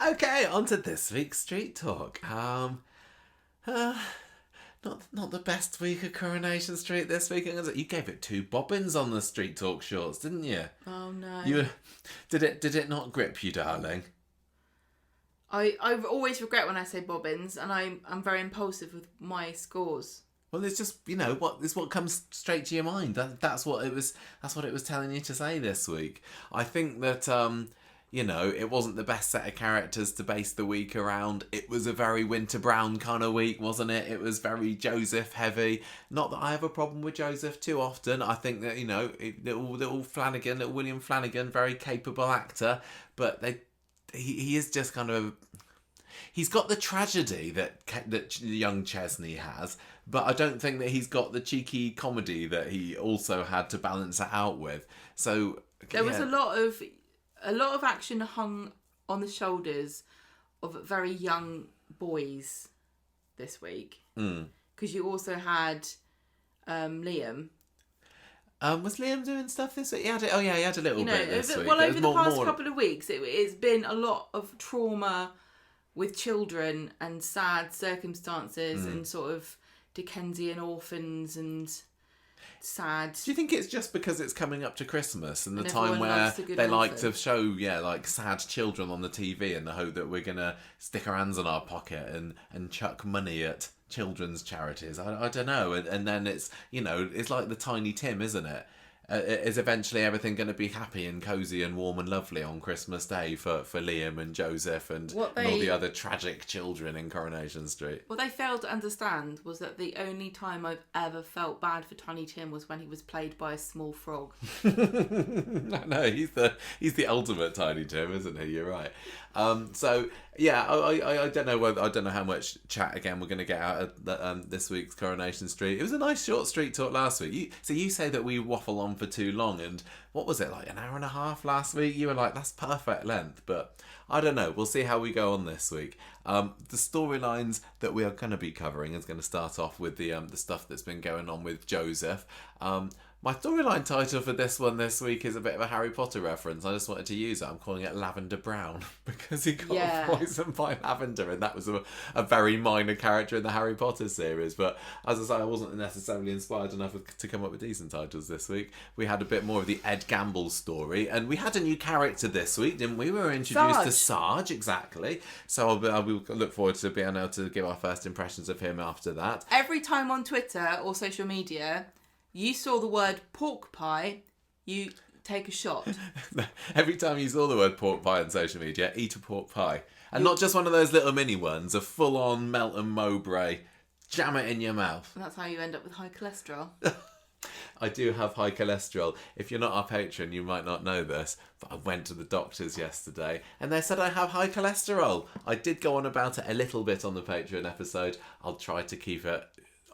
Okay, on to this week's Street Talk. Not the best week of Coronation Street this week. You gave it 2 bobbins on the Street Talk shorts, didn't you? Oh no. Did it not grip you, darling? I always regret when I say bobbins, and I'm very impulsive with my scores. Well, it's just what comes straight to your mind. That's what it was telling you to say this week. I think that it wasn't the best set of characters to base the week around. It was a very Winter Brown kind of week, wasn't it? It was very Joseph heavy. Not that I have a problem with Joseph too often. I think that little William Flanagan, very capable actor, but he is just kind of. He's got the tragedy that young Chesney has, but I don't think that he's got the cheeky comedy that he also had to balance it out with. So there was a lot of action hung on the shoulders of very young boys this week. Because you also had Liam. Was Liam doing stuff this week? He had a little bit this week. Well, over the past couple of weeks, it's been a lot of trauma with children and sad circumstances and sort of Dickensian orphans and sad. Do you think it's just because it's coming up to Christmas and the time where they like to show sad children on the TV in the hope that we're gonna stick our hands in our pocket and chuck money at children's charities? I don't know. And then it's it's like the Tiny Tim, isn't it? Is eventually everything going to be happy and cosy and warm and lovely on Christmas Day for Liam and Joseph and all the other tragic children in Coronation Street? What they failed to understand was that the only time I've ever felt bad for Tiny Tim was when he was played by a small frog. No, he's the ultimate Tiny Tim, isn't he? You're right. I don't know how much chat again we're going to get out of this week's Coronation Street. It was a nice short Street Talk last week. You say that we waffle on for too long, and what was it, like an hour and a half last week? You were like, that's perfect length, but I don't know. We'll see how we go on this week. The storylines that we are going to be covering is going to start off with the stuff that's been going on with Joseph. My storyline title for this one this week is a bit of a Harry Potter reference. I just wanted to use it. I'm calling it Lavender Brown because he got poisoned by lavender, and that was a very minor character in the Harry Potter series. But as I say, I wasn't necessarily inspired enough to come up with decent titles this week. We had a bit more of the Ed Gamble story, and we had a new character this week, didn't we? We were introduced to Sarge, exactly. So I'll look forward to being able to give our first impressions of him after that. Every time on Twitter or social media you saw the word pork pie, you take a shot. Every time you saw the word pork pie on social media, eat a pork pie. And not just one of those little mini ones, a full-on Melton Mowbray, jam it in your mouth. And that's how you end up with high cholesterol. I do have high cholesterol. If you're not our patron, you might not know this, but I went to the doctors yesterday and they said I have high cholesterol. I did go on about it a little bit on the Patreon episode. I'll try to keep it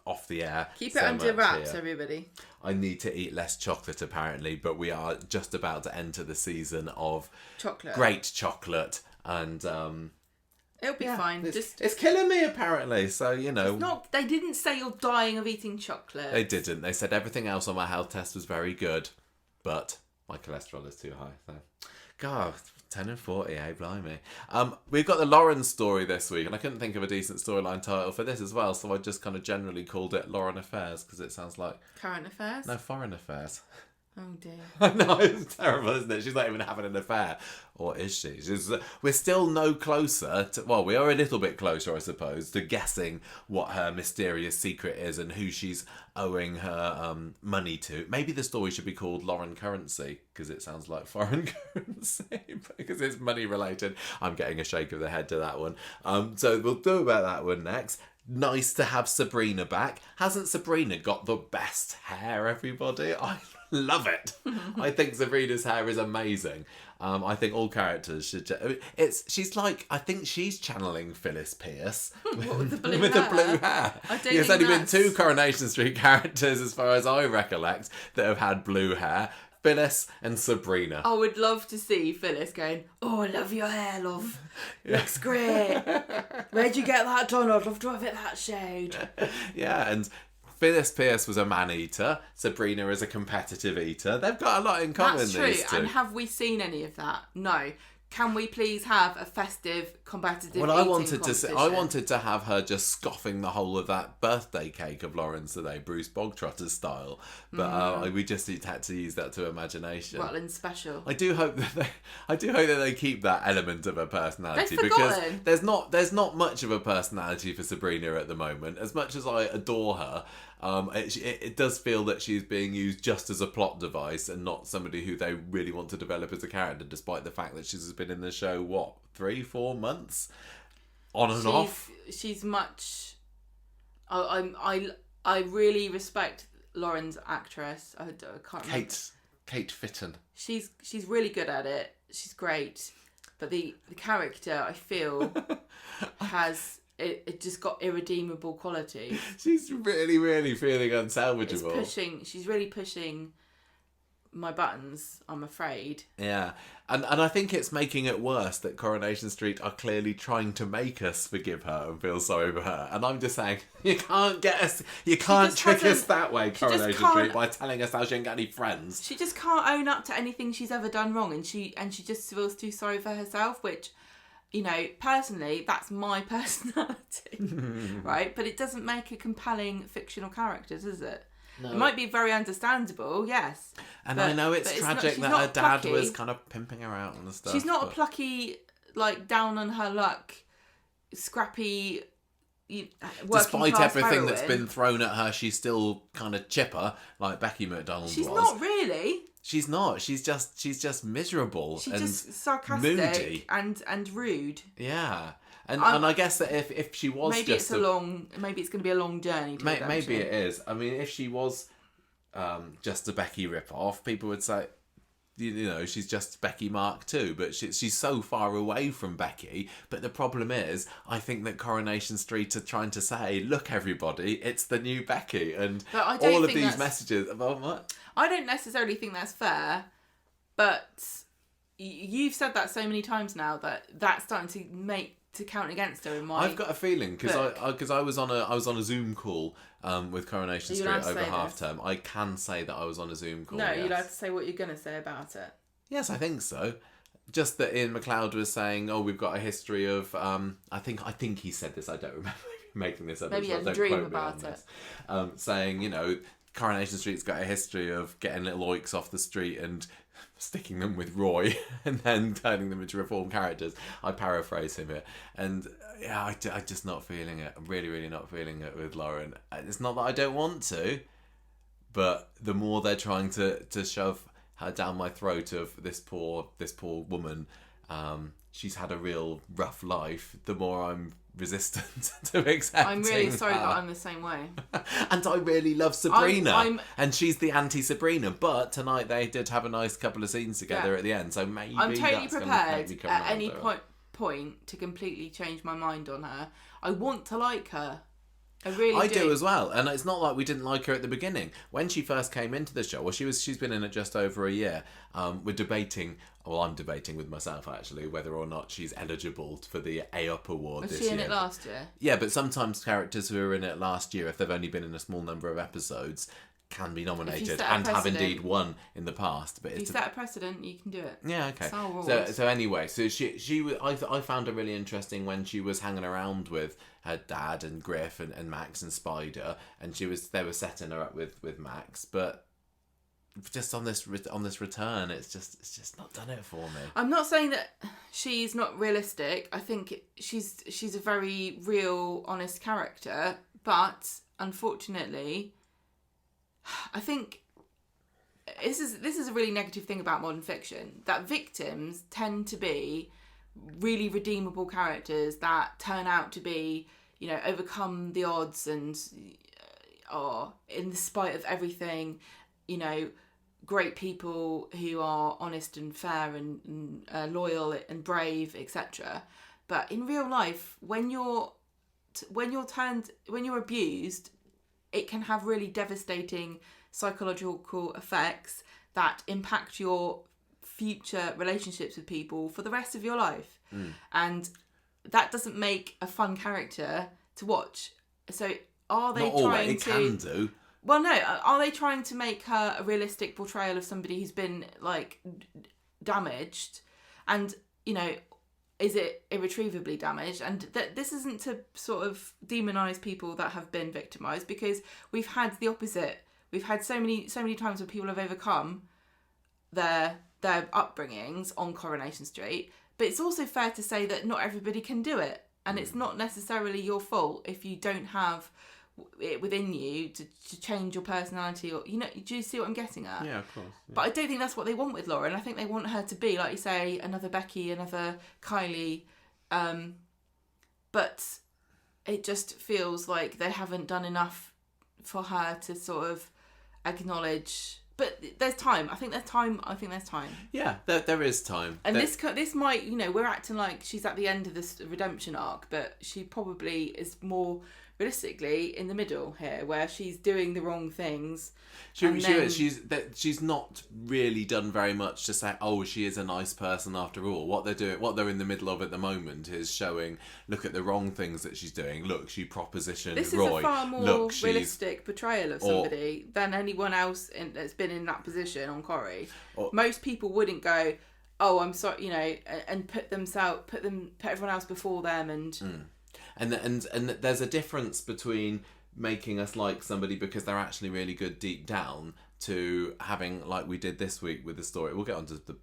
off the air. Keep it under wraps, everybody. I need to eat less chocolate, apparently, but we are just about to enter the season of great chocolate, and it'll be fine. It's killing me, apparently. So They didn't say you're dying of eating chocolate. They didn't. They said everything else on my health test was very good, but my cholesterol is too high. So, God. 10 and 40, eh? Blimey. We've got the Lauren story this week, and I couldn't think of a decent storyline title for this as well, so I just kind of generally called it Lauren Affairs, because it sounds like... Current affairs? No, foreign affairs. Oh dear. I know, it's terrible, isn't it? She's not even having an affair. Or is she? We're still no closer to... Well, we are a little bit closer, I suppose, to guessing what her mysterious secret is and who she's owing her money to. Maybe the story should be called Lauren Currency, because it sounds like foreign currency, because it's money related. I'm getting a shake of the head to that one. So we'll do about that one next. Nice to have Sabrina back. Hasn't Sabrina got the best hair, everybody? I love it. I think Sabrina's hair is amazing. I think all characters should... I think she's channeling Phyllis Pierce. With the blue hair. There's only been 2 Coronation Street characters, as far as I recollect, that have had blue hair. Phyllis and Sabrina. I would love to see Phyllis going, oh, I love your hair, love. Looks great. Where'd you get that done? I'd love to have it that shade. Yeah, and Phyllis Pierce was a man-eater. Sabrina is a competitive eater. They've got a lot in common, That's true. These two. And have we seen any of that? No. can we please have a festive, competitive Well, eating I wanted competition? to have her just scoffing the whole of that birthday cake of Lauren's today, Bruce Bogtrotter style. But we just had to use that to imagination. Rutland special. I do hope that they keep that element of her personality, They've because forgotten. there's not much of a personality for Sabrina at the moment. As much as I adore her, it does feel that she's being used just as a plot device and not somebody who they really want to develop as a character, despite the fact that she's been in the show, 3-4 months? On and off? She's much... I really respect Lauren's actress. I can't remember. Kate Fitton. She's really good at it. She's great. But the character, I feel, has... It just got irredeemable quality. She's really, really feeling unsalvageable. She's really pushing my buttons, I'm afraid. Yeah. And I think it's making it worse that Coronation Street are clearly trying to make us forgive her and feel sorry for her. And I'm just saying, you can't trick us that way, Coronation Street, by telling us how she ain't got any friends. She just can't own up to anything she's ever done wrong, and she just feels too sorry for herself, which... personally, that's my personality, right? But it doesn't make a compelling fictional character, does it? No. It might be very understandable, yes. And I know it's tragic that her dad was kind of pimping her out and stuff. She's not a plucky, down on her luck, scrappy, despite everything heroine. That's been thrown at her, she's still kind of chipper, like Becky McDonald She's was. not really. She's not. She's just miserable. She's and just sarcastic moody and rude. Yeah, and I guess that if she was maybe it's maybe it's going to be a long journey. Maybe it is. I mean, if she was just a Becky rip-off, people would say, she's just Becky Mark II, but she's so far away from Becky. But the problem is, I think that Coronation Street are trying to say, look, everybody, it's the new Becky, and all of these messages about what. I don't necessarily think that's fair, but you've said that so many times now that that's starting to count against her in my. I've got a feeling because I was on a Zoom call with Coronation Street over half term. I can say that I was on a Zoom call. No, you'll have to say what you're going to say about it. Yes, I think so. Just that Ian McLeod was saying, "Oh, we've got a history of." I think he said this. I don't remember making this up. Maybe he had a dream about it. Saying, Coronation Street's got a history of getting little oiks off the street and sticking them with Roy and then turning them into reformed characters. I paraphrase him here. And yeah, I'm just not feeling it. I'm really, really not feeling it with Lauren. It's not that I don't want to, but the more they're trying to shove her down my throat of this poor woman, she's had a real rough life, the more I'm resistant to accepting. I'm really sorry that I'm the same way. And I really love Sabrina. And she's the anti-Sabrina. But tonight they did have a nice couple of scenes together at the end. So maybe I'm totally that's prepared make me at any point to completely change my mind on her. I want to like her. I do as well, and it's not like we didn't like her at the beginning. When she first came into the show, she's been in it just over a year. I'm debating with myself actually whether or not she's eligible for the A-Up award this year. Was she in it last year? Yeah, but sometimes characters who were in it last year, if they've only been in a small number of episodes, can be nominated and have indeed won in the past. But if you set a precedent, you can do it. Yeah, okay. So anyway, so I found her really interesting when she was hanging around with her dad and Griff and Max and Spider, and they were setting her up with Max, but just on this return, it's just not done it for me. I'm not saying that she's not realistic. I think she's a very real, honest character, but unfortunately, I think this is a really negative thing about modern fiction, that victims tend to be really redeemable characters that turn out to be, overcome the odds and are, in spite of everything, great people who are honest and fair and loyal and brave, etc. But in real life, when you're abused, it can have really devastating psychological effects that impact your future relationships with people for the rest of your life. And that doesn't make a fun character to watch. So are they trying to... It can do. Well, no. Are they trying to make her a realistic portrayal of somebody who's been, damaged? And is it irretrievably damaged? And this isn't to sort of demonise people that have been victimised, because we've had the opposite. We've had so many times where people have overcome their upbringings on Coronation Street. But it's also fair to say that not everybody can do it. And it's not necessarily your fault if you don't have it within you to change your personality, or do you see what I'm getting at? Yeah, of course. Yeah. But I don't think that's what they want with Lauren. I think they want her to be, like you say, another Becky, another Kylie, but it just feels like they haven't done enough for her to sort of acknowledge. But there's time. I think there's time. Yeah, there is time. And this might, we're acting like she's at the end of this redemption arc, but she probably is more realistically in the middle here, where she's doing the wrong things. She's not really done very much to say, oh, she is a nice person after all. What they're in the middle of at the moment is showing, look at the wrong things that she's doing. Look, she propositioned this Roy. This is a far more realistic portrayal of somebody than anyone else that's been in that position on Corrie. Most people wouldn't go, oh, I'm sorry, and put everyone else before them And there's a difference between making us like somebody because they're actually really good deep down, to having, like we did this week with the story. We'll get onto the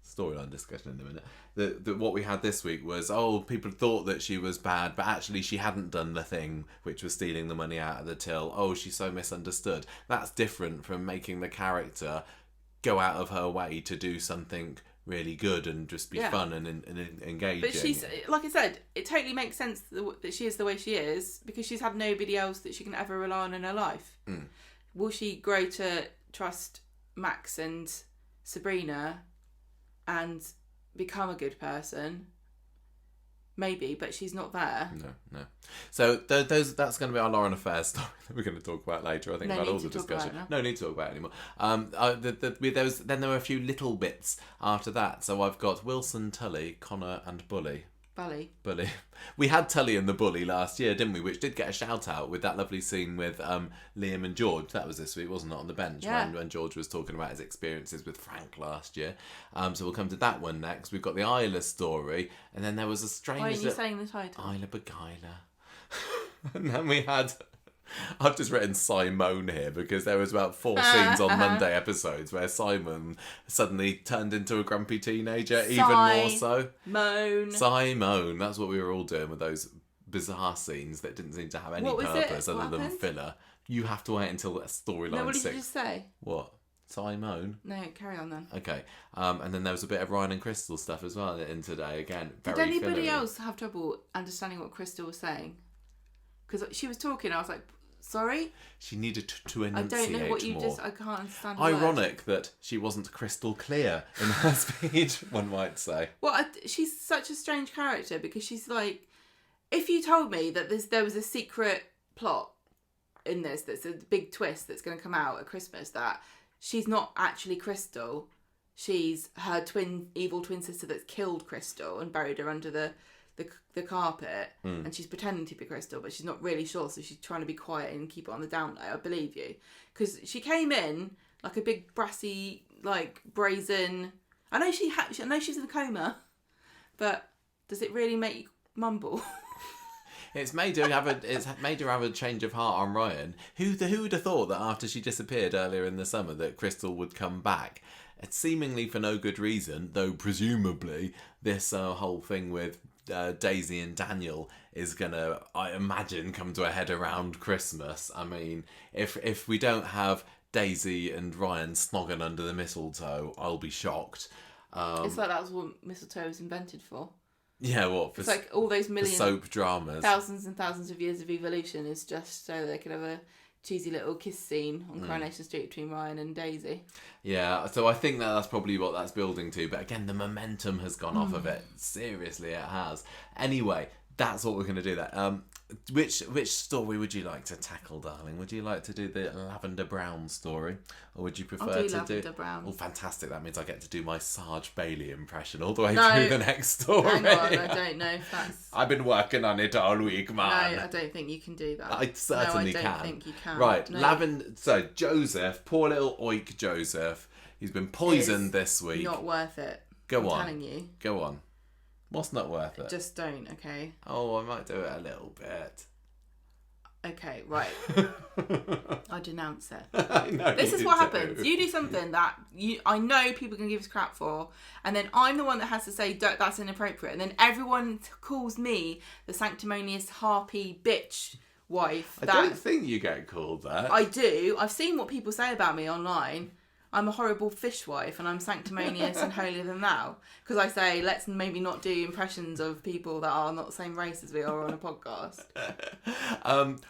storyline discussion in a minute. What we had this week was, people thought that she was bad, but actually she hadn't done the thing, which was stealing the money out of the till. Oh, she's so misunderstood. That's different from making the character go out of her way to do something really good and just be fun and engaging. But she's, like I said, it totally makes sense that she is the way she is, because she's had nobody else that she can ever rely on in her life. Will she grow to trust Max and Sabrina and become a good person? Maybe, but she's not there. No. So that's going to be our Lauren Affair story that we're going to talk about later. I think about all the discussion. No need to talk about it anymore. Then there were a few little bits after that. So I've got Wilson, Tully, Connor, and Bully. Bully. We had Tully and the Bully last year, didn't we? Which did get a shout out with that lovely scene with Liam and George. That was this week, wasn't it? On the bench when George was talking about his experiences with Frank last year. So we'll come to that one next. We've got the Isla story, and then there was a strange. Why aren't you saying the title? Isla Beguiler. And then we had. I've just written Simone here because there was about 4 scenes on Monday episodes where Simon suddenly turned into a grumpy teenager, even more so. Simone. That's what we were all doing with those bizarre scenes that didn't seem to have any purpose other than filler. You have to wait until that storyline 6. No, what did you just say? What? Simone? No, carry on then. Okay. And then there was a bit of Ryan and Crystal stuff as well in today. Again, very Did anybody fillery. else have trouble understanding what Crystal was saying? Because she was talking, I was like, sorry? She needed to enunciate more. I don't know what you just... I can't understand. Ironic that she wasn't crystal clear in her speech, one might say. Well, she's such a strange character, because she's like... If you told me that there was a secret plot in this, that's a big twist that's going to come out at Christmas, that she's not actually Crystal, she's her evil twin sister that's killed Crystal and buried her under the carpet, and she's pretending to be Crystal, but she's not really sure, so she's trying to be quiet and keep it on the down low. I believe you, because she came in like a big brassy, like brazen. I know I know she's in a coma, but does it really make you mumble? It's made her have a change of heart on Ryan. Who would have thought that after she disappeared earlier in the summer that Crystal would come back? It's seemingly for no good reason, though presumably this whole thing with Daisy and Daniel is gonna, I imagine, come to a head around Christmas. I mean, if we don't have Daisy and Ryan snogging under the mistletoe, I'll be shocked. It's like that's what mistletoe was invented for. Yeah, what? It's like all those million soap dramas, thousands and thousands of years of evolution is just so they could have a cheesy little kiss scene on Coronation Street between Ryan and Daisy. Yeah, so I think that's probably what that's building to. But again, the momentum has gone off of it. Seriously, it has. Anyway, that's what we're going to do there. Which story would you like to tackle, darling? Would you like to do the Lavender Brown story? Or would you prefer to do... Lavender Brown. Oh, fantastic. That means I get to do my Sarge Bailey impression all the way through the next story. Hang on, I don't know if that's... I've been working on it all week, man. No, I don't think you can do that. I certainly can. I don't think you can. Right, no. Lavender... So, Joseph, poor little oik Joseph, he's been poisoned this week. Not worth it. Go I'm on. telling you. Go on. What's not worth it? Just don't, okay? Oh, I might do it a little bit. Okay, right. I denounce it. I know This is you what do. happens. You do something that I know people can give us crap for, and then I'm the one that has to say that's inappropriate, and then everyone calls me the sanctimonious harpy bitch wife. I don't think you get called that. I do. I've seen what people say about me online. I'm a horrible fishwife and I'm sanctimonious and holier than thou. Because I say, let's maybe not do impressions of people that are not the same race as we are on a podcast.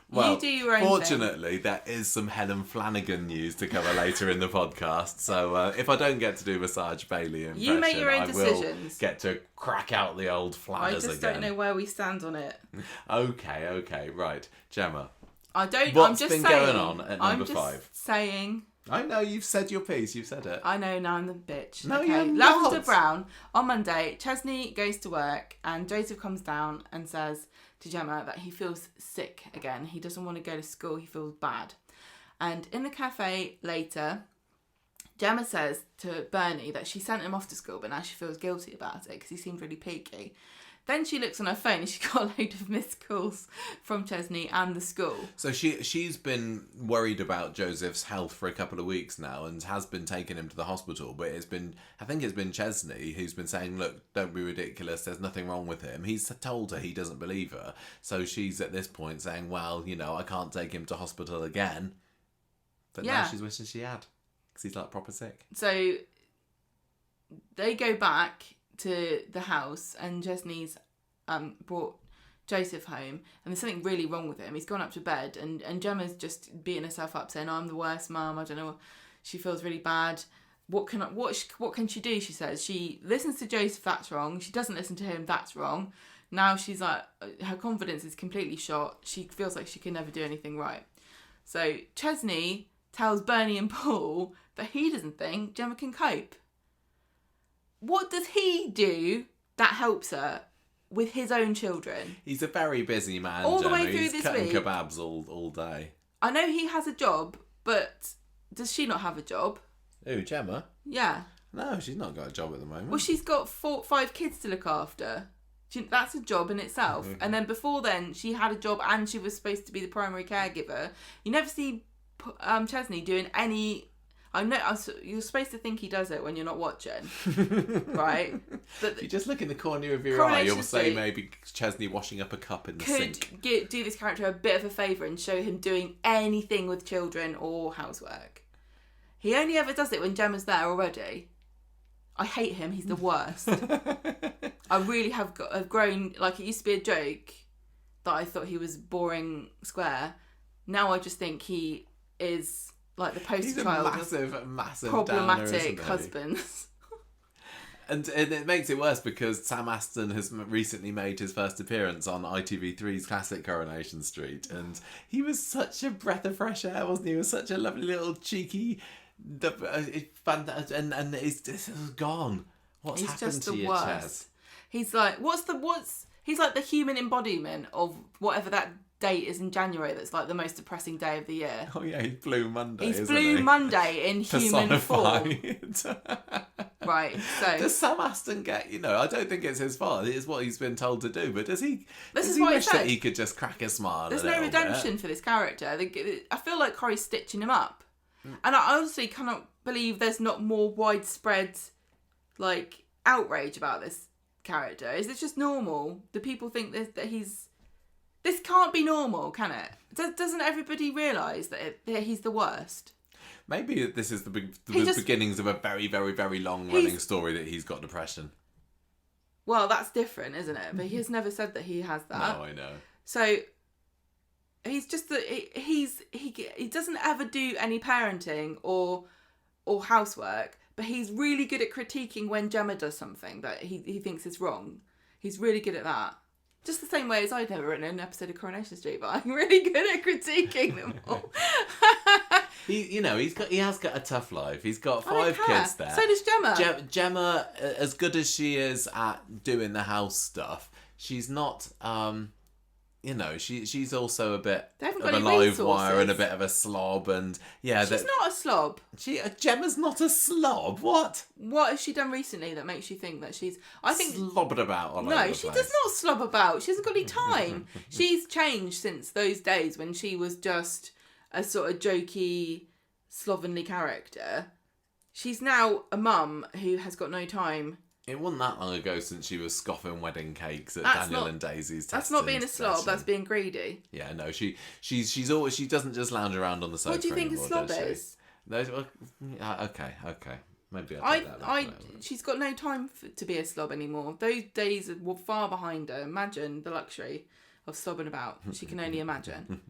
Well, you do your own fortunately, there is some Helen Flanagan news to cover later in the podcast. So if I don't get to do a Sarge Bailey impression, You make your own I decisions. will get to crack out the old Flanders I just again. don't know where we stand on it. Okay, right. Gemma, I'm what's just been saying, going on at number 5? I'm just saying... I know, you've said your piece, you've said it. I know, now I'm the bitch. No, okay. you're Lavender not. Brown, on Monday, Chesney goes to work and Joseph comes down and says to Gemma that he feels sick again. He doesn't want to go to school, he feels bad. And in the cafe later, Gemma says to Bernie that she sent him off to school, but now she feels guilty about it because he seemed really peaky. Then she looks on her phone and she got a load of missed calls from Chesney and the school. So she's been worried about Joseph's health for a couple of weeks now and has been taking him to the hospital. But I think it's been Chesney who's been saying, look, don't be ridiculous. There's nothing wrong with him. He's told her he doesn't believe her. So she's at this point saying, well, I can't take him to hospital again. But now she's wishing she had because he's like proper sick. So they go back to the house and Chesney's brought Joseph home and there's something really wrong with him. He's gone up to bed and Gemma's just beating herself up saying, I'm the worst mum, I don't know, she feels really bad. What can she do? She says she listens to Joseph, that's wrong. She doesn't listen to him, that's wrong. Now she's like, her confidence is completely shot. She feels like she can never do anything right. So Chesney tells Bernie and Paul that he doesn't think Gemma can cope. What does he do that helps her with his own children? He's a very busy man, all the Gemma. way through He's this cutting week. kebabs all day. I know he has a job, but does she not have a job? Who, Gemma? Yeah. No, she's not got a job at the moment. Well, she's got 5 kids to look after. That's a job in itself. And then before then, she had a job and she was supposed to be the primary caregiver. You never see Chesney doing any... I know you're supposed to think he does it when you're not watching, right? But if you just look in the corner of your eye, you'll say maybe Chesney washing up a cup in the sink. Could do this character a bit of a favour and show him doing anything with children or housework. He only ever does it when Gemma's there already. I hate him. He's the worst. I really have grown, like it used to be a joke that I thought he was boring square. Now I just think he is like the poster child of massive problematic husbands. And it makes it worse because Sam Aston has recently made his first appearance on ITV3's classic Coronation Street, and he was such a breath of fresh air, wasn't he? He was such a lovely little cheeky, and it's gone. What's happened to you, Ches? He's like, he's like the human embodiment of whatever that date is in January that's like the most depressing day of the year. Oh yeah, he's Blue Monday. He's Blue Monday in human form. Right, so does Sam Aston get? I don't think it's his fault. It is what he's been told to do. But does he? This is he what wish I said. that he could just crack a smile? There's no redemption for this character. I feel like Corey's stitching him up, and I honestly cannot believe there's not more widespread like outrage about this character. Is it just normal? Do people think that he's? This can't be normal, can it? Doesn't everybody realise that he's the worst? Maybe this is the beginnings of a very, very, very long-running story that he's got depression. Well, that's different, isn't it? But he's never said that he has that. No, I know. So he's just that he doesn't ever do any parenting or housework, but he's really good at critiquing when Gemma does something that he thinks is wrong. He's really good at that. Just the same way as I'd never written an episode of Coronation Street, but I'm really good at critiquing them all. He has got a tough life. He's got 5 kids there. So does Gemma. Gemma, as good as she is at doing the house stuff, she's not you know, she's also a bit They haven't of got a any live wire resources. and a bit of a slob, and yeah, She's not a slob. Gemma's not a slob. What? What has she done recently that makes you think that she's... I think... Slobbing about all over No, the she place. does not slob about. She hasn't got any time. She's changed since those days when she was just a sort of jokey, slovenly character. She's now a mum who has got no time. It wasn't that long ago since she was scoffing wedding cakes at That's Daniel not- and Daisy's. That's not being a testing slob. session. That's being greedy. Yeah, no, she's always, she doesn't just lounge around on the sofa. What do you think a anymore, slob does she? is? No, okay. Maybe I'll take that back. She's got no time to be a slob anymore. Those days were far behind her. Imagine the luxury of slobbing about. She can only imagine.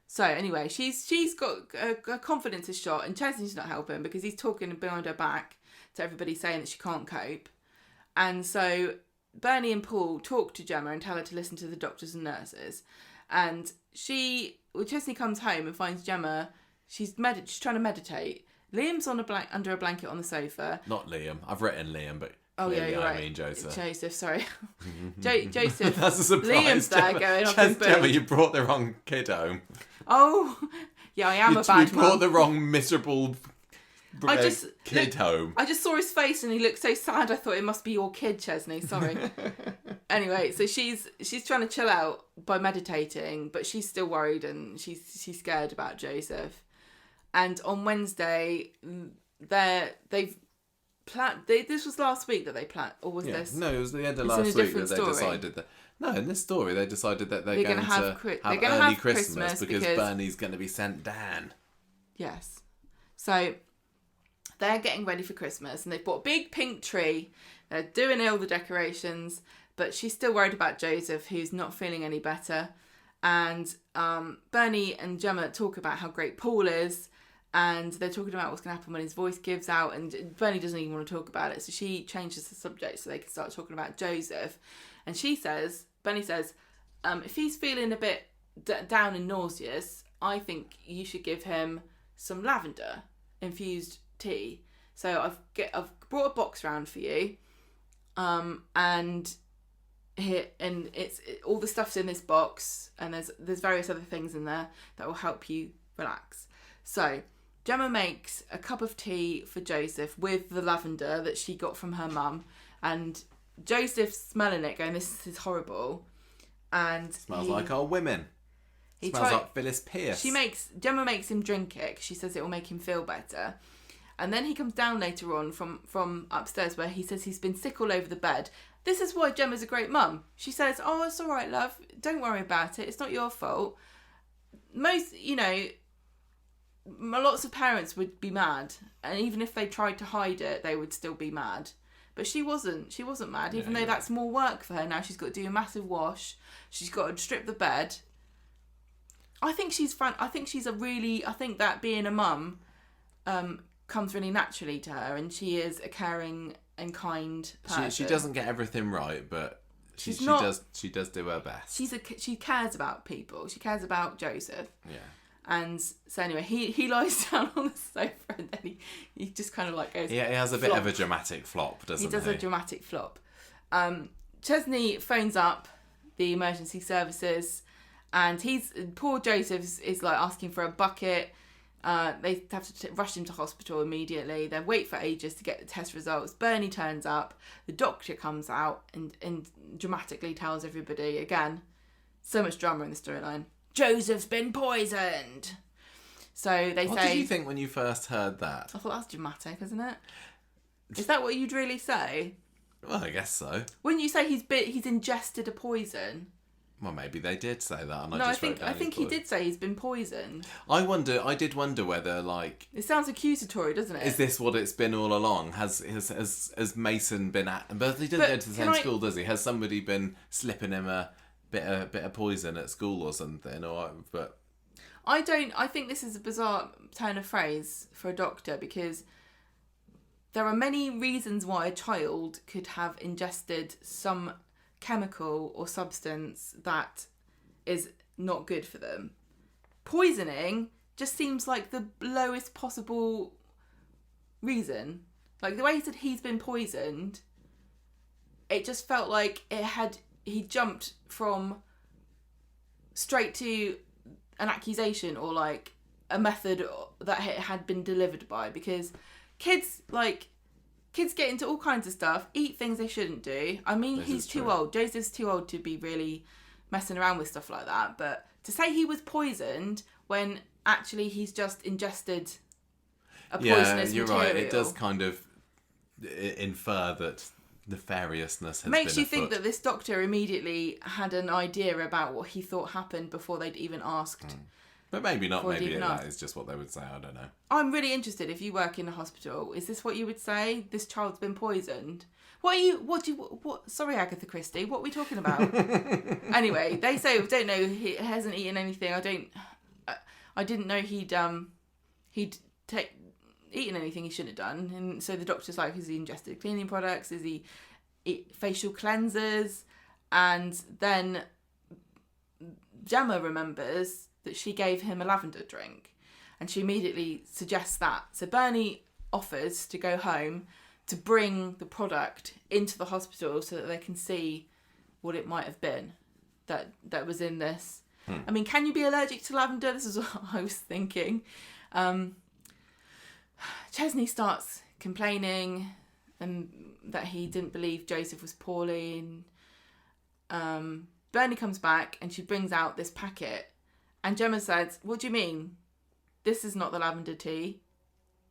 So anyway, she's got her confidence is shot, and Chesney's not helping because he's talking behind her back to everybody saying that she can't cope. And so Bernie and Paul talk to Gemma and tell her to listen to the doctors and nurses. And Chesney comes home and finds Gemma. She's trying to meditate. Liam's on under a blanket on the sofa. Not Liam. I've written Liam, but Oh yeah, you're right. I mean Joseph. Joseph, sorry. Joseph. That's a surprise. Liam's there Gemma, going off his Gemma, boot. you brought the wrong kid home. Oh, yeah, I am a You bad brought mum. the wrong miserable kid home. I just saw his face and he looked so sad. I thought it must be your kid, Chesney. Sorry. Anyway, so she's trying to chill out by meditating, but she's still worried and she's scared about Joseph. And on Wednesday, they've planned. This was last week that they planned, or was this? No, it was the end of It's in a last week different that they story. decided that. No, in this story they decided that they're going to have gonna early have Christmas because because Bernie's going to be sent down. Yes. So they're getting ready for Christmas and they've bought a big pink tree. They're doing all the decorations, but she's still worried about Joseph, who's not feeling any better. And Bernie and Gemma talk about how great Paul is, and they're talking about what's going to happen when his voice gives out, and Bernie doesn't even want to talk about it, so she changes the subject so they can start talking about Joseph. And Bernie says, if he's feeling a bit down and nauseous, I think you should give him some lavender infused tea. So I've brought a box round for you, and all the stuff's in this box, and there's various other things in there that will help you relax. So Gemma makes a cup of tea for Joseph with the lavender that she got from her mum, and Joseph's smelling it, going, "This is horrible." And Smells like our women. Smells like Phyllis Pierce. Gemma makes him drink it 'cause she says it will make him feel better. And then he comes down later on from upstairs where he says he's been sick all over the bed. This is why Gemma's a great mum. She says, "Oh, it's all right, love. Don't worry about it. It's not your fault." Lots of parents would be mad, and even if they tried to hide it, they would still be mad. But she wasn't. She wasn't mad, even though that's more work for her now. She's got to do a massive wash. She's got to strip the bed. I think she's fun. I think that being a mum comes really naturally to her, and she is a caring and kind person. She doesn't get everything right, but she does do her best. She cares about people. She cares about Joseph. Yeah. And so anyway, he lies down on the sofa, and then he just kind of like goes. Yeah, he has a bit of a dramatic flop, doesn't he? He does a dramatic flop. Chesney phones up the emergency services, and poor Joseph is like asking for a bucket. They have to rush him to hospital immediately. They wait for ages to get the test results. Bernie turns up. The doctor comes out and dramatically tells everybody again. So much drama in the storyline. Joseph's been poisoned. So they say. What did you think when you first heard that? I thought that's dramatic, isn't it? Is that what you'd really say? Well, I guess so. Wouldn't you say he's ingested a poison? Well, maybe they did say that, and I think he did say he's been poisoned. I did wonder whether, like, it sounds accusatory, doesn't it? is this what it's been all along? Has Mason been at? But he doesn't go to the same school, does he? Has somebody been slipping him a bit of poison at school or something? But I think this is a bizarre turn of phrase for a doctor, because there are many reasons why a child could have ingested some chemical or substance that is not good for them. Poisoning just seems like the lowest possible reason. Like the way he said he's been poisoned, it just felt like he jumped from straight to an accusation or like a method that it had been delivered by, because kids get into all kinds of stuff, eat things they shouldn't do. I mean, he's too old. Joseph's too old to be really messing around with stuff like that. But to say he was poisoned when actually he's just ingested a poisonous you're material. right. It does kind of infer that nefariousness has makes been you think afoot. that this doctor immediately had an idea about what he thought happened before they'd even asked. But maybe not. Before they'd Maybe even that asked. is just what they would say. I don't know. I'm really interested. If you work in a hospital, is this what you would say? This child's been poisoned. What? Sorry, Agatha Christie. What are we talking about? Anyway, they say don't know. He hasn't eaten anything. I didn't know he'd eaten anything he shouldn't have done. And so the doctor's like, has he ingested cleaning products? Is he eat facial cleansers? And then Gemma remembers that she gave him a lavender drink, and she immediately suggests that. So Bernie offers to go home to bring the product into the hospital so that they can see what it might have been that was in this. I mean, can you be allergic to lavender? This is what I was thinking. Chesney starts complaining and that he didn't believe Joseph was poorly. And Bernie comes back and she brings out this packet. And Gemma says, what do you mean? This is not the lavender tea.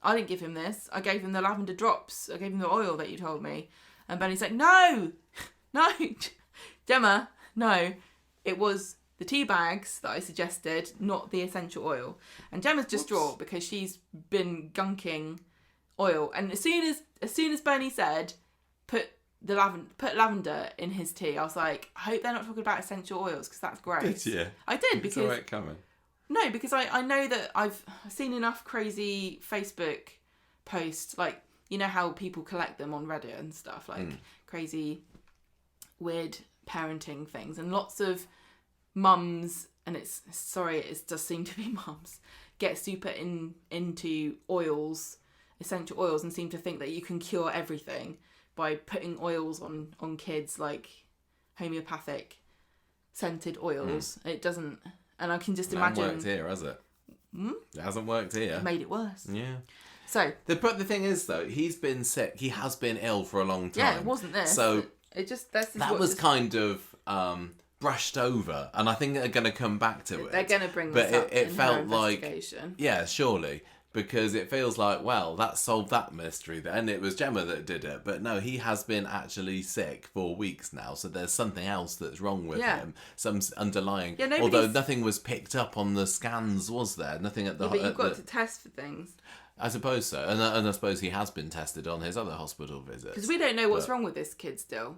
I didn't give him this. I gave him the lavender drops. I gave him the oil that you told me. And Bernie's like, no, Gemma, no. It was the tea bags that I suggested, not the essential oil. And Gemma's distraught because she's been gunking oil. And as soon as Bernie said, put lavender in his tea, I was like, I hope they're not talking about essential oils, because that's gross. Did you? I did, because Saw it coming. No, because I know that I've seen enough crazy Facebook posts, like, you know how people collect them on Reddit and stuff, like crazy weird parenting things, and lots of mums, and it does seem to be mums, get super into oils, essential oils, and seem to think that you can cure everything by putting oils on kids, like homeopathic scented oils. It doesn't, and I can just imagine. It hasn't worked here, has it? It hasn't worked here. It made it worse. Yeah. So the thing is, though, he's been sick. He has been ill for a long time. Yeah, it wasn't this. So it just that was kind of brushed over, and I think they're going to come back to it. They're going to bring this up. But it in felt her like, investigation. yeah, surely. Because it feels like, well, that solved that mystery then. It was Gemma that did it. But no, he has been actually sick for weeks now. So there's something else that's wrong with him. Some underlying... Yeah, although nothing was picked up on the scans, was there? Nothing at the... But you've got to test for things. I suppose so. And I suppose he has been tested on his other hospital visits. Because we don't know what's wrong with this kid still.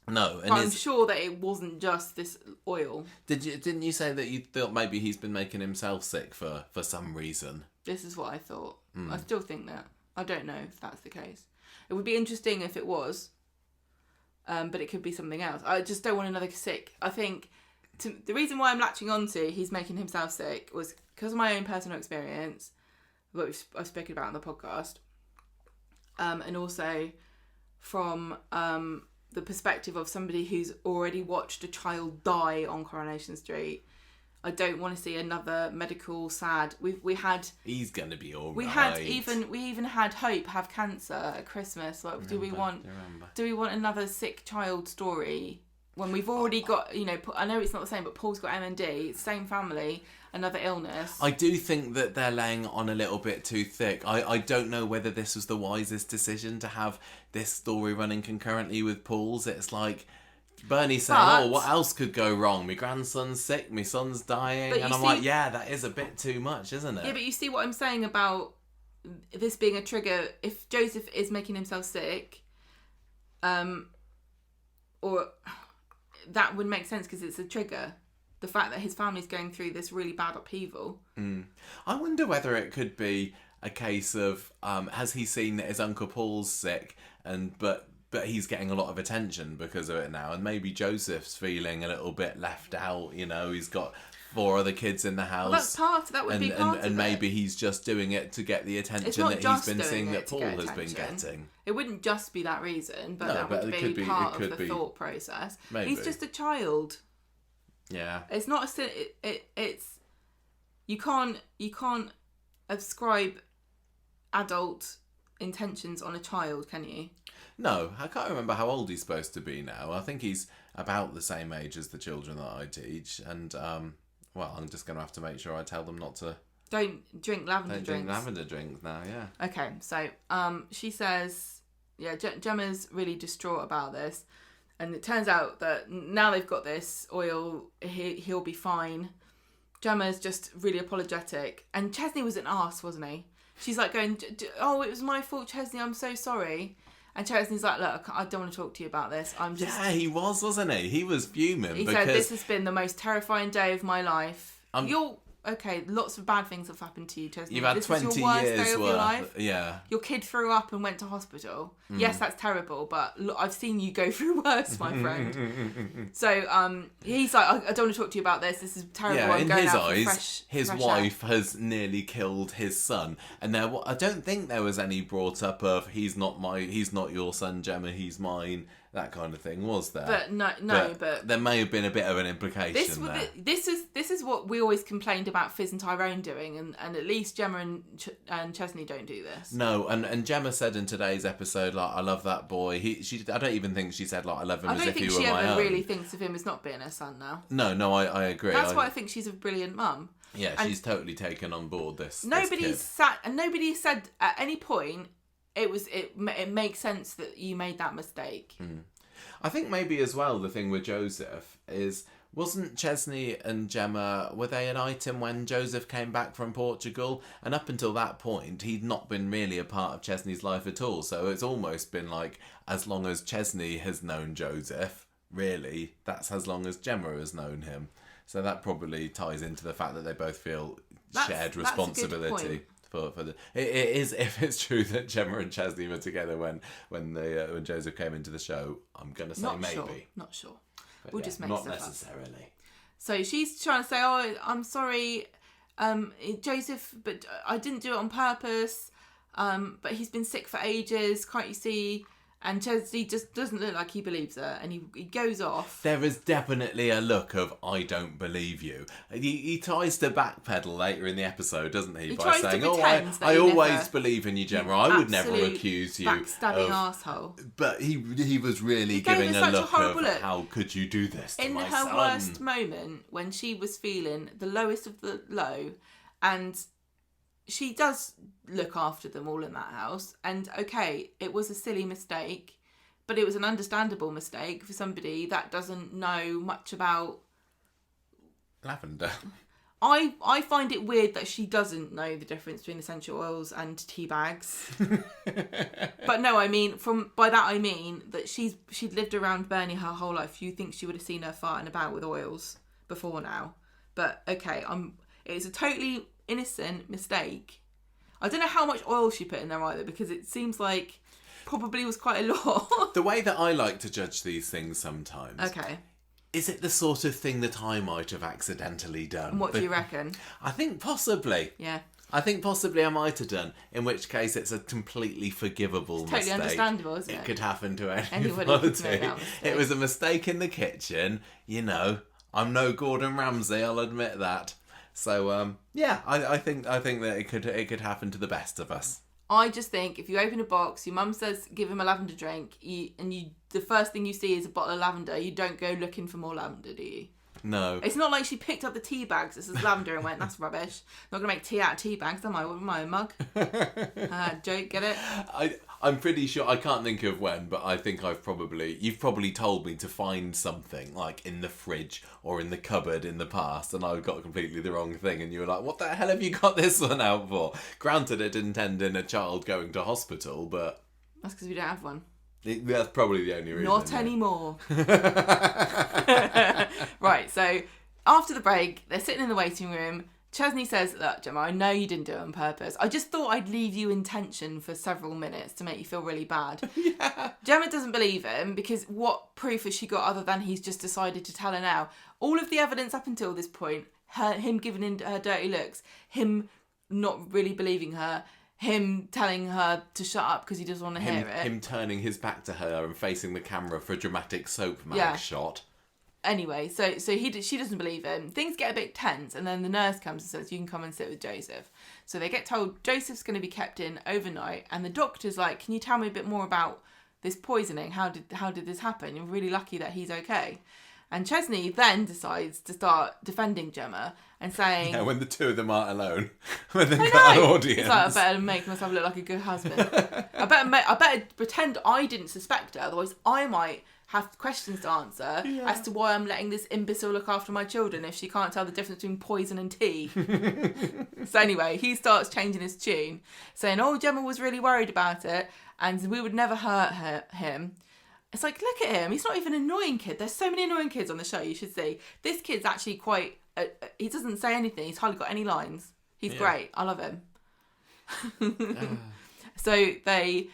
No. And I'm sure that it wasn't just this oil. Didn't you say that you thought maybe he's been making himself sick for some reason? This is what I thought. I still think that. I don't know if that's the case. It would be interesting if it was. But it could be something else. I just don't want another sick. I think the reason why I'm latching on to he's making himself sick was because of my own personal experience, what I've spoken about on the podcast. And also from the perspective of somebody who's already watched a child die on Coronation Street. I don't want to see another medical sad. We had. He's gonna be all we right. We even had Hope have cancer at Christmas. Like, do we want another sick child story when we've already got, you know? I know it's not the same, but Paul's got MND. Same family, another illness. I do think that they're laying on a little bit too thick. I don't know whether this was the wisest decision to have this story running concurrently with Paul's. It's like Bernie saying, what else could go wrong? My grandson's sick, my son's dying. And I'm like, yeah, that is a bit too much, isn't it? Yeah, but you see what I'm saying about this being a trigger. If Joseph is making himself sick, or that would make sense because it's a trigger. The fact that his family's going through this really bad upheaval. I wonder whether it could be a case of, has he seen that his Uncle Paul's sick, but he's getting a lot of attention because of it now, and maybe Joseph's feeling a little bit left out. You know, he's got 4 other kids in the house. Well, that would be part of it. And maybe he's just doing it to get the attention that he's been seeing that Paul has been getting. It wouldn't just be that reason, but that would be part of the thought process. Maybe. He's just a child. Yeah. It's not a sin. It's you can't ascribe adult intentions on a child, can you? No, I can't remember how old he's supposed to be now. I think he's about the same age as the children that I teach, and well, I'm just going to have to make sure I tell them not to. Don't drink lavender Don't drinks. drink lavender drinks now. Yeah. Okay, so she says, yeah, Gemma's really distraught about this, and it turns out that now they've got this oil, he'll be fine. Gemma's just really apologetic, and Chesney was an arse, wasn't he? She's like going, oh, it was my fault, Chesney, I'm so sorry. And Chesney's like, look, I don't want to talk to you about this. I'm just... Yeah, he was, wasn't he? He was fuming. He because... said, this has been the most terrifying day of my life. Okay, lots of bad things have happened to you, Chesney. You've had this 20 is your worst years day of worth. your life. Yeah. Your kid threw up and went to hospital. Yes, that's terrible, but look, I've seen you go through worse, my friend. So he's like, I don't want to talk to you about this. This is terrible. Yeah, I'm in going his out eyes, his fresh wife has nearly killed his son, and I don't think there was any brought up of he's not your son, Gemma, he's mine. That kind of thing, was there? But there may have been a bit of an implication there. This is what we always complained about Fizz and Tyrone doing, and at least Gemma and Chesney don't do this. No, and Gemma said in today's episode, like, I love that boy. I don't even think she said, like, I love him as if he were my own. I don't think she ever really thinks of him as not being her son now. No, I agree. That's why I think she's a brilliant mum. Yeah, she's totally taken on board this. Nobody said at any point it makes sense that you made that mistake. I think maybe as well the thing with Joseph is, wasn't Chesney and Gemma, were they an item when Joseph came back from Portugal? And up until that point, he'd not been really a part of Chesney's life at all. So it's almost been like, as long as Chesney has known Joseph, really, that's as long as Gemma has known him. So that probably ties into the fact that they both feel shared responsibility. For it is, if it's true that Gemma and Chesney were together when Joseph came into the show, I'm gonna say maybe. Not sure. But We'll just make not stuff necessarily. Up. So she's trying to say, "Oh, I'm sorry, Joseph, but I didn't do it on purpose. But he's been sick for ages. Can't you see?" And Chesney just doesn't look like he believes her, and he goes off. There is definitely a look of, I don't believe you. He tries to backpedal later in the episode, doesn't he? By saying, I always believe in you, Gemma. I would never accuse you backstabbing arsehole. But he was really giving a look of, how could you do this to my son? In her worst moment, when she was feeling the lowest of the low, and she does look after them all in that house. And okay, it was a silly mistake, but it was an understandable mistake for somebody that doesn't know much about lavender. I find it weird that she doesn't know the difference between essential oils and tea bags. But no, I mean, by that I mean that she'd lived around Bernie her whole life. You think she would have seen her farting about with oils before now. But okay, it's a totally innocent mistake. I don't know how much oil she put in there either, because it seems like probably was quite a lot. The way that I like to judge these things sometimes. Okay. Is it the sort of thing that I might have accidentally done? And what do you reckon? I think possibly. Yeah. I think possibly I might have done, in which case it's a completely forgivable mistake. Totally understandable, isn't it? It could happen to Anybody could make that mistake. It was a mistake in the kitchen, I'm no Gordon Ramsay, I'll admit that. So yeah, I think that it could happen to the best of us. I just think if you open a box, your mum says give him a lavender drink, the first thing you see is a bottle of lavender. You don't go looking for more lavender, do you? No. It's not like she picked up the tea bags that says lavender and went, that's rubbish. Not going to make tea out of tea bags, am I? With my own mug. Joke, get it? I'm pretty sure, I can't think of when, but I think you've probably told me to find something like in the fridge or in the cupboard in the past, and I got completely the wrong thing, and you were like, what the hell have you got this one out for? Granted, it didn't end in a child going to hospital, but... That's because we don't have one. That's probably the only reason. Not anymore. Right, so after the break, they're sitting in the waiting room. Chesney says, look, Gemma, I know you didn't do it on purpose. I just thought I'd leave you in tension for several minutes to make you feel really bad. Yeah. Gemma doesn't believe him because what proof has she got other than he's just decided to tell her now? All of the evidence up until this point, him giving her dirty looks, him not really believing her, him telling her to shut up because he doesn't want to hear it. Him turning his back to her and facing the camera for a dramatic soap mag shot. Anyway, she doesn't believe him. Things get a bit tense, and then the nurse comes and says, "You can come and sit with Joseph." So they get told Joseph's going to be kept in overnight, and the doctor's like, "Can you tell me a bit more about this poisoning? How did this happen? You're really lucky that he's okay." And Chesney then decides to start defending Gemma and saying, "Yeah, when the two of them aren't alone, when they've got an audience, it's like, I better make myself look like a good husband. I better pretend I didn't suspect her, otherwise I might have questions to answer as to why I'm letting this imbecile look after my children if she can't tell the difference between poison and tea." So anyway, he starts changing his tune, saying, "Oh, Gemma was really worried about it, and we would never hurt him." It's like, look at him. He's not even an annoying kid. There's so many annoying kids on the show, you should see. This kid's actually quite... he doesn't say anything. He's hardly got any lines. He's great. I love him. So they...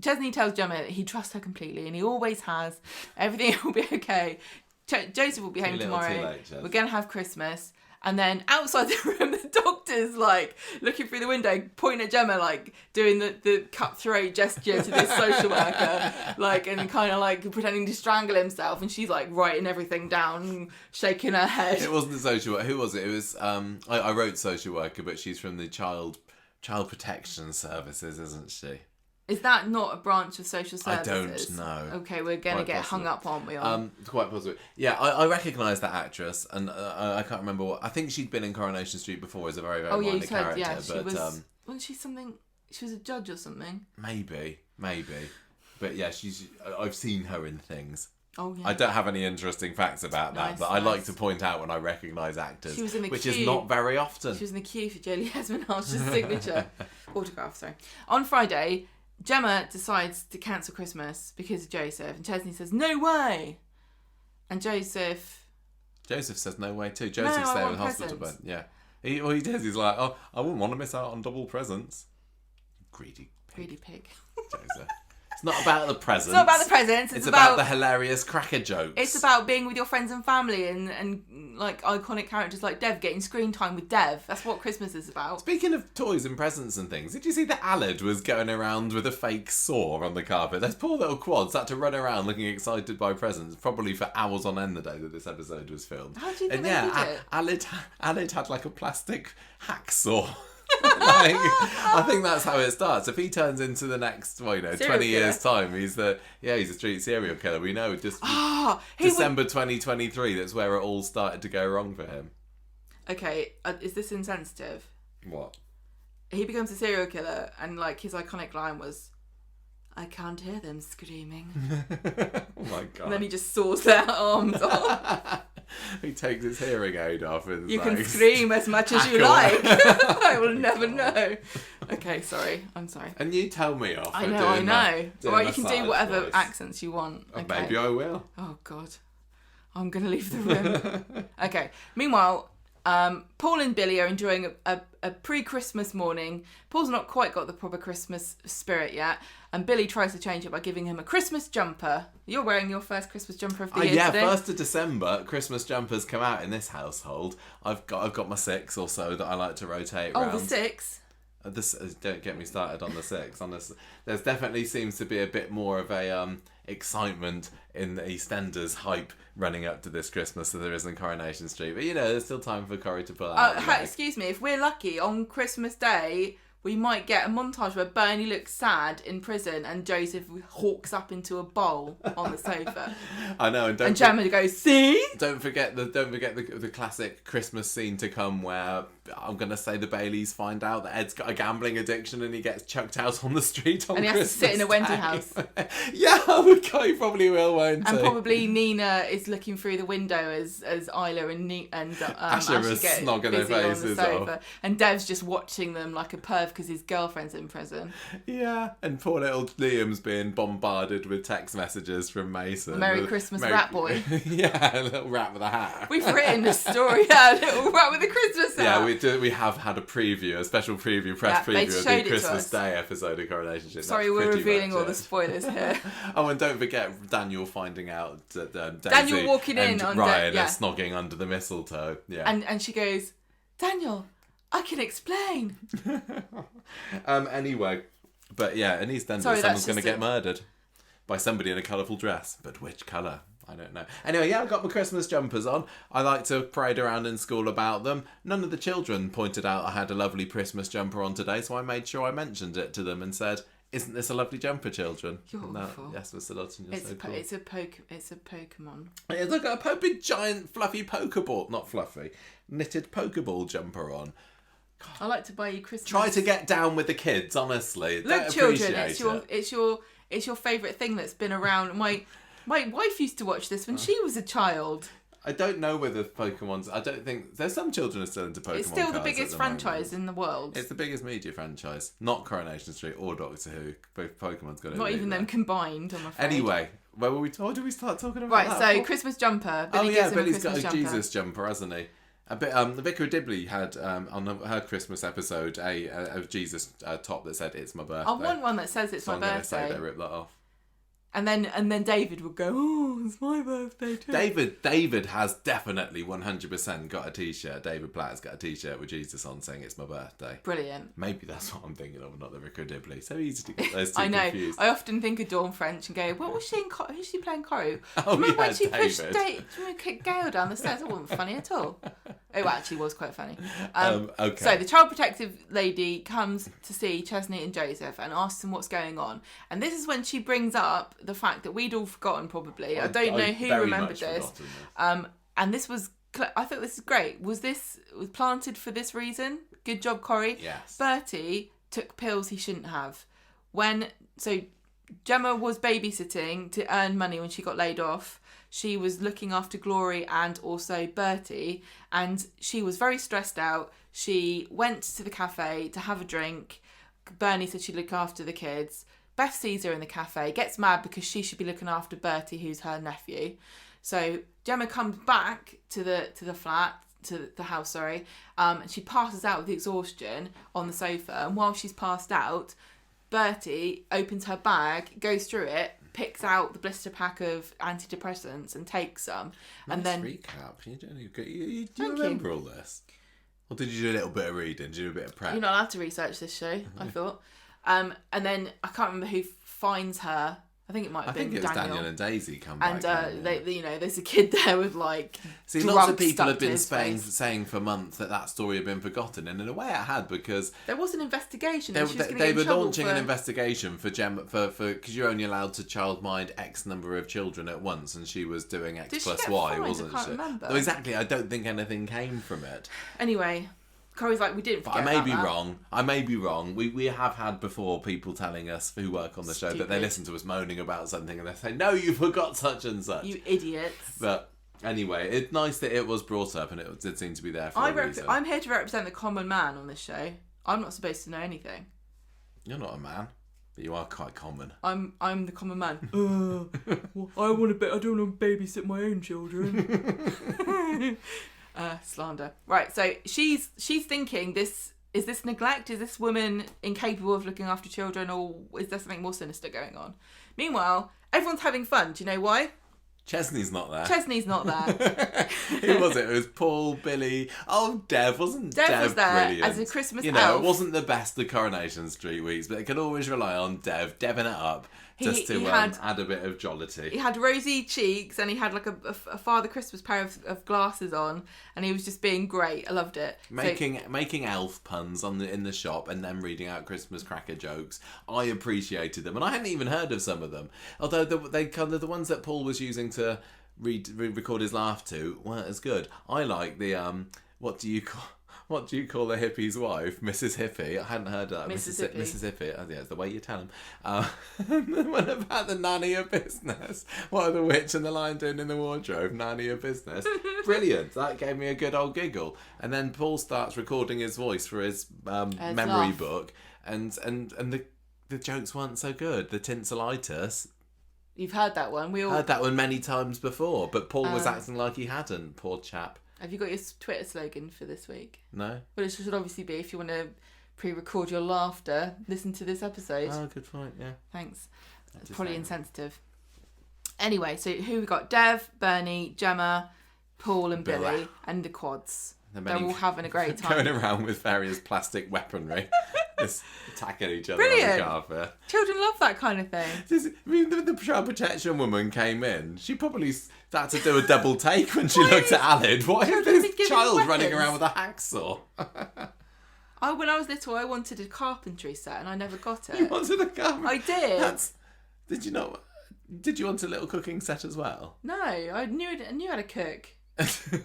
Chesney tells Gemma that he trusts her completely, and he always has. Everything will be okay. Joseph will be home tomorrow. We're going to have Christmas. And then outside the room, the doctor's like looking through the window, pointing at Gemma, like doing the cutthroat gesture to this social worker, like, and kind of like pretending to strangle himself. And she's like writing everything down, shaking her head. It wasn't the social worker. Who was it? It was I wrote social worker, but she's from the child protection services, isn't she? Is that not a branch of social services? I don't know. Okay, we're going to get hung up, aren't we? Quite possibly. Yeah, I recognise that actress, and I can't remember what... I think she'd been in Coronation Street before as a very, very minor character. Yeah, she was... wasn't she something... She was a judge or something? Maybe. But yeah, I've seen her in things. Oh, yeah. I don't have any interesting facts about that, but I like to point out when I recognise actors, she was in the which queue. is not very often. She was in the queue for Jolie Esmonald's signature autograph. Sorry. On Friday, Gemma decides to cancel Christmas because of Joseph, and Chesney says, "No way!" And Joseph says no way too. Joseph's there in the hospital bed. Yeah. He does. He's like, "Oh, I wouldn't want to miss out on double presents." Greedy pig. Joseph. It's not about the presents. It's not about the presents. It's about the hilarious cracker jokes. It's about being with your friends and family and like iconic characters like Dev, getting screen time with Dev. That's what Christmas is about. Speaking of toys and presents and things, did you see that Aled was going around with a fake saw on the carpet? Those poor little quads had to run around looking excited by presents, probably for hours on end the day that this episode was filmed. How do you think they did it? Aled had like a plastic hacksaw. I think that's how it starts. If he turns into the next, 20 years time, he's a street serial killer. We know just December 2023. That's where it all started to go wrong for him. Okay, is this insensitive? What? He becomes a serial killer, and like his iconic line was, "I can't hear them screaming." Oh my god! And then he just saws their arms off. He takes his hearing aid off and you can scream as much as you like. I will never know. Okay, I'm sorry. And you tell me off. I know. Alright, you can do whatever accents you want. Okay. Maybe I will. Oh god, I'm gonna leave the room. Okay. Meanwhile, Paul and Billy are enjoying a pre-Christmas morning. Paul's not quite got the proper Christmas spirit yet, and Billy tries to change it by giving him a Christmas jumper. You're wearing your first Christmas jumper of the year today. 1st of December, Christmas jumpers come out in this household. I've got my 6 or so that I like to rotate around. Oh, the 6? Don't get me started on the 6. There's definitely seems to be a bit more of a excitement in the EastEnders hype running up to this Christmas than there is in Coronation Street. But there's still time for Corrie to pull out. Excuse me, if we're lucky, on Christmas Day, we might get a montage where Bernie looks sad in prison and Joseph hawks up into a bowl on the sofa. I know, and Gemma goes, "See?" Don't forget the classic Christmas scene to come where I'm gonna say the Baileys find out that Ed's got a gambling addiction and he gets chucked out on the street on Christmas Day. And he has to sit in a Wendy house. Yeah, he probably will, won't he? And probably Nina is looking through the window as Isla and Asha get snogging their faces on the sofa. Off. And Dev's just watching them like a perv because his girlfriend's in prison. Yeah, and poor little Liam's being bombarded with text messages from Mason. Merry Christmas, rat boy. Yeah, a little rat with a hat. We've written a story, a little rat with a Christmas hat. Yeah, we have had a special press preview of the Christmas Day episode of Coronation Street. Sorry, we're revealing all the spoilers here. Oh, and don't forget Daniel finding out that Daisy Daniel walking and in on Ryan are snogging under the mistletoe. Yeah, and she goes, "Daniel, I can explain." Anyway, but yeah, in EastEnders, someone's going to get murdered by somebody in a colourful dress. But which colour? I don't know. Anyway, yeah, I've got my Christmas jumpers on. I like to parade around in school about them. None of the children pointed out I had a lovely Christmas jumper on today, so I made sure I mentioned it to them and said, "Isn't this a lovely jumper, children?" You're awful. Yes, Mr. Dodson, you're so cool. It's a Pokemon. It's like a big, giant, fluffy Pokeball. Not fluffy. Knitted Pokeball jumper on. God. I like to buy you Christmas. Try to get down with the kids, honestly. Look, children, it's your favourite thing that's been around. My wife used to watch this when she was a child. I don't know whether Pokemon's... I don't think... There's some children are still into Pokemon. It's still the biggest franchise in the world. It's the biggest media franchise. Not Coronation Street or Doctor Who. Both Pokemon's got it. Not even them combined, I'm afraid. Anyway, where were we... What did we start talking about? Right, so Christmas jumper. Billy's got a Jesus jumper, hasn't he? A bit. The Vicar of Dibley had on her Christmas episode a Jesus top that said "It's my birthday." I want one that says "It's my birthday." So I'm going to say they rip that off. And then David would go, "Oh, it's my birthday too." David has definitely 100% got a T-shirt. David Platt has got a T-shirt with Jesus on saying "It's my birthday." Brilliant. Maybe that's what I'm thinking of, not the Vicar of Dibley. So easy to get those two I know. confused. I often think of Dawn French and go, "What was she in? Who's she playing Coru?" Oh, remember when she David. pushed kicked Gail down the stairs? It wasn't funny at all. It actually was quite funny. Okay. So the child protective lady comes to see Chesney and Joseph and asks them what's going on. And this is when she brings up the fact that we'd all forgotten probably. I don't know who remembered this. And this was... I thought this is great. Was planted for this reason? Good job, Corrie. Yes. Bertie took pills he shouldn't have. So Gemma was babysitting to earn money when she got laid off. She was looking after Glory and also Bertie, and she was very stressed out. She went to the cafe to have a drink. Bernie said she'd look after the kids. Beth sees her in the cafe, gets mad because she should be looking after Bertie, who's her nephew. So Gemma comes back to the flat, to the house, and she passes out with exhaustion on the sofa. And while she's passed out, Bertie opens her bag, goes through it, picks out the blister pack of antidepressants and takes some. Nice and then recap. You remember all this? Or did you do a little bit of reading? Did you do a bit of prep? You're not allowed to research this show, I thought. And then I can't remember who finds her. I think it might have been Daniel. I think it was Daniel and Daisy come back. And there's a kid there with See, lots of people have been saying for months that story had been forgotten, and in a way it had, because there was an investigation. They were launching an investigation for Gemma for because you're only allowed to childmind X number of children at once, and she was doing X plus Y, wasn't she? I can't remember. No, exactly. I don't think anything came from it. Anyway. Corey's like, we didn't forget I may be that. wrong. I may be wrong. We have had before people telling us who work on the show that they listen to us moaning about something and they say, "No, you forgot such and such." You idiots. But anyway, it's nice that it was brought up and it did seem to be there for a reason. I'm here to represent the common man on this show. I'm not supposed to know anything. You're not a man, but you are quite common. I'm the common man. I don't want to babysit my own children. Slander. Right, so she's thinking, is this neglect? Is this woman incapable of looking after children, or is there something more sinister going on? Meanwhile, everyone's having fun. Do you know why? Chesney's not there. Who was it? It was Paul, Billy. Oh, Dev. Wasn't Dev was there brilliant? as a Christmas elf. It wasn't the best of Coronation Street weeks, but they could always rely on Deving it up. Just to add a bit of jollity. He had rosy cheeks and he had like a Father Christmas pair of glasses on, and he was just being great. I loved it. Making elf puns in the shop and then reading out Christmas cracker jokes. I appreciated them, and I hadn't even heard of some of them. Although the ones that Paul was using to record his laugh to weren't as good. I like the what do you call the hippie's wife? Mrs. Hippie. I hadn't heard of that. Mississippi. Oh, yeah, it's the way you tell him. The one about the nanny of business. What are the witch and the lion doing in the wardrobe? Nanny of business. Brilliant. That gave me a good old giggle. And then Paul starts recording his voice for his memory book. And the jokes weren't so good. The tinselitis. You've heard that one. We all heard that one many times before, but Paul was acting like he hadn't. Poor chap. Have you got your Twitter slogan for this week? No. Well, it should obviously be, if you want to pre-record your laughter, listen to this episode. Oh, good point, yeah. Thanks. It's probably insensitive. Anyway, so who we got? Dev, Bernie, Gemma, Paul and Billy, and the quads. They're all having a great time. Going around with various plastic weaponry. Just attacking each other Brilliant. on the carpet. Children love that kind of thing. The child protection woman came in. She probably had to do a double take when she looked at Alid. Why is this child running around with a hacksaw? When I was little, I wanted a carpentry set and I never got it. You wanted a carpentry? I did. Did you not? Did you want a little cooking set as well? No, I knew how to cook.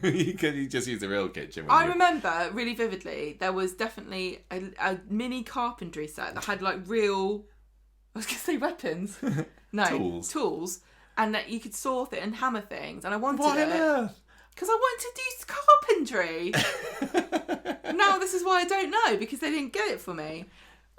You just use the real kitchen. I remember really vividly, there was definitely a mini carpentry set that had like real, I was going to say weapons. No, tools. And that you could saw it and hammer things. And I wanted Why on it. earth? Because I wanted to do carpentry. Now this is why I don't know, because they didn't get it for me.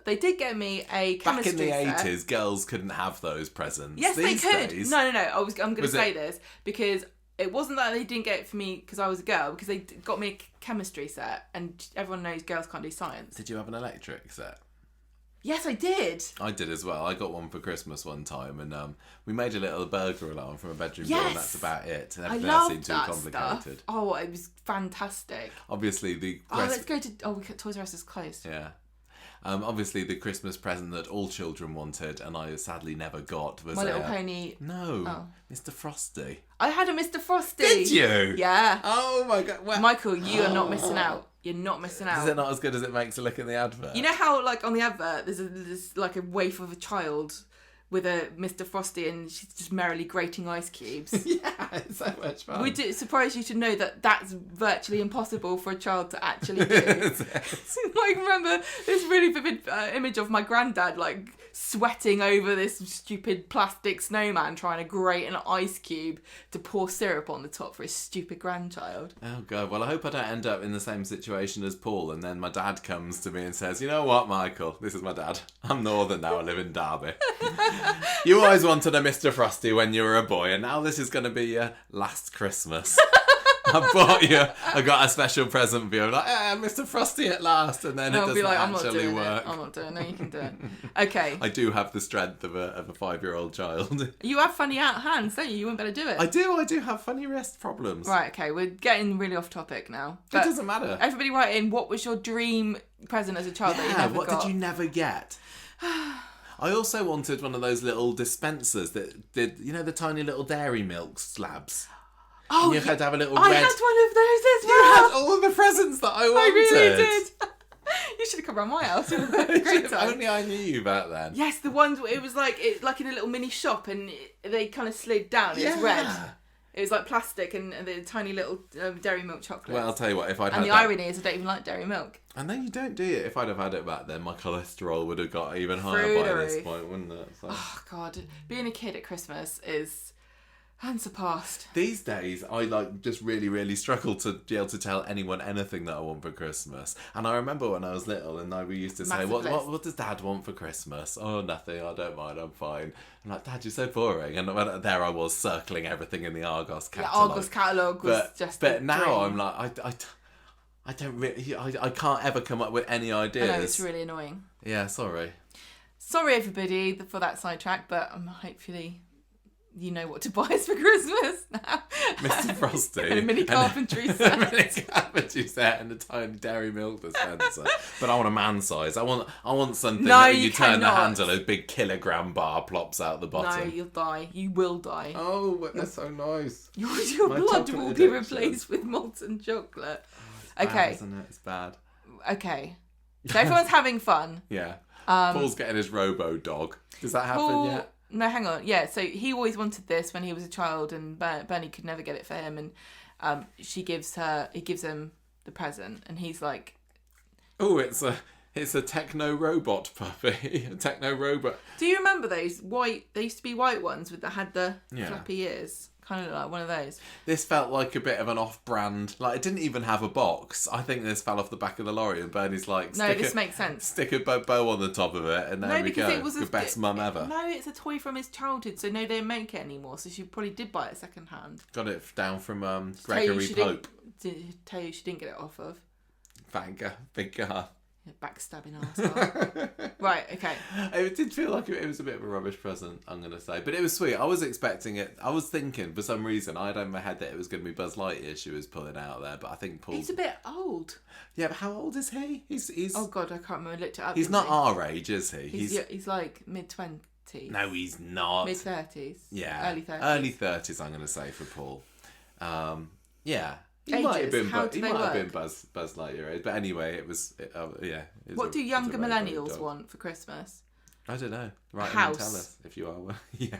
They did get me a chemistry set. Back in the 80s, girls couldn't have those presents. Yes, These they could. days, No. I'm going to say this because it wasn't that they didn't get it for me because I was a girl, because they got me a chemistry set, and everyone knows girls can't do science. Did you have an electric set? Yes, I did. I did as well. I got one for Christmas one time, and we made a little burglar alarm from a bedroom door, and that's about it. And everything else seemed too complicated. Stuff. Oh, it was fantastic. Obviously, let's go to... Toys R Us is closed. Yeah. Obviously, the Christmas present that all children wanted, and I sadly never got, was My Little Pony. No, Mr. Frosty. I had a Mr. Frosty. Did you? Yeah. Oh my god. Well, Michael, you are not missing out. You're not missing out. Is it not as good as it makes to look in the advert? You know how, like, on the advert, there's like a waif of a child with a Mr. Frosty, and she's just merrily grating ice cubes. Yeah, it's so much fun. Would it surprise you to know that that's virtually impossible for a child to actually do? I remember this really vivid image of my granddad, like, sweating over this stupid plastic snowman trying to grate an ice cube to pour syrup on the top for his stupid grandchild. Oh god, well I hope I don't end up in the same situation as Paul, and then my dad comes to me and says, you know what, Michael, this is my dad, I'm northern now, I live in Derby. You always wanted a Mr. Frosty when you were a boy, and now this is going to be your last Christmas. I got a special present for you. I'm like, Mr. Frosty at last, and then it doesn't actually work. I'm not doing it. No, you can do it. Okay. I do have the strength of a 5-year-old child. You have funny hands, don't you? You wouldn't better do it. I do have funny wrist problems. Right, okay, we're getting really off topic now. But it doesn't matter. Everybody write in, what was your dream present as a child that you never got? What did you never get? I also wanted one of those little dispensers that did, you know, the tiny little dairy milk slabs. Oh, and you had to have a little I red... had one of those as well. You had all of the presents that I wanted. I really did. You should have come around my house. It was a great time. Only I knew you back then. Yes, the ones where it was like in a little mini shop, and they kind of slid down. It was red. It was like plastic and the tiny little dairy milk chocolate. Well, I'll tell you what, if I'd had And the irony is I don't even like dairy milk. I know you don't, do you? If I'd have had it back then, my cholesterol would have got even higher by this point, wouldn't it? So. Oh, God. Being a kid at Christmas is unsurpassed. These days, I just really, really struggle to be able to tell anyone anything that I want for Christmas. And I remember when I was little, and we used to say, what does Dad want for Christmas? Oh, nothing, I don't mind, I'm fine. I'm like, Dad, you're so boring. And there I was, circling everything in the Argos catalogue. The Argos catalogue was just But now I'm like, I don't really, I can't ever come up with any ideas. I know, it's really annoying. Yeah, sorry. Sorry, everybody, for that sidetrack, but hopefully you know what to buy us for Christmas now. Mr. Frosty. And a mini carpentry set. A mini carpentry set and a tiny dairy milk dispenser. But I want a man size. I want something that when you turn the handle, a big kilogram bar plops out the bottom. No, you'll die. You will die. Oh, but they're so nice. Your blood will be replaced with molten chocolate. Bad, isn't it? It's bad. Okay. So everyone's having fun. Yeah. Paul's getting his robo dog. Does that happen yet? No, hang on. Yeah, so he always wanted this when he was a child, and Bernie could never get it for him, and he gives him the present, and he's like, oh, it's a techno robot puppy. A techno robot. Do you remember those white? They used to be white ones that had the flappy ears. Kind of like one of those. This felt like a bit of an off-brand. Like, it didn't even have a box. I think this fell off the back of the lorry, and Bernie's like, no, this makes sense. Stick a bow on the top of it, and there we go. It was the best mum ever. No, it's a toy from his childhood, so no, they don't make it anymore. So she probably did buy it second hand. Got it down from Gregory Pope. Tell you she didn't get it off of. Vanker, big car. Backstabbing arsehole. Right, okay. It did feel like it was a bit of a rubbish present, I'm going to say. But it was sweet. I was expecting it. I was thinking, for some reason, I had in my head that it was going to be Buzz Lightyear she was pulling out there. But I think Paul... He's a bit old. Yeah, but how old is he? He's Oh, God, I can't remember. I looked it up. He's not our age, is he? He's like mid-20s. No, he's not. Mid-30s. Yeah. Early 30s. Early 30s, I'm going to say, for Paul. Yeah. He Ages. might have been, How do they work? Buzz Lightyear age. But anyway, it was What do younger millennials want for Christmas? I don't know. Write in and House. tell us if you are one. Yeah.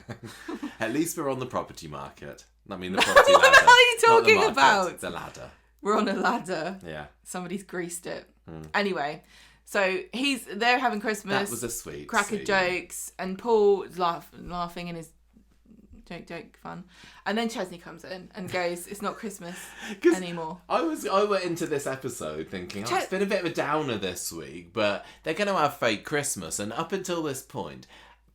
At least we're on the property market. I mean, the property ladder. What the hell are you talking Not the market, about? The ladder. We're on a ladder. Yeah. Somebody's greased it. Anyway, so they're having Christmas. That was a sweet cracker scene. Jokes, and Paul's laughing in his joke fun, and then Chesney comes in and goes, "It's not Christmas anymore." I went into this episode thinking, it's been a bit of a downer this week, but they're going to have fake Christmas, and up until this point,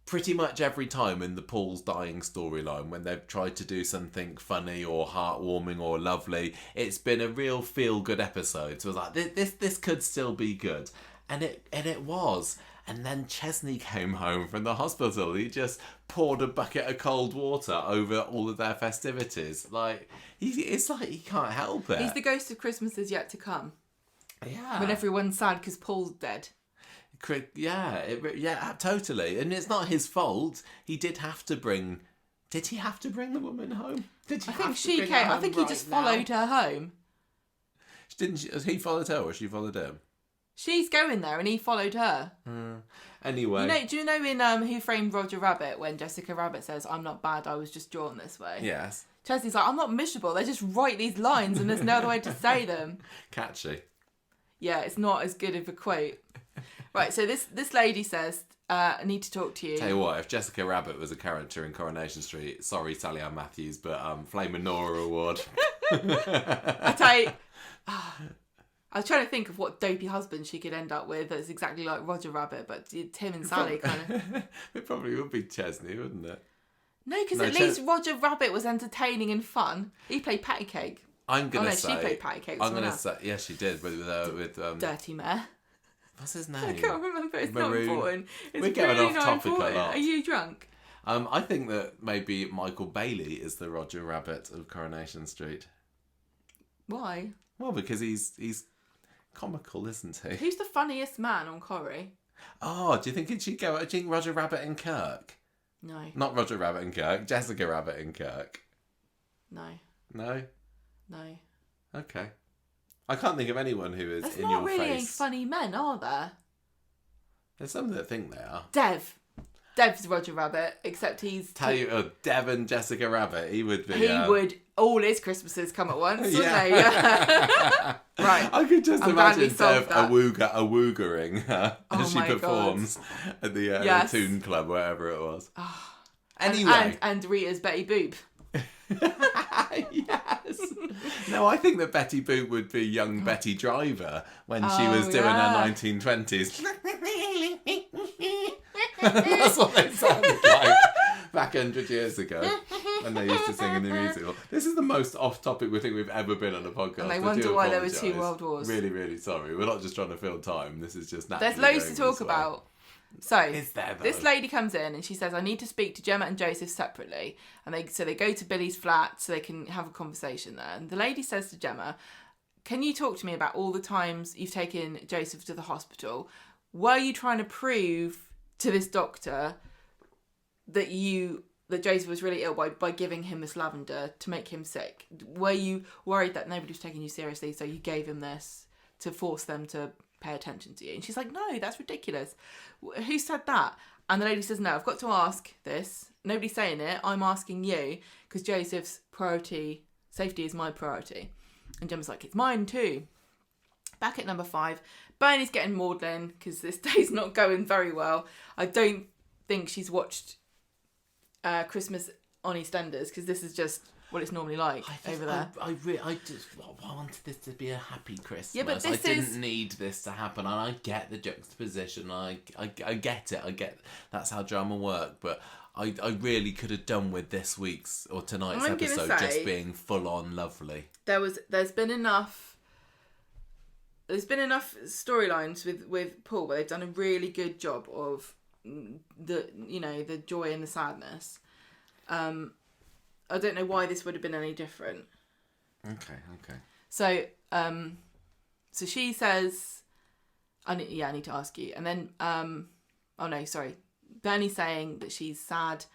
pretty much every time in the Paul's dying storyline, when they've tried to do something funny or heartwarming or lovely, it's been a real feel-good episode. So it was like, this could still be good, and it was. And then Chesney came home from the hospital. He just poured a bucket of cold water over all of their festivities. Like, it's like he can't help it. He's the ghost of Christmas is yet to come. Yeah. When everyone's sad because Paul's dead. Yeah, totally. And it's not his fault. He did have to bring... Did he have to bring the woman home? I think she came. I think he just followed her home. He followed her or she followed him? She's going there and he followed her. Anyway. Do you know in Who Framed Roger Rabbit when Jessica Rabbit says, "I'm not bad, I was just drawn this way"? Yes. Chesney's like, "I'm not miserable. They just write these lines and there's no other way to say them." Catchy. Yeah, it's not as good of a quote. Right, so this lady says, "I need to talk to you." Tell you what, if Jessica Rabbit was a character in Coronation Street, sorry Sally Ann Matthews, but Flame and Nora award. I tell you, I was trying to think of what dopey husband she could end up with that's exactly like Roger Rabbit, but Tim and Sally kind of... It probably would be Chesney, wouldn't it? No, because at least Roger Rabbit was entertaining and fun. He played Patty Cake. I'm going to say... she played Patty Cake. I'm going to say... Yeah, she did, with Dirty Mare. What's his name? I can't remember. It's not important. It's We're getting really off topic important. a lot. Are you drunk? I think that maybe Michael Bailey is the Roger Rabbit of Coronation Street. Why? Well, because he's comical, isn't he? Who's the funniest man on Corrie? Oh, do you think she'd go? Do you think Roger Rabbit and Kirk? No. Not Roger Rabbit and Kirk. Jessica Rabbit and Kirk. No. No? No. Okay. I can't think of anyone who is There's in not your really any face. funny men, are there? There's some that think they are. Dev's Roger Rabbit, except he's... Dev and Jessica Rabbit, he would be... He would... All his Christmases come at once, wouldn't they? Right. I could just imagine Dev a-woogering as she my performs at the Toon Club, wherever it was. Oh. Anyway. And Rita's Betty Boop. Yes. No, I think that Betty Boop would be young Betty Driver when she was doing her 1920s. That's what they sounded like back 100 years ago when they used to sing in the musical. This is the most off-topic we think we've ever been on a podcast. And they wonder why there were 2 world wars. Really, really sorry. We're not just trying to fill time. This is just naturally. There's loads to talk about. So, is there, though? This lady comes in and she says, "I need to speak to Gemma and Joseph separately." And they go to Billy's flat so they can have a conversation there. And the lady says to Gemma, "Can you talk to me about all the times you've taken Joseph to the hospital? Were you trying to prove to this doctor that Joseph was really ill by giving him this lavender to make him sick? Were you worried that nobody was taking you seriously, so you gave him this to force them to pay attention to you?" And she's like, "No, that's ridiculous. Who said that?" And the lady says, "No, I've got to ask this. Nobody's saying it. I'm asking you because Joseph's safety is my priority." And Gemma's like, "It's mine too." Back at number 5, Bernie's getting maudlin because this day's not going very well. I don't think she's watched Christmas on EastEnders because this is just what it's normally like over there. I just wanted this to be a happy Christmas. Yeah, but I didn't need this to happen, and I get the juxtaposition. I get it. I get that's how drama works. But I really could have done with this week's or tonight's episode just being full on lovely. There's been enough there's been enough storylines with Paul where they've done a really good job of the joy and the sadness. I don't know why this would have been any different. Okay. So so she says, I need to ask you. And then Bernie's saying that she's sad.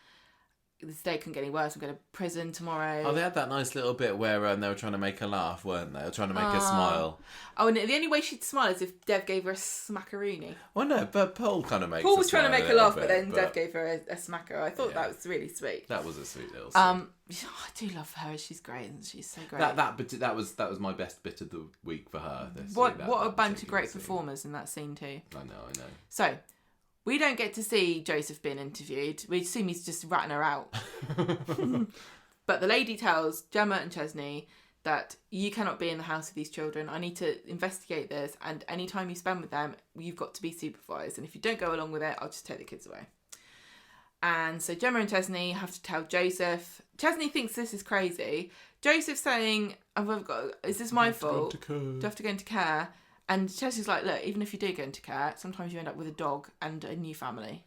This day couldn't get any worse. I'm going to prison tomorrow. Oh, they had that nice little bit where they were trying to make her laugh, weren't they? They were trying to make her smile. Oh, and the only way she'd smile is if Dev gave her a smackaroonie. Well, no, but Paul kind of makes Paul was trying to make her laugh, bit, but then Dev gave her a smacker. I thought that was really sweet. That was a sweet little scene. I do love her. She's great, and she's so great. That was my best bit of the week for her. What a bunch of great performers in that scene too. I know. So, we don't get to see Joseph being interviewed. We assume he's just ratting her out. But the lady tells Gemma and Chesney that you cannot be in the house with these children. I need to investigate this, and any time you spend with them, you've got to be supervised. And if you don't go along with it, I'll just take the kids away. And so Gemma and Chesney have to tell Joseph. Chesney thinks this is crazy. Joseph's saying, is this my fault? Do I have to go into care? And Chesney's like, look, even if you do go into care, sometimes you end up with a dog and a new family.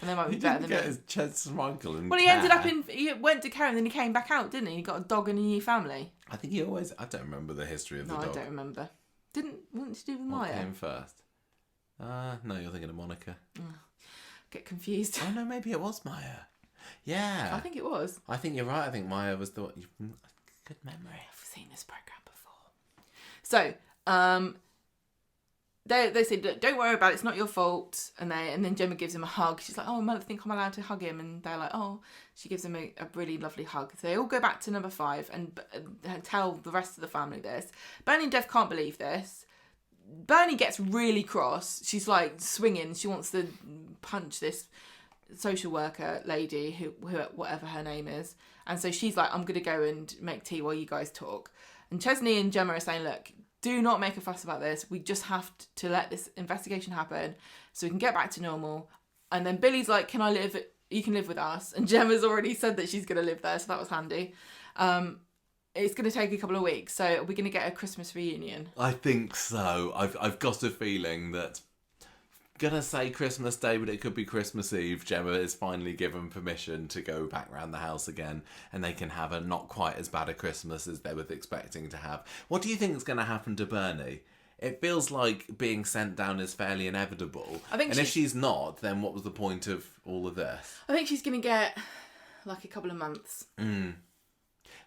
And they might be better than me. His chest smuggle in Well, he went to care and then he came back out, didn't he? He got a dog and a new family. I think I don't remember the history of the dog. No, I don't remember. Wasn't to do with Maya? What came first? No, you're thinking of Monica. Get confused. Oh, no, maybe it was Maya. Yeah. I think it was. I think you're right. I think Maya was the one. Good memory. I've seen this programme before. So, they said, don't worry about it, it's not your fault. And then Gemma gives him a hug. She's like, oh, I think I'm allowed to hug him. And they're like, oh, she gives him a really lovely hug. So they all go back to number 5 and tell the rest of the family this. Bernie and Dev can't believe this. Bernie gets really cross. She's like swinging. She wants to punch this social worker lady, who whatever her name is. And so she's like, I'm going to go and make tea while you guys talk. And Chesney and Gemma are saying, look, do not make a fuss about this. We just have to let this investigation happen so we can get back to normal. And then Billy's like, you can live with us. And Gemma's already said that she's going to live there, so that was handy. It's going to take a couple of weeks, so are we going to get a Christmas reunion? I think so. I've got a feeling that, gonna say Christmas Day, but it could be Christmas Eve. Gemma is finally given permission to go back round the house again, and they can have a not quite as bad a Christmas as they were expecting to have. What do you think is going to happen to Bernie? It feels like being sent down is fairly inevitable. If she's not, then what was the point of all of this? I think she's going to get like a couple of months.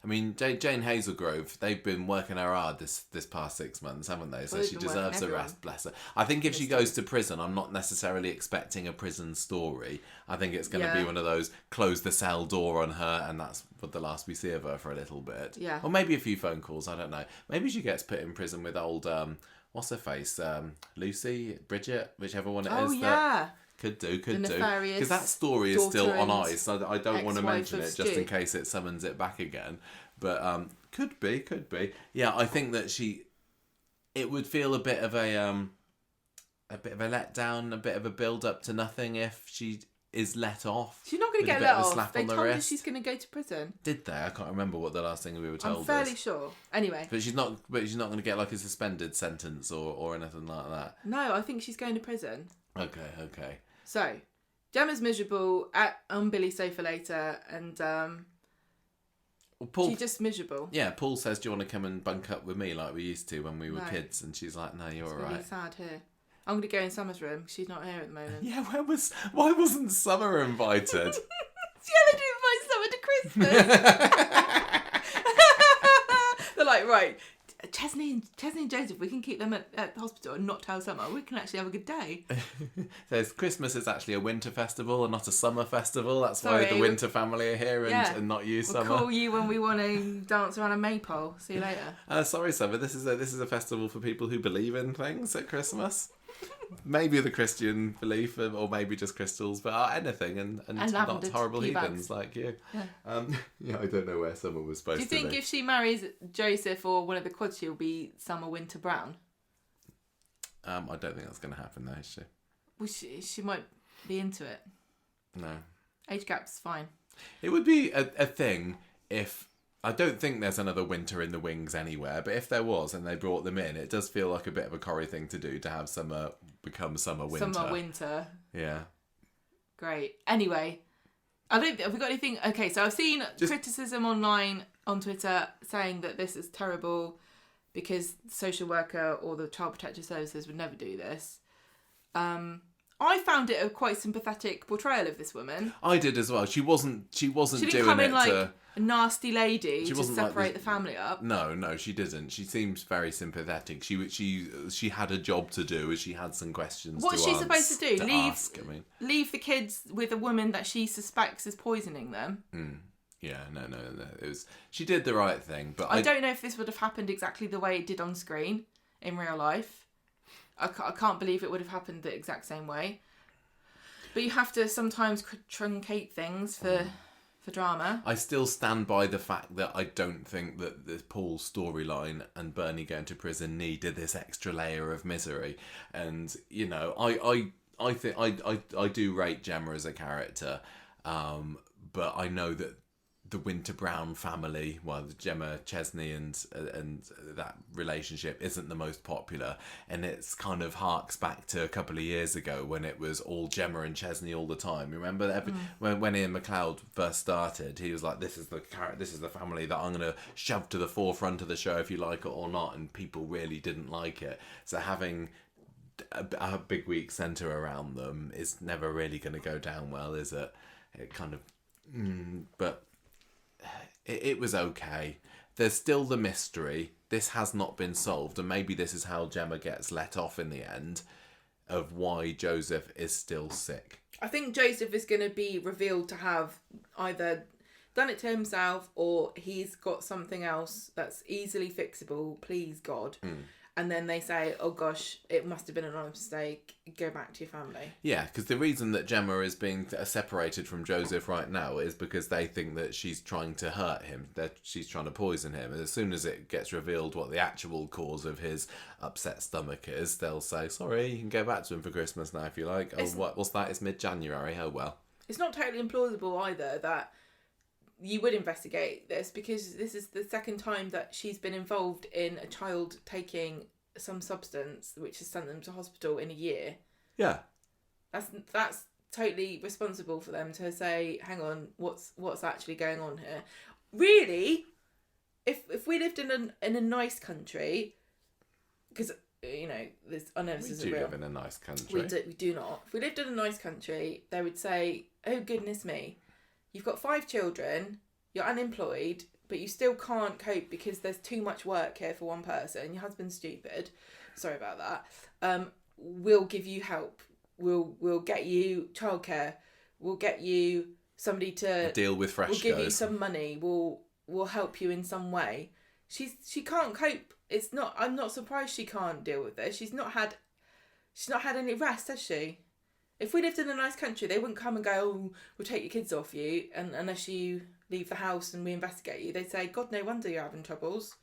I mean, Jane Hazelgrove, they've been working her hard this past 6 months, haven't they? So she deserves a rest, bless her. I think if she goes to prison, I'm not necessarily expecting a prison story. I think it's going to be one of those, close the cell door on her, and that's what the last we see of her for a little bit. Yeah. Or maybe a few phone calls, I don't know. Maybe she gets put in prison with old, what's her face? Lucy, Bridget, whichever one it is. Oh, yeah. Could do. Because that story is still on ice. I don't want to mention it just in case it summons it back again. But could be. Yeah, I think that it would feel a bit of a letdown, a bit of a build up to nothing if she is let off. She's not going to get let off. They told her she's going to go to prison. Did they? I can't remember what the last thing we were told. I'm fairly sure. Anyway. But she's not going to get like a suspended sentence or anything like that. No, I think she's going to prison. Okay. So, Gemma's miserable on Billy's sofa later, and she's just miserable. Yeah, Paul says, do you want to come and bunk up with me like we used to when we were kids? And she's like, no, you're all right. It's really sad here. I'm going to go in Summer's room. She's not here at the moment. Yeah, why wasn't Summer invited? She had to invite Summer to Christmas. They're like, right, Chesney and Joseph, we can keep them at the hospital and not tell Summer. We can actually have a good day. Christmas is actually a winter festival and not a summer festival. That's why the winter family are here and not you, Summer. We'll call you when we want to dance around a maypole. See you later. Sorry, Summer. This is a festival for people who believe in things at Christmas. Maybe the Christian belief, or maybe just crystals, but anything, and not horrible heathens like you. Yeah. I don't know where Summer was supposed to be. Do you think if she marries Joseph or one of the quads, she'll be Summer Winter Brown? I don't think that's going to happen, though, is she? Well, she might be into it. No. Age gap's fine. It would be a thing if I don't think there's another winter in the wings anywhere, but if there was and they brought them in, it does feel like a bit of a Corrie thing to do, to have summer become summer winter. Summer winter. Yeah. Great. Anyway, have we got anything? Okay, so I've seen criticism online on Twitter saying that this is terrible because the social worker or the Child Protective Services would never do this. I found it a quite sympathetic portrayal of this woman. I did as well. She wasn't She didn't doing come in it like to... a nasty lady to separate like the family up. No, she didn't. She seems very sympathetic. She had a job to do, and she had some questions. What's she supposed to do? Leave the kids with a woman that she suspects is poisoning them. Yeah, no. She did the right thing, but I don't know if this would have happened exactly the way it did on screen in real life. I can't believe it would have happened the exact same way. But you have to sometimes truncate things for drama. I still stand by the fact that I don't think that the Paul storyline and Bernie going to prison needed this extra layer of misery. And you know, I think I do rate Gemma as a character, but I know that the Winter Brown family, well, the Gemma, Chesney and that relationship isn't the most popular, and it's kind of harks back to a couple of years ago when it was all Gemma and Chesney all the time. Remember when Ian McLeod first started, he was like, this is the family that I'm going to shove to the forefront of the show if you like it or not, and people really didn't like it. So having a big week centre around them is never really going to go down well, is it? It kind of... but... It was okay. There's still the mystery. This has not been solved, and maybe this is how Gemma gets let off in the end, of why Joseph is still sick. I think Joseph is going to be revealed to have either done it to himself or he's got something else that's easily fixable, please God. And then they say, oh gosh, it must have been an honest mistake, go back to your family. Yeah, because the reason that Gemma is being separated from Joseph right now is because they think that she's trying to hurt him, that she's trying to poison him. And as soon as it gets revealed what the actual cause of his upset stomach is, they'll say, sorry, you can go back to him for Christmas now if you like. What's that? It's mid-January, oh well. It's not totally implausible either that you would investigate this, because this is the second time that she's been involved in a child taking some substance which has sent them to hospital in a year. Yeah. That's totally responsible for them to say, hang on, what's actually going on here? Really, if we lived in a nice country, because you know, I know this isn't real. We do live in a nice country. We do not. If we lived in a nice country, they would say, oh goodness me, you've got 5 children, you're unemployed, but you still can't cope because there's too much work here for one person. Your husband's stupid. Sorry about that. We'll give you help. We'll get you childcare. We'll get you somebody to deal with fresh. We'll give you some money. We'll help you in some way. She can't cope. I'm not surprised she can't deal with this. She's not had any rest, has she? If we lived in a nice country, they wouldn't come and go, oh, we'll take your kids off you, and unless you leave the house and we investigate you. They'd say, God, no wonder you're having troubles.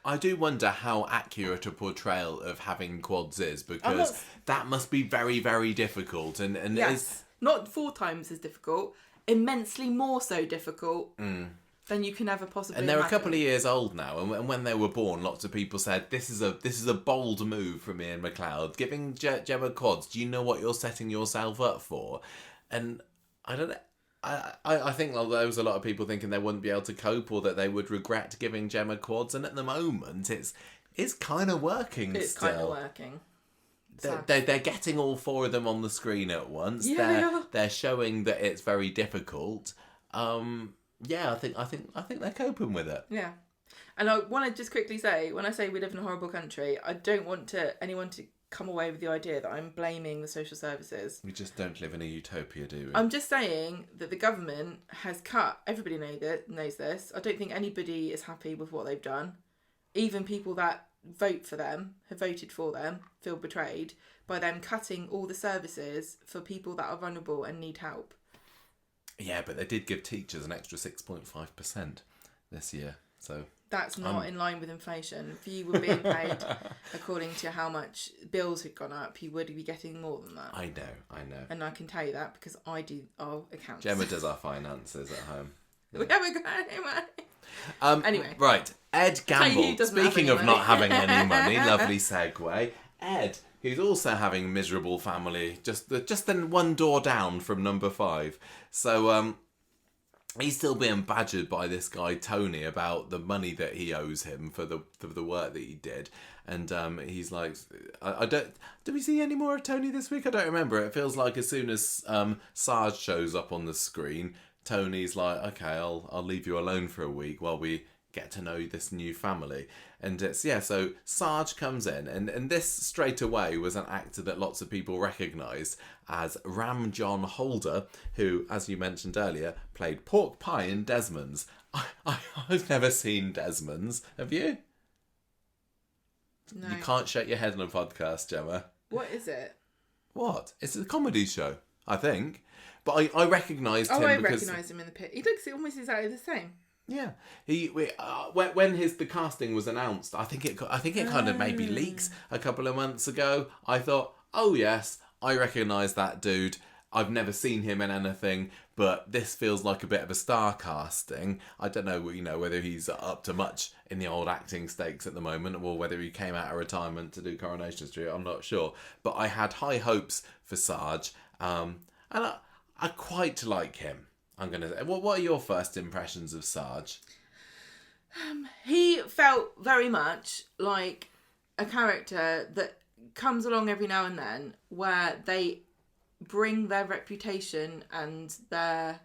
I do wonder how accurate a portrayal of having quads is, because that must be very, very difficult. And yes, not 4 times as difficult, immensely more so difficult than you can ever possibly And they're imagine. a couple of years old now, and when they were born, lots of people said, this is a bold move from Ian McLeod. Giving Gemma quads, do you know what you're setting yourself up for? And I don't know. I think there was a lot of people thinking they wouldn't be able to cope, or that they would regret giving Gemma quads, and at the moment it's kind of working. It's kind of working. They're getting all 4 of them on the screen at once. Yeah. They're showing that it's very difficult. Yeah, I think they're coping with it. Yeah. And I want to just quickly say, when I say we live in a horrible country, I don't want anyone to come away with the idea that I'm blaming the social services. We just don't live in a utopia, do we? I'm just saying that the government has cut, everybody knows this. I don't think anybody is happy with what they've done. Even people that vote for them, have voted for them, feel betrayed by them cutting all the services for people that are vulnerable and need help. Yeah, but they did give teachers an extra 6.5% this year, so... That's not in line with inflation. If you were being paid according to how much bills had gone up, you would be getting more than that. I know. And I can tell you that because I do our accounts. Gemma does our finances at home. We haven't got any money. Anyway. Right. Ed tell you who Gamble. doesn't have Speaking any of money. not having any money, lovely segue. Ed, who's also having a miserable family, just then one door down from number 5. So, he's still being badgered by this guy Tony about the money that he owes him for the work that he did, and he's like, I don't. Did we see any more of Tony this week? I don't remember. It feels like as soon as Sarge shows up on the screen, Tony's like, okay, I'll leave you alone for a week while we get to know this new family. And so Sarge comes in, and this straight away was an actor that lots of people recognised as Ram John Holder, who, as you mentioned earlier, played Pork Pie in Desmond's. I've never seen Desmond's. Have you? No. You can't shake your head on a podcast, Gemma. What is it? What? It's a comedy show, I think. But I recognised him I because... recognise him in the pit. He looks almost exactly the same. Yeah, when the casting was announced, I think it kind of maybe leaks a couple of months ago. I thought, oh yes, I recognise that dude. I've never seen him in anything, but this feels like a bit of a star casting. I don't know, whether he's up to much in the old acting stakes at the moment, or whether he came out of retirement to do Coronation Street. I'm not sure, but I had high hopes for Sarge, and I quite like him. I'm going to say, what are your first impressions of Sarge? He felt very much like a character that comes along every now and then where they bring their reputation and their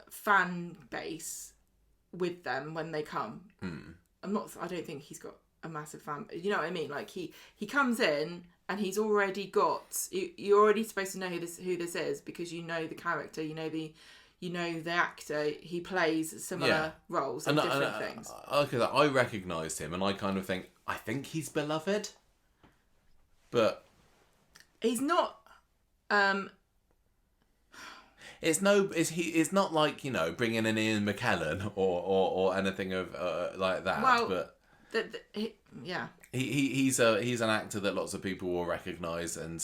fan base with them when they come. I don't think he's got a massive fan, you know what I mean? Like he comes in and he's already got, you're already supposed to know who this is because you know the character, you know the actor. He plays similar roles and different things. I recognised him, and I kind of think he's beloved, but he's not. It's not like bringing in Ian McKellen or anything of like that. Well, but yeah. He's an actor that lots of people will recognise, and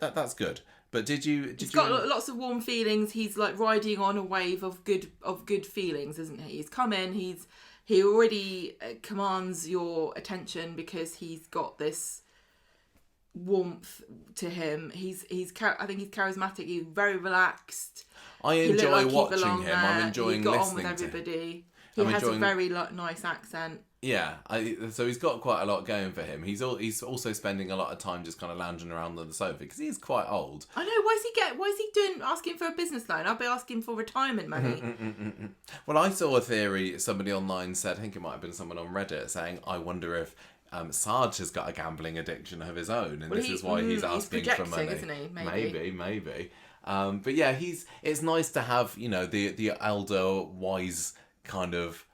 that's good. But he's got lots of warm feelings. He's like riding on a wave of good feelings, isn't he? He's come in. He already commands your attention because he's got this warmth to him. I think he's charismatic. He's very relaxed. I enjoy watching him. I'm enjoying listening to him. He got on with everybody. He has a very nice accent. Yeah, so he's got quite a lot going for him. He's also spending a lot of time just kind of lounging around on the sofa because he is quite old. I know. Why is he asking for a business loan? I'll be asking for retirement money. Well, I saw a theory. Somebody online said, I think it might have been someone on Reddit, saying, I wonder if Sarge has got a gambling addiction of his own, and this is why he's asking for money. Isn't he? Maybe. But yeah, it's nice to have the elder, wise kind of.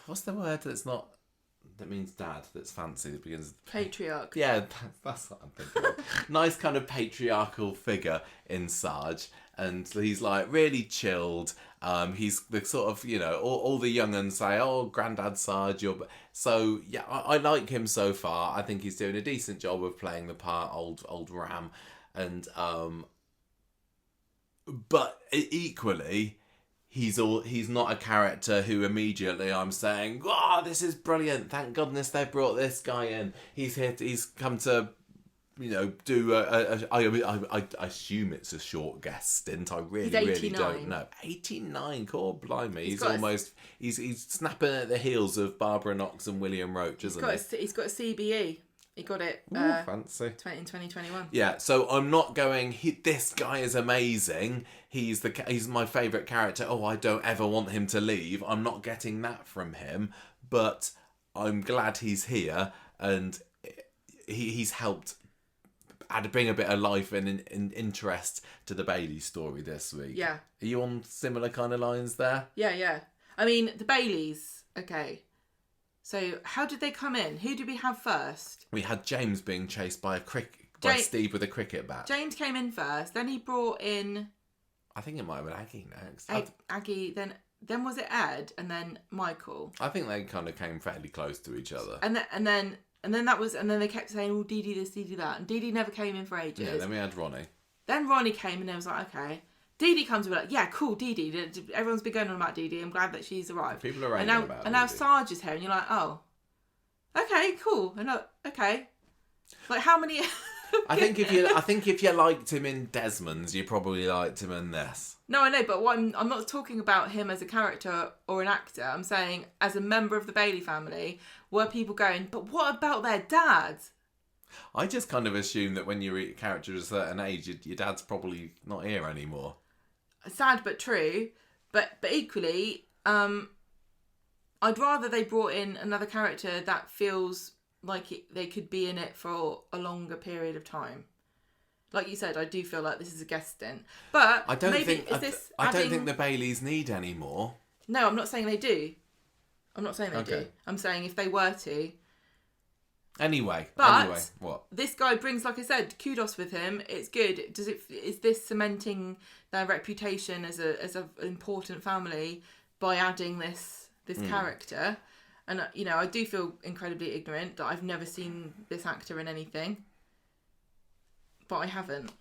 What's the word that means dad, that's fancy, that begins patriarch. Yeah, that's what I'm thinking of. Nice kind of patriarchal figure in Sarge, and he's like really chilled. He's the sort of all the young'uns say, oh, Grandad Sarge, so yeah, I like him so far. I think he's doing a decent job of playing the part, old Ram, and but equally he's not a character who immediately I'm saying, oh, this is brilliant, thank goodness they brought this guy in. He's come to do I assume it's a short guest stint. I really don't know. 89, God blimey. He's snapping at the heels of Barbara Knox and William Roach, isn't he? He's got a CBE. He got it fancy. In 2021. Yeah, so I'm not going, this guy is amazing. He's my favourite character. Oh, I don't ever want him to leave. I'm not getting that from him. But I'm glad he's here, and he's helped bring a bit of life and interest to the Bailey story this week. Yeah. Are you on similar kind of lines there? Yeah. I mean, the Baileys, okay. So, how did they come in? Who did we have first? We had James being chased by Steve with a cricket bat. James came in first. Then he brought in... I think it might have been Aggie next. Aggie, then was it Ed, and then Michael? I think they kind of came fairly close to each other. And then they kept saying, oh, Dee Dee this, Dee Dee that. And Dee Dee never came in for ages. Yeah, then we had Ronnie. Then Ronnie came, and they was like, okay. Dee Dee comes and we're like, yeah, cool, Dee Dee. Everyone's been going on about Dee Dee. I'm glad that she's arrived. People are raving about And now Dee Dee. Sarge is here, and you're like, oh, okay, cool. And okay, like how many? I think if you liked him in Desmond's, you probably liked him in this. No, I know, but I'm not talking about him as a character or an actor. I'm saying as a member of the Bailey family, were people going, but what about their dad? I just kind of assume that when you're a character of a certain age, your dad's probably not here anymore. Sad but true. But equally, I'd rather they brought in another character that feels like they could be in it for a longer period of time. Like you said, I do feel like this is a guest stint. But I don't maybe think I don't think the Baileys need any more. No, I'm not saying they do. I'm not saying they do. I'm saying if they were to. Anyway, what? This guy brings, like I said, kudos with him. It's good. Is this cementing their reputation as an important family by adding this character? And I do feel incredibly ignorant that I've never seen this actor in anything, but I haven't.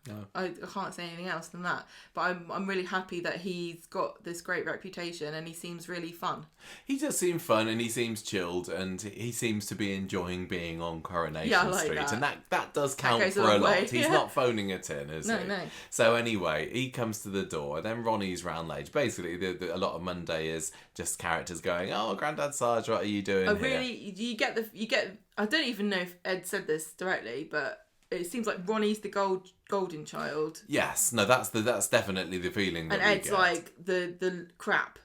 No. I can't say anything else than that. But I'm really happy that he's got this great reputation and he seems really fun. He does seem fun and he seems chilled and he seems to be enjoying being on Coronation Street. That. And that does count for a lot. He's not phoning it in, is he? No. So anyway, he comes to the door and then Ronnie's round late. Basically, a lot of Monday is just characters going, oh, Grandad Sarge, what are you doing here? You get. I don't even know if Ed said this directly, but it seems like Ronnie's the golden child. Yes, no, that's definitely the feeling. And Ed's like the crap.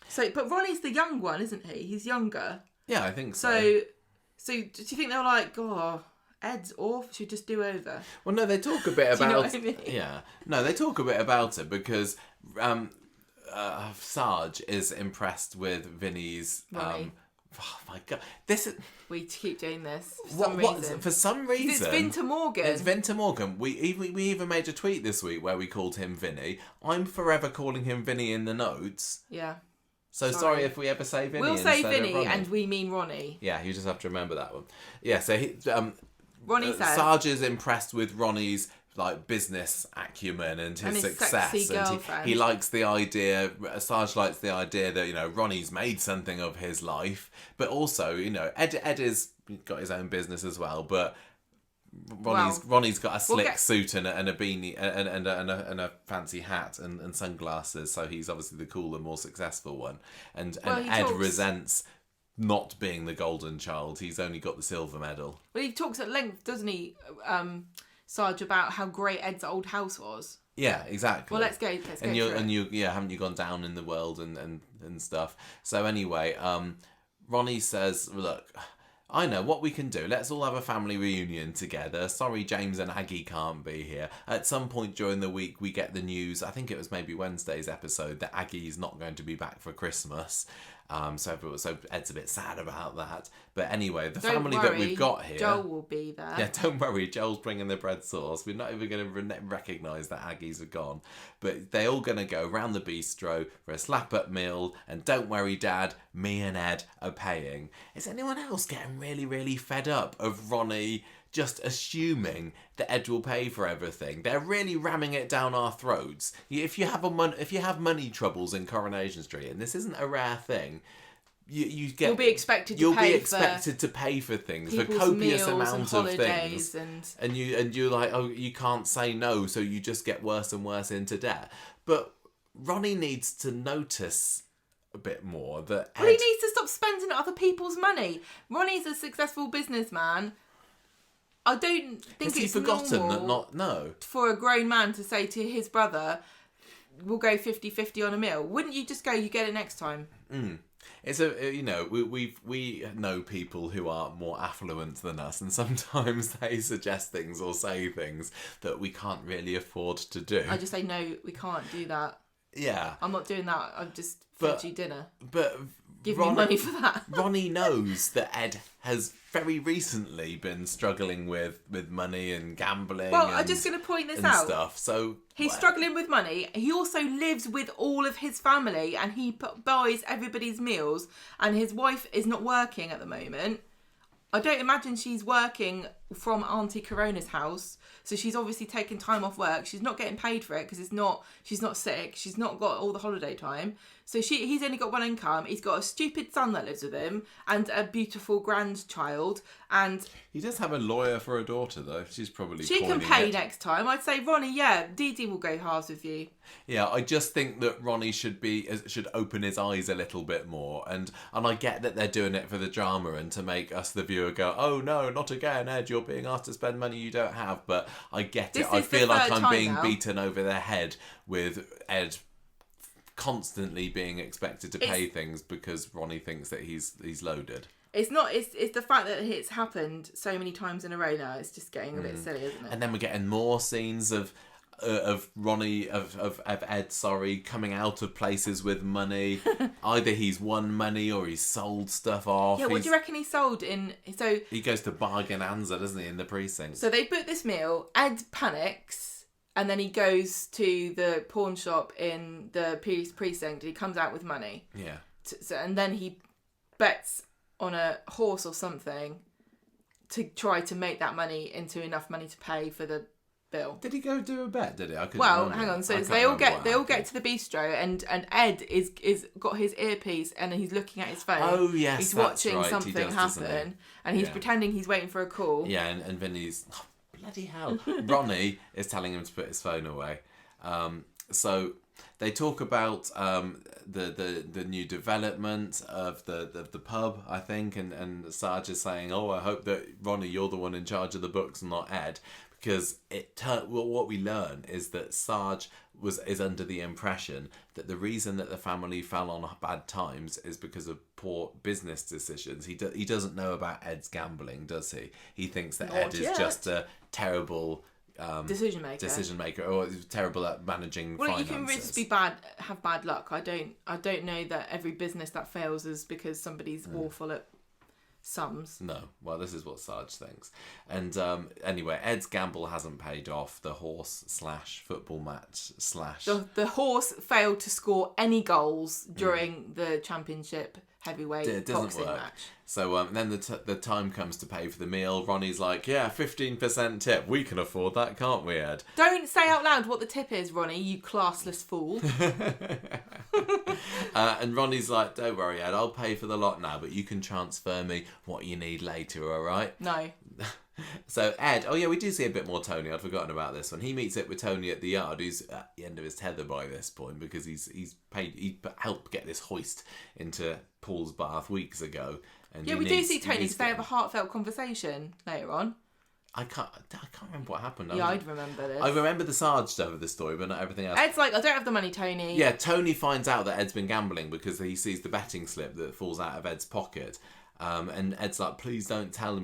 So, but Ronnie's the young one, isn't he? He's younger. Yeah, I think so. So do you think they were like, oh, Ed's off, should just do over? Well, no, they talk a bit about. Do you know what I mean? Yeah, no, they talk a bit about it because Sarge is impressed with Vinny's. Oh my god! We keep doing this for some reason. It's Vinter Morgan. It's Vinter Morgan. We even made a tweet this week where we called him Vinny. I'm forever calling him Vinny in the notes. Yeah. So sorry if we ever say Vinny. We'll say Vinny and we mean Ronnie. Yeah, you just have to remember that one. Yeah. So Ronnie says Sarge is impressed with Ronnie's business acumen and his success, and he likes the idea. Sarge likes the idea that Ronnie's made something of his life, but also Ed is got his own business as well. But Ronnie's got a slick suit and a beanie and a fancy hat and sunglasses, so he's obviously the cooler, more successful one. And Ed resents not being the golden child. He's only got the silver medal. Well, he talks at length, doesn't he? Sarge, about how great Ed's old house was. Yeah, exactly. Well, let's go. And you haven't you gone down in the world and stuff. So anyway, Ronnie says, look, I know what we can do. Let's all have a family reunion together. Sorry, James and Aggie can't be here. At some point during the week, we get the news, I think it was maybe Wednesday's episode, that Aggie's not going to be back for Christmas. So Ed's a bit sad about that. But anyway, family that we've got here... Joel will be there. Yeah, don't worry. Joel's bringing the bread sauce. We're not even going to recognise that Aggies are gone. But they're all going to go round the bistro for a slap-up meal. And don't worry, Dad, me and Ed are paying. Is anyone else getting really, really fed up of Ronnie just assuming that Ed will pay for everything? They're really ramming it down our throats. If you have money troubles in Coronation Street, and this isn't a rare thing, you'll be expected to pay for things, for copious amounts of things, and you're like, oh, you can't say no, so you just get worse and worse into debt. But Ronnie needs to notice a bit more that he needs to stop spending other people's money. Ronnie's a successful businessman. I don't think it's normal for a grown man to say to his brother, we'll go 50-50 on a meal. Wouldn't you just go, you get it next time? It's we know people who are more affluent than us, and sometimes they suggest things or say things that we can't really afford to do. I just say, no, we can't do that. Yeah. I'm not doing that. I've just fed you dinner. But give me money for that. Ronnie knows that Ed has very recently been struggling with money and gambling. Well, I'm just going to point this out. Stuff. So he's struggling with money. He also lives with all of his family, and he buys everybody's meals. And his wife is not working at the moment. I don't imagine she's working from Auntie Corona's house. So she's obviously taken time off work. She's not getting paid for it because she's not sick. She's not got all the holiday time. So he's only got one income. He's got a stupid son that lives with him and a beautiful grandchild. And he does have a lawyer for a daughter, though. She's probably she can pay next time. I'd say, Ronnie, yeah, Dee Dee will go halves with you. Yeah, I just think that Ronnie should open his eyes a little bit more, and I get that they're doing it for the drama and to make us the viewer go, oh no, not again, Ed, you're being asked to spend money you don't have. But I get it. I feel like I'm being beaten over the head with Ed constantly being expected to pay things because Ronnie thinks that he's loaded. It's not. It's the fact that it's happened so many times in a row now. It's just getting a bit silly, isn't it? And then we're getting more scenes of Ronnie of Ed, coming out of places with money. Either he's won money or he's sold stuff off. Yeah, what do you reckon he sold in? So he goes to Bargain Anza, doesn't he, in the precinct? So they book this meal. Ed panics, and then he goes to the pawn shop in the precinct. And he comes out with money. Yeah. And then he bets on a horse or something to try to make that money into enough money to pay for the bill. Did he go do a bet? Did he? I hang on. So they all get to the bistro, and Ed is got his earpiece and he's looking at his phone. Oh yes, he's watching something happen, and he's pretending he's waiting for a call. Yeah, and Vinny's bloody hell. Ronnie is telling him to put his phone away. So they talk about the new development of the pub, I think, and Sarge is saying, "Oh, I hope that Ronnie, you're the one in charge of the books, not Ed." Because what we learn is that Sarge is under the impression that the reason that the family fell on bad times is because of poor business decisions. He doesn't know about Ed's gambling, does he? He thinks that Ed is just a terrible decision maker, or is terrible at managing finances. You can just have bad luck. I don't know that every business that fails is because somebody's awful at sums. No, well, this is what Sarge thinks. And anyway, Ed's gamble hasn't paid off. The horse / football match / the horse failed to score any goals during the championship heavyweight boxing match. So then the time comes to pay for the meal. Ronnie's like, yeah, 15% tip. We can afford that, can't we, Ed? Don't say out loud what the tip is, Ronnie, you classless fool. And Ronnie's like, don't worry, Ed, I'll pay for the lot now, but you can transfer me what you need later, all right? No. So Ed, oh yeah, we do see a bit more Tony. I'd forgotten about this one. He meets up with Tony at the yard, who's at the end of his tether by this point because he helped get this hoist into Paul's bath weeks ago. And yeah, we do see Tony because they have a heartfelt conversation later on. I can't remember what happened. I'd remember this. I remember the Sarge stuff of the story, but not everything else. Ed's like, I don't have the money, Tony. Yeah, Tony finds out that Ed's been gambling because he sees the betting slip that falls out of Ed's pocket. And Ed's like, please don't tell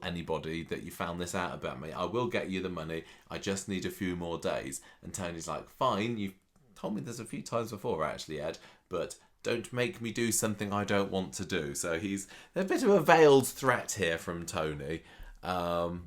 anybody that you found this out about me. I will get you the money. I just need a few more days. And Tony's like, fine, you've told me this a few times before, actually, Ed, but don't make me do something I don't want to do. So there's a bit of a veiled threat here from Tony. Do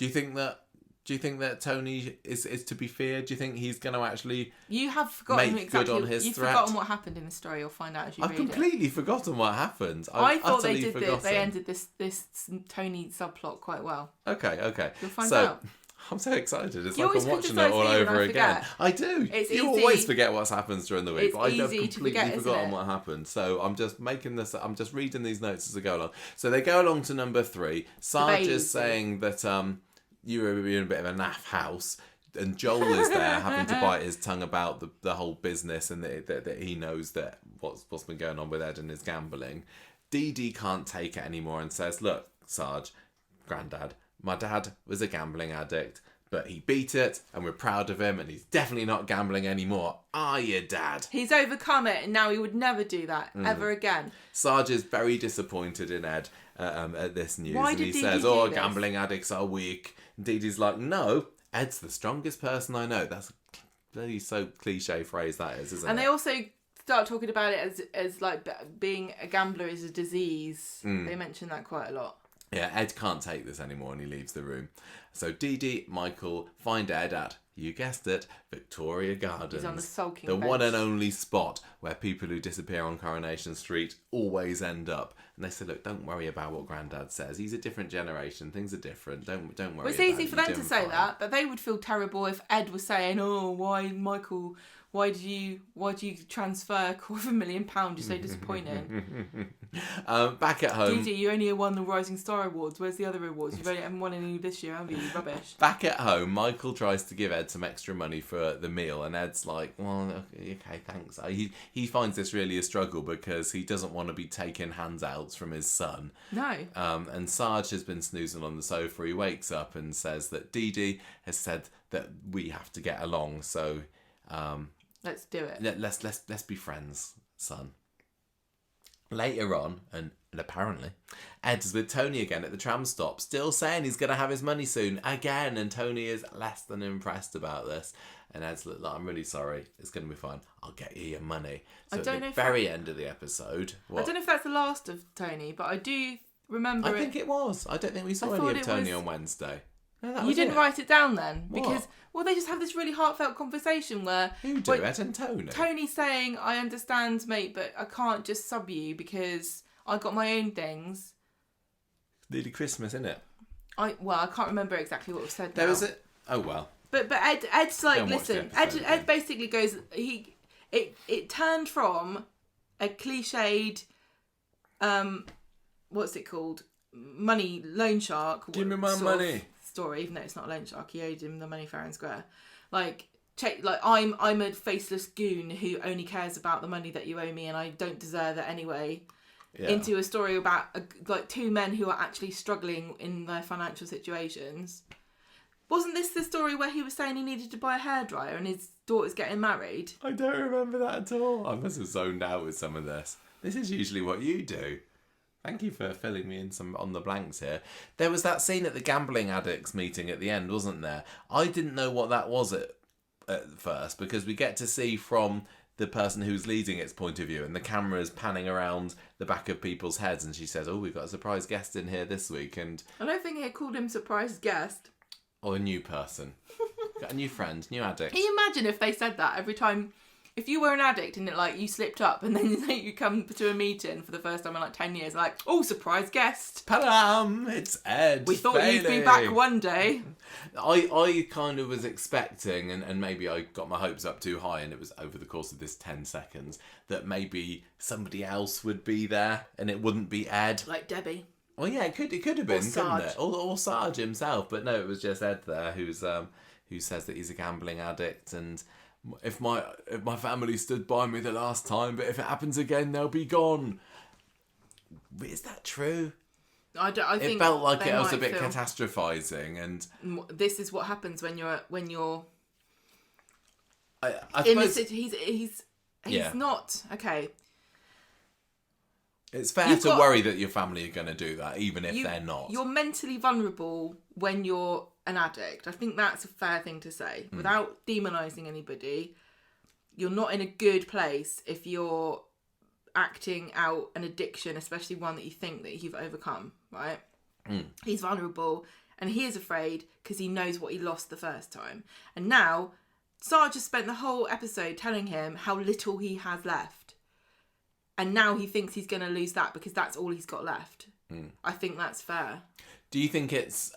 you think that Tony is to be feared? Do you think he's going to actually make good on his threat? You've forgotten what happened in the story. You'll find out as you read it. I've completely forgotten what happened. I thought they ended this Tony subplot quite well. Okay. You'll find out. I'm so excited. It's like I'm watching it all over again. I do. You always forget what happens during the week. But I've completely forgotten what happened. So I'm just reading these notes as I go along. So they go along to number 3. Sarge is saying that you were in a bit of a naff house, and Joel is there having to bite his tongue about the whole business, and that he knows that what's been going on with Ed and his gambling. Dee Dee can't take it anymore and says, look, Sarge, Grandad, my dad was a gambling addict, but he beat it, and we're proud of him, and he's definitely not gambling anymore. Are you, Dad? He's overcome it, and now he would never do that ever again. Sarge is very disappointed in Ed at this news. Why and did he Dee says, Dee do gambling addicts are weak. And Dee Dee's like, no, Ed's the strongest person I know. That's a bloody so cliche phrase that is, isn't it? And they also start talking about it as like being a gambler is a disease. They mention that quite a lot. Yeah, Ed can't take this anymore and he leaves the room. So Dee Dee, Michael find Ed at you guessed it, Victoria Gardens. He's on the sulking The bench. one and only spot where people who disappear on Coronation Street always end up. And they said, look, don't worry about what Grandad says. He's a different generation. Things are different. Don't worry Well, it's about easy it. for You're them to doing say fine." that, but they would feel terrible if Ed was saying, "Oh, why, Michael? Why do you transfer £250,000? You're so disappointing." Back at home. Didi, you only won the Rising Star Awards. Where's the other awards? You haven't won any this year, have you? Rubbish. Back at home, Michael tries to give Ed some extra money for the meal, and Ed's like, well, okay, thanks. He finds this really a struggle because he doesn't want to be taking handouts from his son. No. And Sarge has been snoozing on the sofa. He wakes up and says that Didi has said that we have to get along, so Let's do it. let's be friends, son. Later on, and apparently, Ed's with Tony again at the tram stop, still saying he's going to have his money soon, again, and Tony is less than impressed about this. And Ed's like, I'm really sorry, it's going to be fine, I'll get you your money. So I don't at know the if very end of the episode... I don't know if that's the last of Tony, but I do remember I think it was. I don't think we saw any of Tony on Wednesday. No, that was You didn't it. write it down then? What? Because, well, they just have this really heartfelt conversation where... Who do? Ed and Tony? Tony's saying, I understand, mate, but I can't just sub you because I got my own things. Nearly Christmas, isn't it? I can't remember exactly what was said There now. was it. Oh, well. But Ed's like, Don't watch the listen, episode Ed basically goes, it turned from a cliched, what's it called? Money, loan shark. Give me my sort of money. Story, even though it's not a loan shark, he owed him the money fair and square. Like, I'm a faceless goon who only cares about the money that you owe me and I don't deserve it anyway. Yeah. Into a story about two men who are actually struggling in their financial situations. Wasn't this the story where he was saying he needed to buy a hairdryer and his daughter's getting married? I don't remember that at all. I must have zoned out with some of this. This is usually what you do. Thank you for filling me in some on the blanks here. There was that scene at the gambling addicts meeting at the end, wasn't there? I didn't know what that was at first because we get to see from the person who's leading its point of view and the camera's panning around the back of people's heads and she says, oh, we've got a surprise guest in here this week. And I don't think he called him surprise guest. or a new person. Got a new friend, new addict. Can you imagine if they said that every time? If you were an addict and you slipped up and then you come to a meeting for the first time in 10 years, like, oh, surprise guest. Padam! It's Ed. We thought Bailey. you'd be back one day. I kind of was expecting, and maybe I got my hopes up too high, and it was over the course of this 10 seconds, that maybe somebody else would be there and it wouldn't be Ed. Like Debbie. Well, yeah, it could have been, Sarge. couldn't it? Or Sarge himself, but no, it was just Ed there who says that he's a gambling addict and if my family stood by me the last time, but if it happens again, they'll be gone. Is that true? I think it felt like they it was a might bit feel- catastrophizing, and This is what happens when you're I in suppose this. He's Yeah. not okay. it's fair You've to got- worry that your family are going to do that, even if they're not. You're mentally vulnerable when you're an addict. I think that's a fair thing to say. Without demonising anybody, you're not in a good place if you're acting out an addiction, especially one that you think that you've overcome, right? He's vulnerable and he is afraid because he knows what he lost the first time. And now, Sarge has spent the whole episode telling him how little he has left. And now he thinks he's going to lose that because that's all he's got left. I think that's fair. Do you think it's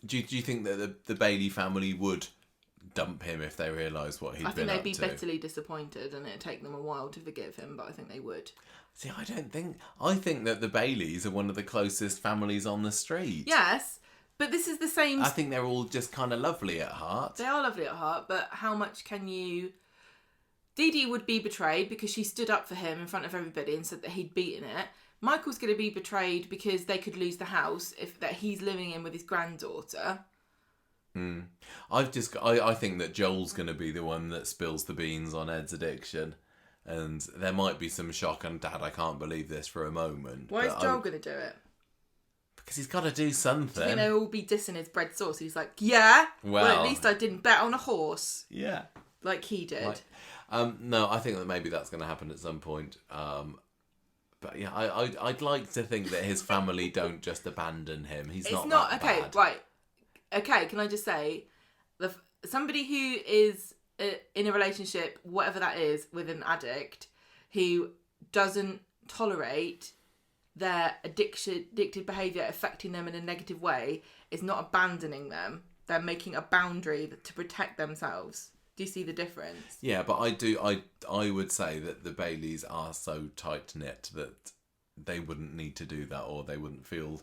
do you think that the Bailey family would dump him if they realised what he'd I been think they'd up be to? bitterly disappointed and it'd take them a while to forgive him, but I think they would. See, I think that the Baileys are one of the closest families on the street. Yes, but this is the same... I think they're all just kind of lovely at heart. They are lovely at heart, but how much can you... Didi would be betrayed because she stood up for him in front of everybody and said that he'd beaten it. Michael's going to be betrayed because they could lose the house that he's living in with his granddaughter. I think that Joel's going to be the one that spills the beans on Ed's addiction. And there might be some shock and Dad, I can't believe this for a moment. Why is but Joel going to do it? Because he's got to do something. Do you think they'll all be dissing his bread sauce? He's like, yeah, well, at least I didn't bet on a horse. Yeah. Like he did. No, I think that maybe that's going to happen at some point. But yeah, I'd like to think that his family don't just abandon him. He's not It's not that okay, bad. right. Okay, can I just say, somebody who is in a relationship, whatever that is, with an addict, who doesn't tolerate their addicted behaviour affecting them in a negative way, is not abandoning them. They're making a boundary to protect themselves. Do you see the difference? Yeah, but I would say that the Baileys are so tight-knit that they wouldn't need to do that, or they wouldn't feel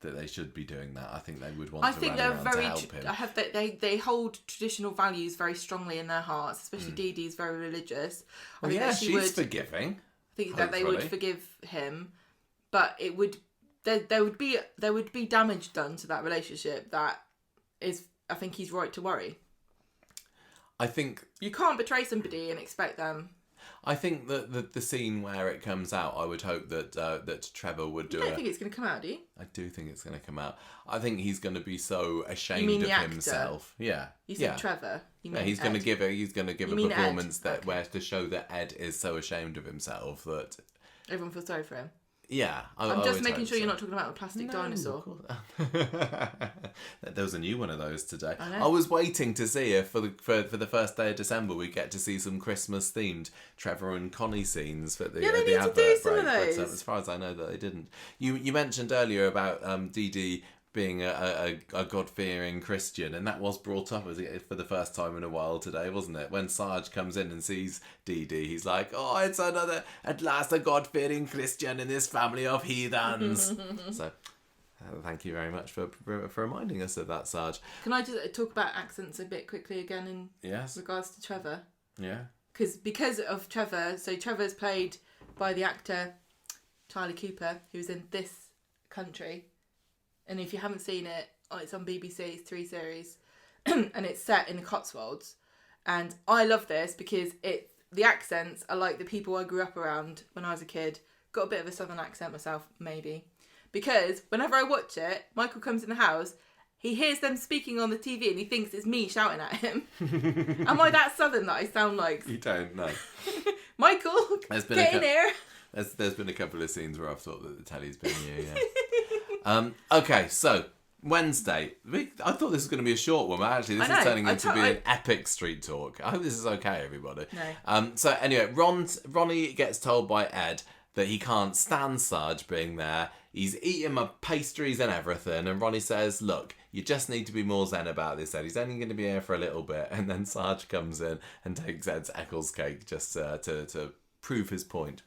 that they should be doing that. I think they would want to rally around to help him. They hold traditional values very strongly in their hearts, especially Dee Dee's very religious. Well, yeah, she's forgiving. I think that they would forgive him, but it would there would be damage done to that relationship that is, I think he's right to worry. I think you can't betray somebody and expect them. I think that the scene where it comes out, I would hope that Trevor would do it. You don't think it's going to come out, do you? I do think it's going to come out. I think he's going to be so ashamed of himself. Yeah. You said Trevor. You mean he's Ed. going to give a performance Ed? where to show that Ed is so ashamed of himself that everyone feels sorry for him. Yeah, I'm just making sure you're not talking about a plastic dinosaur. There was a new one of those today. I was waiting to see if for the first day of December we get to see some Christmas themed Trevor and Connie scenes for the they need advert to do some break. of those. But as far as I know, that they didn't. You mentioned earlier about Dee Dee being a God-fearing Christian, and that was brought up for the first time in a while today, wasn't it? When Sarge comes in and sees Dee Dee, he's like, "Oh, it's at last a God-fearing Christian in this family of heathens." So, thank you very much for reminding us of that, Sarge. Can I just talk about accents a bit quickly again in regards to Trevor? Yeah. Because of Trevor, so Trevor's played by the actor Charlie Cooper, who's in This Country. And if you haven't seen it, it's on BBC, it's 3 series, and it's set in the Cotswolds. And I love this because the accents are like the people I grew up around when I was a kid. Got a bit of a southern accent myself, maybe. Because whenever I watch it, Michael comes in the house, he hears them speaking on the TV and he thinks it's me shouting at him. Am I that southern that I sound like? You don't know. Michael, get in here. There's been a couple of scenes where I've thought that the telly's been you, yeah. Okay, so Wednesday. I thought this was going to be a short one, but actually this is turning into an epic street talk. I hope this is okay, everybody. No. So anyway, Ronnie gets told by Ed that he can't stand Sarge being there. He's eating my pastries and everything, and Ronnie says, "Look, you just need to be more zen about this, Ed. He's only going to be here for a little bit." And then Sarge comes in and takes Ed's Eccles cake just to prove his point.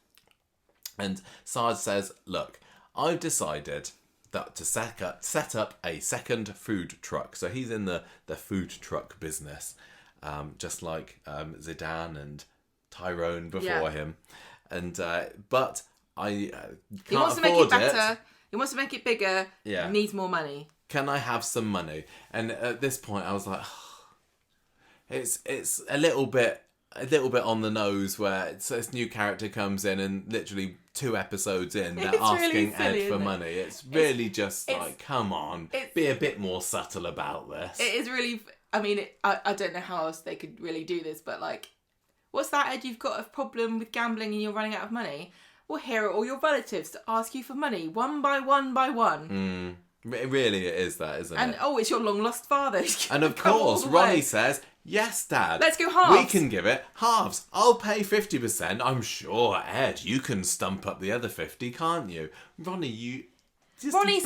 And Sarge says, "Look, I've decided that to set up a second food truck." So he's in the food truck business, just like Zidane and Tyrone before him. And but I can't he wants to make it better. He wants to make it bigger. Yeah, he needs more money. Can I have some money? And at this point, I was like, it's a little bit on the nose where this new character comes in and literally 2 episodes in they're asking really silly, Ed for money. It's really like, come on, be a bit more subtle about this. It is really, I mean, I don't know how else they could really do this, but like, what's that, Ed? You've got a problem with gambling and you're running out of money? Well, here are all your relatives to ask you for money, one by one by one. Really, it is that, isn't it? And it's your long lost father. And of course, Ronnie says, "Yes, Dad. Let's go halves. We can give it halves. I'll pay 50%. I'm sure, Ed, you can stump up the other 50, can't you?" Ronnie's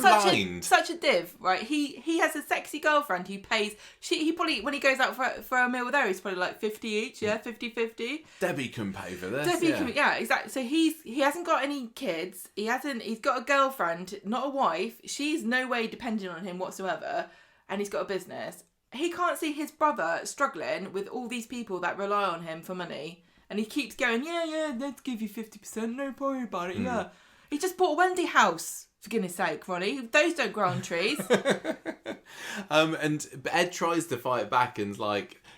such a div, right? He has a sexy girlfriend who pays. He probably, when he goes out for a meal with her, he's probably like 50 each, 50-50. Debbie can pay for this. Yeah, exactly. So he hasn't got any kids. He's got a girlfriend, not a wife. She's no way dependent on him whatsoever, and he's got a business. He can't see his brother struggling with all these people that rely on him for money, and he keeps going, yeah, let's give you 50%, no worry about it, yeah. He just bought a Wendy house, for goodness sake, Ronnie. Those don't grow on trees. And Ed tries to fight back and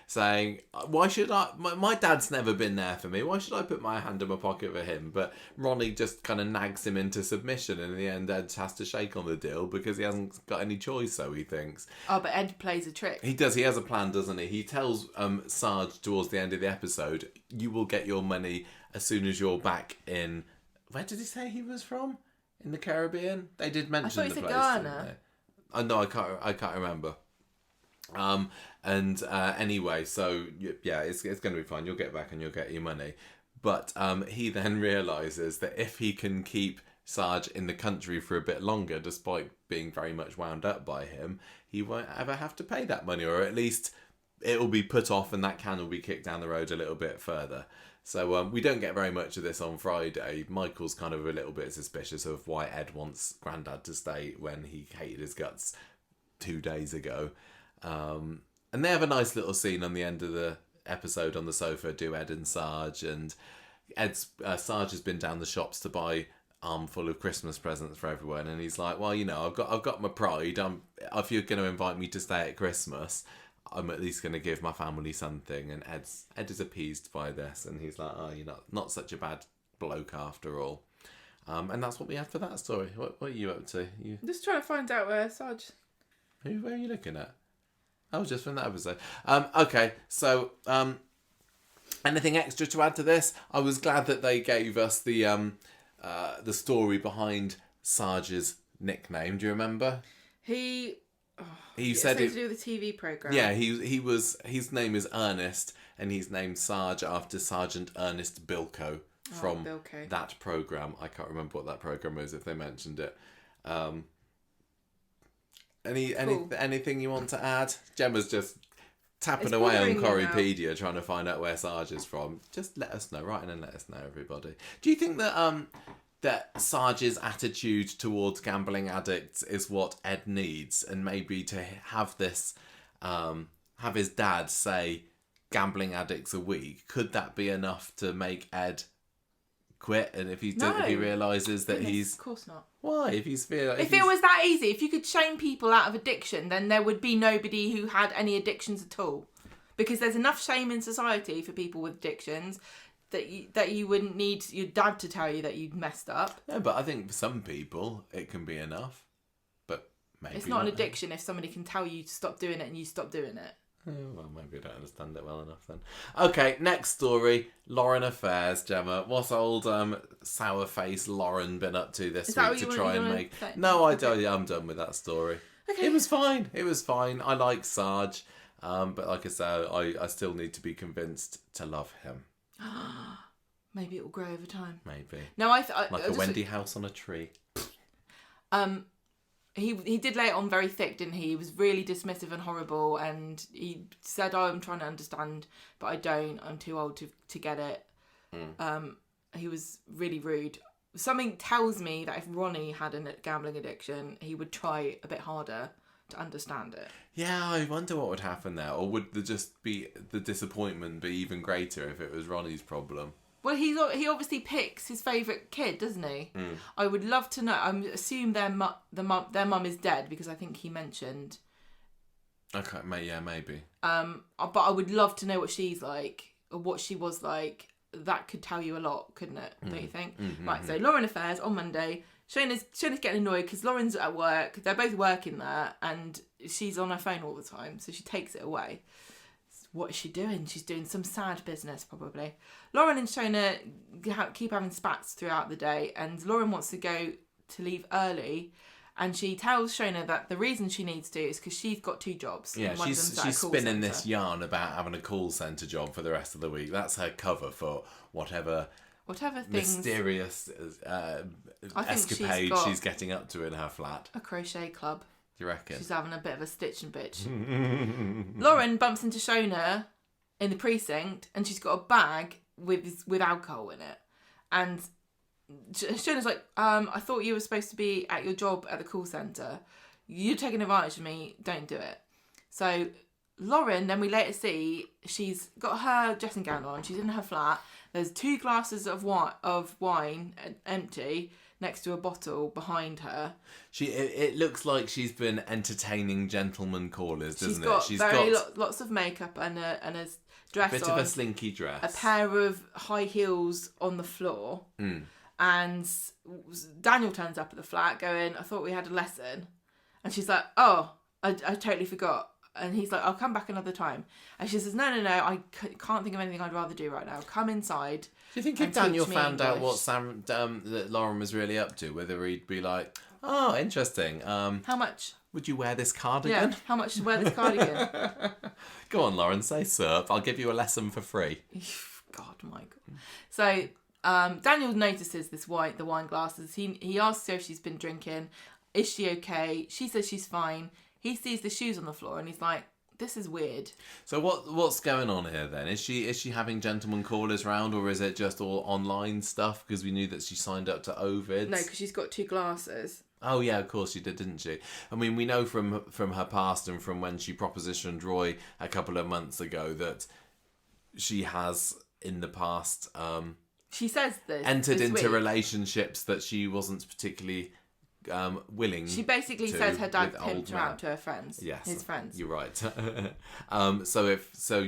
saying, "Why should I? My dad's never been there for me. Why should I put my hand in my pocket for him?" But Ronnie just kind of nags him into submission, and in the end, Ed has to shake on the deal because he hasn't got any choice. So he thinks. Oh, but Ed plays a trick. He does. He has a plan, doesn't he? He tells Sarge towards the end of the episode, "You will get your money as soon as you're back in." Where did he say he was from? In the Caribbean? They did mention the place. Ghana. No, I can't remember. Anyway, so yeah, it's going to be fine. You'll get back and you'll get your money. But he then realises that if he can keep Sarge in the country for a bit longer, despite being very much wound up by him, he won't ever have to pay that money, or at least it will be put off and that can will be kicked down the road a little bit further. So we don't get very much of this on Friday. Michael's kind of a little bit suspicious of why Ed wants Grandad to stay when he hated his guts 2 days ago. And they have a nice little scene on the end of the episode on the sofa, do Ed and Sarge, and Sarge has been down the shops to buy armful of Christmas presents for everyone, and he's like, well, I've got my pride. If you're going to invite me to stay at Christmas, I'm at least going to give my family something. And Ed is appeased by this, and he's like, oh, you're not such a bad bloke after all. And that's what we have for that story. What are you up to? Just trying to find out where Sarge. Where are you looking at? Oh, just from that episode. Okay, so anything extra to add to this? I was glad that they gave us the story behind Sarge's nickname. Do you remember? He said it to do with the TV program. Yeah, his name is Ernest, and he's named Sarge after Sergeant Ernest Bilko from that program. I can't remember what that program is, if they mentioned it. Anything you want to add? Gemma's just tapping away on Coreypedia trying to find out where Sarge is from. Just let us know. Write in and let us know, everybody. Do you think that Sarge's attitude towards gambling addicts is what Ed needs, and maybe to have this have his dad say gambling addicts are weak, could that be enough to make Ed quit? And if he realises that he's... Of course not. Why? If it was that easy, if you could shame people out of addiction, then there would be nobody who had any addictions at all. Because there's enough shame in society for people with addictions that you wouldn't need your dad to tell you that you'd messed up. Yeah, but I think for some people it can be enough. But maybe it's not an addiction if somebody can tell you to stop doing it and you stop doing it. Oh, well, maybe I don't understand it well enough then. Okay, next story. Lauren affairs, Gemma. What's old sour face Lauren been up to this week to try and make... No, I'm done with that story. Okay. It was fine. I like Sarge. But like I said, I still need to be convinced to love him. Maybe it will grow over time. Maybe. No, like a Wendy house on a tree. He did lay it on very thick, didn't he? He was really dismissive and horrible, and he said, "Oh, I'm trying to understand, but I don't. I'm too old to get it." He was really rude. Something tells me that if Ronnie had a gambling addiction, he would try a bit harder to understand it. Yeah, I wonder what would happen there, or would the disappointment be even greater if it was Ronnie's problem? Well, he obviously picks his favourite kid, doesn't he? I would love to know. I assume their mum is dead, because I think he mentioned. Okay, yeah, maybe. But I would love to know what she's like, or what she was like. That could tell you a lot, couldn't it? Don't you think? Right. So Lauren affairs on Monday. Shona's getting annoyed because Lauren's at work. They're both working there, and she's on her phone all the time, so she takes it away. What is she doing? She's doing some sad business, probably. Lauren and Shona keep having spats throughout the day, and Lauren wants to leave early, and she tells Shona that the reason she needs to is because she's got 2 jobs. Yeah, she's spinning this yarn about having a call centre job for the rest of the week. That's her cover for whatever things, mysterious escapade she's getting up to in her flat. A crochet club. Do you reckon? She's having a bit of a stitch and bitch. Lauren bumps into Shona in the precinct, and she's got a bag with alcohol in it. And Shona's like, I thought you were supposed to be at your job at the call centre. You're taking advantage of me. Don't do it. So Lauren, then we later see, she's got her dressing gown on. She's in her flat. There's 2 glasses of wine empty next to a bottle behind her. It looks like she's been entertaining gentleman callers, doesn't it? She's got lots of makeup and a dress on. A bit of a slinky dress. A pair of high heels on the floor. And Daniel turns up at the flat going, I thought we had a lesson. And she's like, oh, I totally forgot. And he's like, I'll come back another time. And she says, no, I can't think of anything I'd rather do right now. Come inside. Do you think if Daniel found out what that Lauren was really up to, whether he'd be like, oh, interesting. How much? Would you wear this cardigan? Yeah, how much to wear this cardigan? Go on, Lauren, say surf. I'll give you a lesson for free. God, Michael. So Daniel notices the wine glasses. He asks her if she's been drinking. Is she okay? She says she's fine. He sees the shoes on the floor and he's like, this is weird. So what's going on here then? Is she having gentleman callers round, or is it just all online stuff? Because we knew that she signed up to Ovid's. No, because she's got 2 glasses. Oh yeah, of course she did, didn't she? I mean, we know from her past and from when she propositioned Roy a couple of months ago that she has in the past she says this entered this into week. relationships that she wasn't particularly willing. She basically says her dad pimped her out to her friends. Yes, his friends. You're right.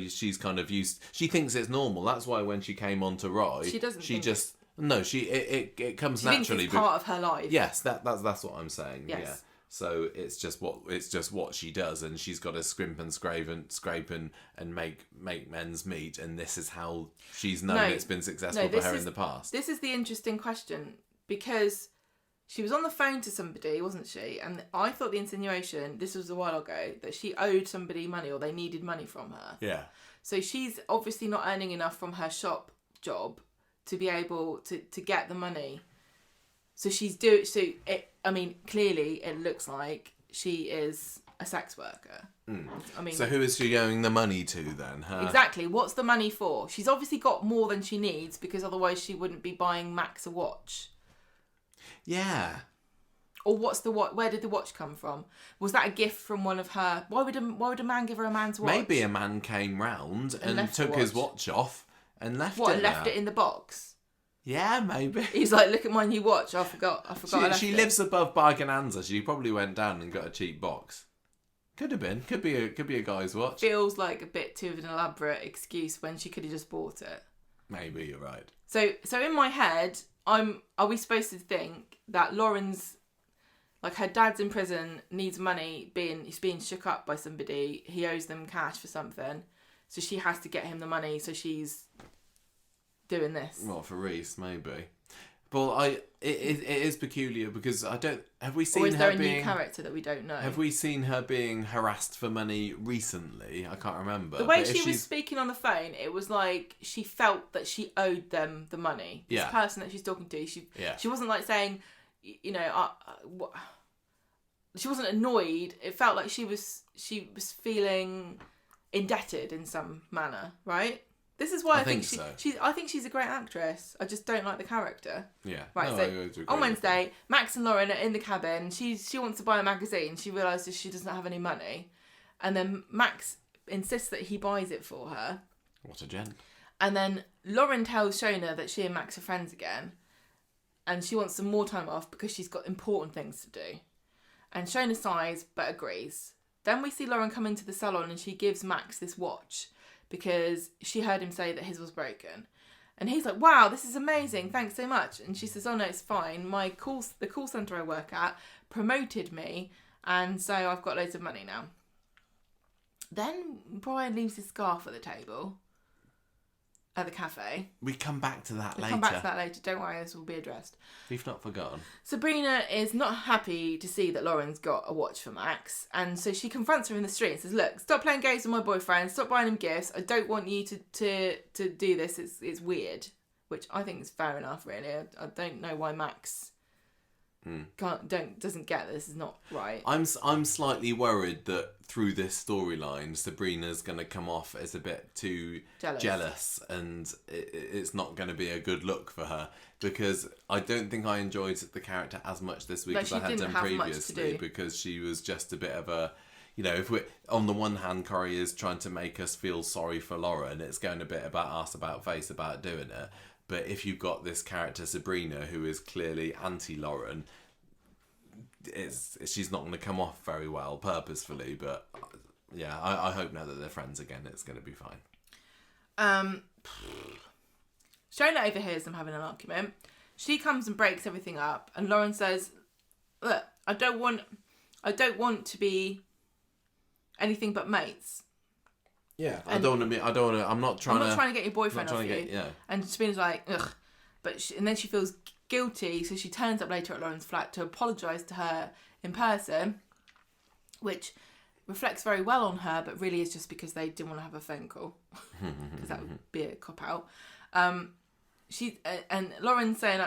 She's kind of used. She thinks it's normal. That's why when she came on to Roy, she doesn't. It comes she naturally. Thinks it's part of her life. Yes, that's what I'm saying. Yes. Yeah. So it's just what she does, and she's got to scrape and make men's meat, and this is how she's known it's been successful for her in the past. This is the interesting question, because she was on the phone to somebody, wasn't she? And I thought the insinuation, this was a while ago, that she owed somebody money or they needed money from her. Yeah. So she's obviously not earning enough from her shop job to be able to get the money. So clearly it looks like she is a sex worker. I mean, so who is she owing the money to then? Exactly. What's the money for? She's obviously got more than she needs, because otherwise she wouldn't be buying Max a watch. Yeah. Or where did the watch come from? Was that a gift from one of her? Why would a man give her a man's watch? Maybe a man came round and took his watch off and left it. Left it in the box? Yeah, maybe. He's like, look at my new watch. I forgot. She lives above Bargananza. She probably went down and got a cheap box. Could have been. Could be a guy's watch. Feels like a bit too of an elaborate excuse when she could have just bought it. Maybe you're right. So in my head, are we supposed to think that Lauren's, like, her dad's in prison, needs money, he's being shook up by somebody, he owes them cash for something, so she has to get him the money, so she's doing this? Well, for Reese, maybe. But it is peculiar, because have we seen her being... Or is there a new character that we don't know? Have we seen her being harassed for money recently? I can't remember. The way she was speaking on the phone, it was like she felt that she owed them the money. This person that she's talking to, she wasn't like saying, she wasn't annoyed. It felt like she was feeling indebted in some manner, right? This is why I think she's a great actress. I just don't like the character. Yeah. Right. So on Wednesday, Max and Lauren are in the cabin. She wants to buy a magazine. She realises she doesn't have any money, and then Max insists that he buys it for her. What a gent. And then Lauren tells Shona that she and Max are friends again, and she wants some more time off because she's got important things to do. And Shona sighs but agrees. Then we see Lauren come into the salon and she gives Max this watch, because she heard him say that his was broken. And he's like, wow, this is amazing, thanks so much. And she says, oh no, it's fine. The call centre I work at promoted me, and so I've got loads of money now. Then Brian leaves his scarf at the table at the cafe. We come back to that later. Don't worry, this will be addressed. We've not forgotten. Sabrina is not happy to see that Lauren's got a watch for Max, and so she confronts her in the street and says, look, stop playing games with my boyfriend, stop buying him gifts, I don't want you to do this, it's weird. Which I think is fair enough, really. I don't know why Max doesn't get this. Is not right. I'm slightly worried that through this storyline, Sabrina's going to come off as a bit too jealous, and it's not going to be a good look for her, because I don't think I enjoyed the character as much this week as I had done previously, because she was just a bit of a, if we're on the one hand, Corrie is trying to make us feel sorry for Lauren, it's going a bit about ass about face about doing it. But if you've got this character Sabrina who is clearly anti-Lauren, she's not going to come off very well purposefully. But yeah, I hope now that they're friends again, it's going to be fine. Shona overhears them having an argument. She comes and breaks everything up, and Lauren says, "Look, I don't want to be anything but mates." Yeah, I'm not trying to get your boyfriend off you. And Sabrina's like, ugh. And then she feels guilty, so she turns up later at Lauren's flat to apologise to her in person. which reflects very well on her, but really is just because they didn't want to have a phone call, because that would be a cop out. And Lauren's saying,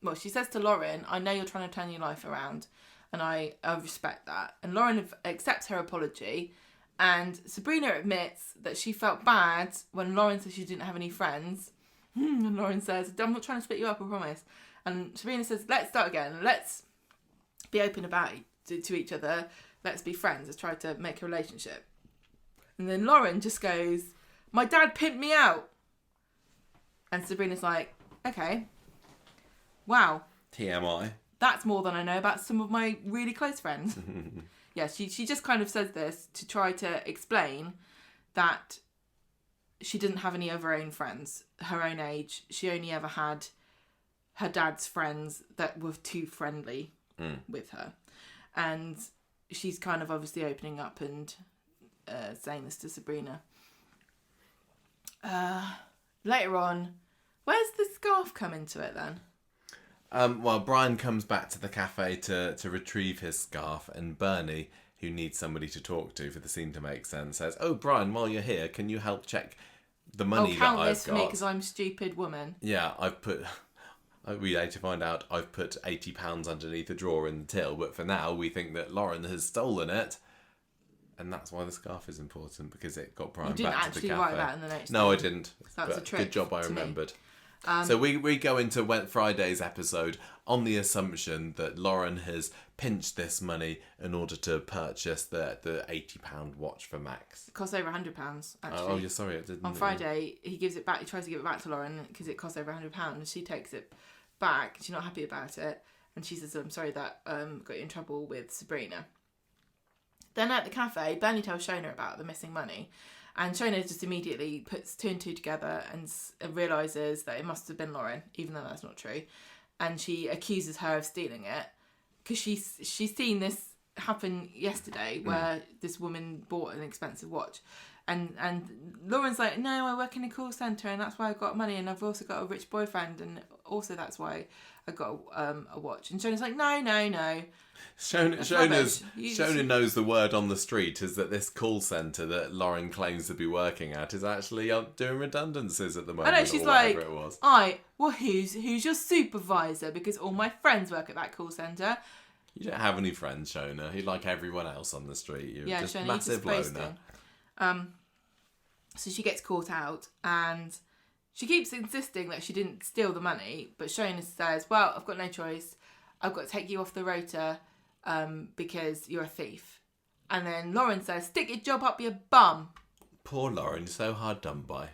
well, she says to Lauren, "I know you're trying to turn your life around, and I respect that." And Lauren accepts her apology, and Sabrina admits that she felt bad when Lauren said she didn't have any friends. And Lauren says, "I'm not trying to split you up, I promise." And Sabrina says, "Let's start again. Let's be open about it to each other. Let's be friends. Let's try to make a relationship." And then Lauren just goes, "My dad pimped me out." And Sabrina's like, "Okay. Wow. TMI. That's more than I know about some of my really close friends." Yeah, she just kind of says this to try to explain that she didn't have any of her own friends, her own age. She only ever had her dad's friends that were too friendly with her. And she's kind of obviously opening up and saying this to Sabrina. Later on, where's the scarf come into it then? Well, Brian comes back to the cafe to retrieve his scarf, and Bernie, who needs somebody to talk to for the scene to make sense, says, "Oh, Brian, while you're here, can you help check the money that I've got?" Count this for me because I'm a stupid woman. Yeah, we later find out I've put £80 underneath a drawer in the till, but for now we think that Lauren has stolen it. And that's why the scarf is important, because it got Brian back to the cafe. You didn't actually write that in the notes. No, I didn't. That was a trick. Good job I remembered. So we go into Friday's episode on the assumption that Lauren has pinched this money in order to purchase the £80 watch for Max. It costs over £100, actually. Oh, you're sorry, it didn't. On Friday, he gives it back. He tries to give it back to Lauren because it costs over £100, and she takes it back. She's not happy about it, and she says, "I'm sorry that got you in trouble with Sabrina." Then at the cafe, Bernie tells Shona about the missing money. And Shona just immediately puts two and two together and realises that it must have been Lauren, even though that's not true. And she accuses her of stealing it because she's seen this happen yesterday where this woman bought an expensive watch. And Lauren's like, "No, I work in a call centre and that's why I got money, and I've also got a rich boyfriend and also that's why I got a watch." And Shona's like, No. Shona knows the word on the street is that this call centre that Lauren claims to be working at is actually doing redundancies at the moment. I know, she's or like, it was. Well, who's your supervisor? Because all my friends work at that call centre. You don't have any friends, Shona. You're like everyone else on the street. You're just Shona, massive loner. So she gets caught out and she keeps insisting that she didn't steal the money, but Shona says, "Well, I've got no choice. I've got to take you off the rota because you're a thief." And then Lauren says, "Stick your job up your bum." Poor Lauren, so hard done by.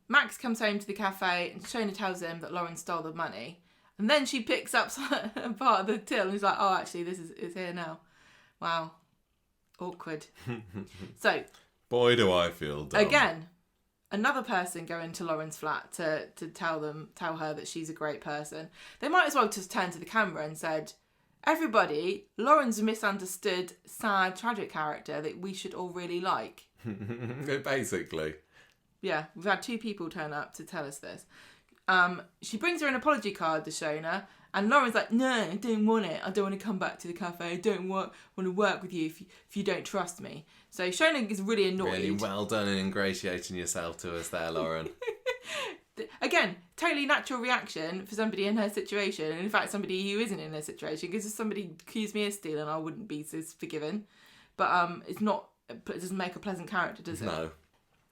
Max comes home to the cafe and Shona tells him that Lauren stole the money. And then she picks up part of the till and he's like, "Oh, actually, this is here now." Wow. Awkward. So... Boy, do I feel dumb. Again, another person going to Lauren's flat to tell her that she's a great person. They might as well just turn to the camera and said, "Everybody, Lauren's a misunderstood, sad, tragic character that we should all really like." Basically. Yeah, we've had two people turn up to tell us this. She brings her an apology card to Shona, and Lauren's like, "No, I don't want it. I don't want to come back to the cafe. I don't want to work with you if you don't trust me." So Shona is really annoyed. Really well done in ingratiating yourself to us there, Lauren. Again, totally natural reaction for somebody in her situation, and in fact somebody who isn't in her situation, because if somebody accused me of stealing, I wouldn't be so forgiven. But it doesn't make a pleasant character, does it? No.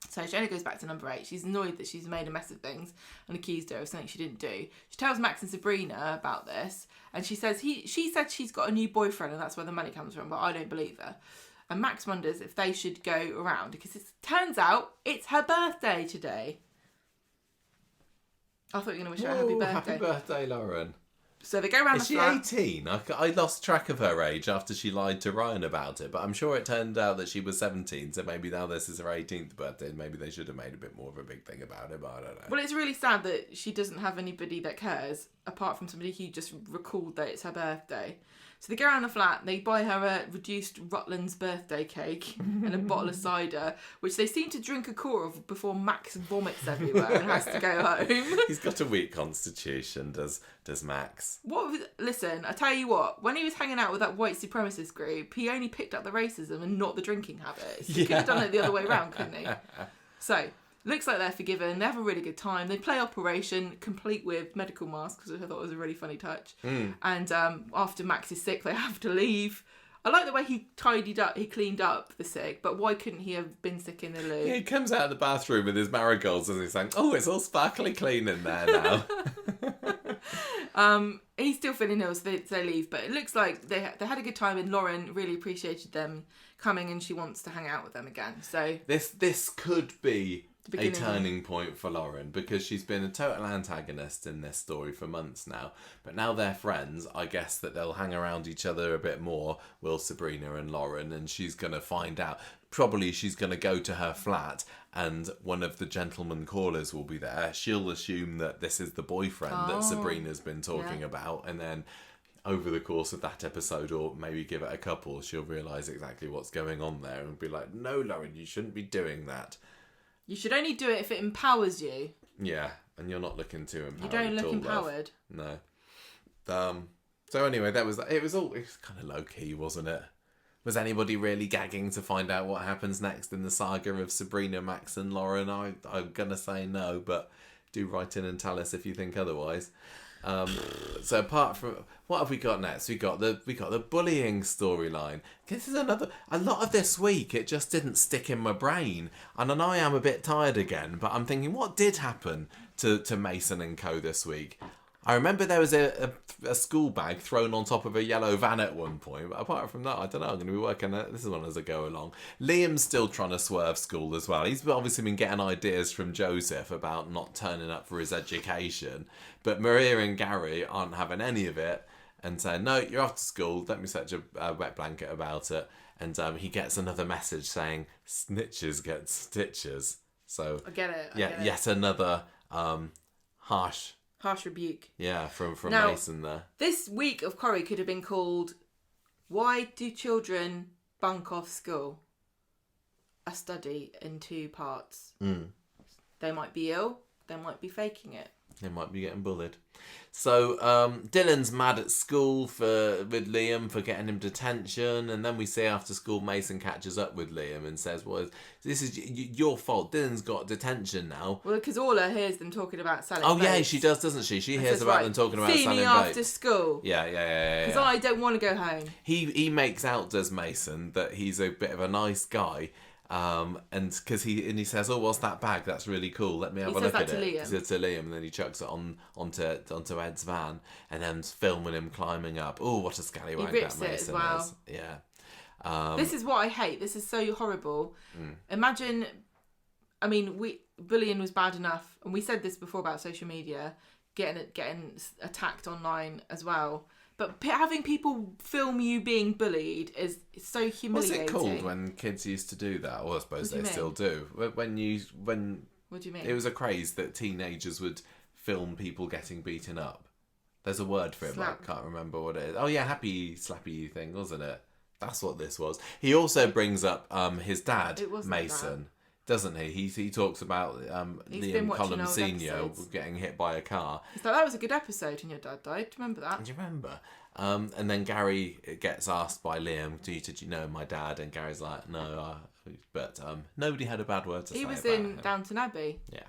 So Shona goes back to number 8. She's annoyed that she's made a mess of things and accused her of something she didn't do. She tells Max and Sabrina about this, and she says she said she's got a new boyfriend and that's where the money comes from, but I don't believe her. And Max wonders if they should go around because it turns out it's her birthday today. I thought you were going to wish her a happy birthday. Happy birthday, Lauren. So they go around Is the she flat. 18? I lost track of her age after she lied to Ryan about it, but I'm sure it turned out that she was 17, so maybe now this is her 18th birthday, and maybe they should have made a bit more of a big thing about it, but I don't know. Well, it's really sad that she doesn't have anybody that cares, apart from somebody who just recalled that it's her birthday. So they go around the flat, they buy her a reduced Rutland's birthday cake and a bottle of cider, which they seem to drink a quart of before Max vomits everywhere and has to go home. He's got a weak constitution, does Max. Listen, I tell you what, when he was hanging out with that white supremacist group, he only picked up the racism and not the drinking habits. He could have done it the other way around, couldn't he? So, looks like they're forgiven. They have a really good time. They play Operation, complete with medical masks, which I thought was a really funny touch. And after Max is sick, they have to leave. I like the way he cleaned up the sick, but why couldn't he have been sick in the loo? Yeah, he comes out of the bathroom with his marigolds and he's saying, oh, it's all sparkly clean in there now. He's still feeling ill, so they leave. But it looks like they had a good time, and Lauren really appreciated them coming, and she wants to hang out with them again. So this could be a turning point for Lauren, because she's been a total antagonist in this story for months now. But now they're friends, I guess that they'll hang around each other a bit more, will Sabrina and Lauren, and she's going to find out. Probably she's going to go to her flat and one of the gentleman callers will be there. She'll assume that this is the boyfriend that Sabrina's been talking about, and then over the course of that episode, or maybe give it a couple, she'll realise exactly what's going on there and be like, no, Lauren, you shouldn't be doing that. You should only do it if it empowers you. Yeah, and you're not looking too empowered. You don't look empowered. Love. No. So anyway, it was kind of low key, wasn't it? Was anybody really gagging to find out what happens next in the saga of Sabrina, Max, and Lauren? I'm gonna say no, but do write in and tell us if you think otherwise. So apart from, what have we got next? We got the bullying storyline. This is a lot of this week. It just didn't stick in my brain, and I know I am a bit tired again. But I'm thinking, what did happen to Mason and co this week? I remember there was a school bag thrown on top of a yellow van at one point, but apart from that, I don't know. I'm going to be working this one as I go along. Liam's still trying to swerve school as well. He's obviously been getting ideas from Joseph about not turning up for his education, but Maria and Gary aren't having any of it and saying, no, you're off to school, don't be such a wet blanket about it. And he gets another message saying, snitches get stitches. So I get it. Yet another harsh rebuke. Yeah, from now, Mason there. This week of Corrie could have been called, Why Do Children Bunk Off School? A study in 2 parts. They might be ill, they might be faking it. They might be getting bullied. So Dylan's mad at school with Liam for getting him detention, and then we see after school Mason catches up with Liam and says, well, this is your fault. Dylan's got detention now. Well, because Orla hears them talking about selling vapes. Yeah, she does, doesn't she? She hears about them talking about selling vapes. See me after school. Yeah. Because I don't want to go home. He makes out, does Mason, that he's a bit of a nice guy. And because he says, oh, what's that bag? That's really cool. Let me have a look at it. He says to Liam, and then he chucks it onto Ed's van, and then filming him climbing up. Oh, what a scallywag that Mason is. Yeah. This is what I hate. This is so horrible. Imagine, I mean, bullying was bad enough, and we said this before about social media, getting attacked online as well. But having people film you being bullied is so humiliating. What's it called when kids used to do that? Well, I suppose they still do. What do you mean? It was a craze that teenagers would film people getting beaten up. There's a word for it, but I can't remember what it is. Oh yeah, happy slappy thing, wasn't it? That's what this was. He also brings up his dad, Mason. Doesn't he? He talks about Liam Collum Sr. getting hit by a car. He's like, that was a good episode and your dad died. Do you remember that? Do you remember? And then Gary gets asked by Liam, did you know my dad? And Gary's like, no, but nobody had a bad word to say about him. He was in Downton Abbey. Yeah.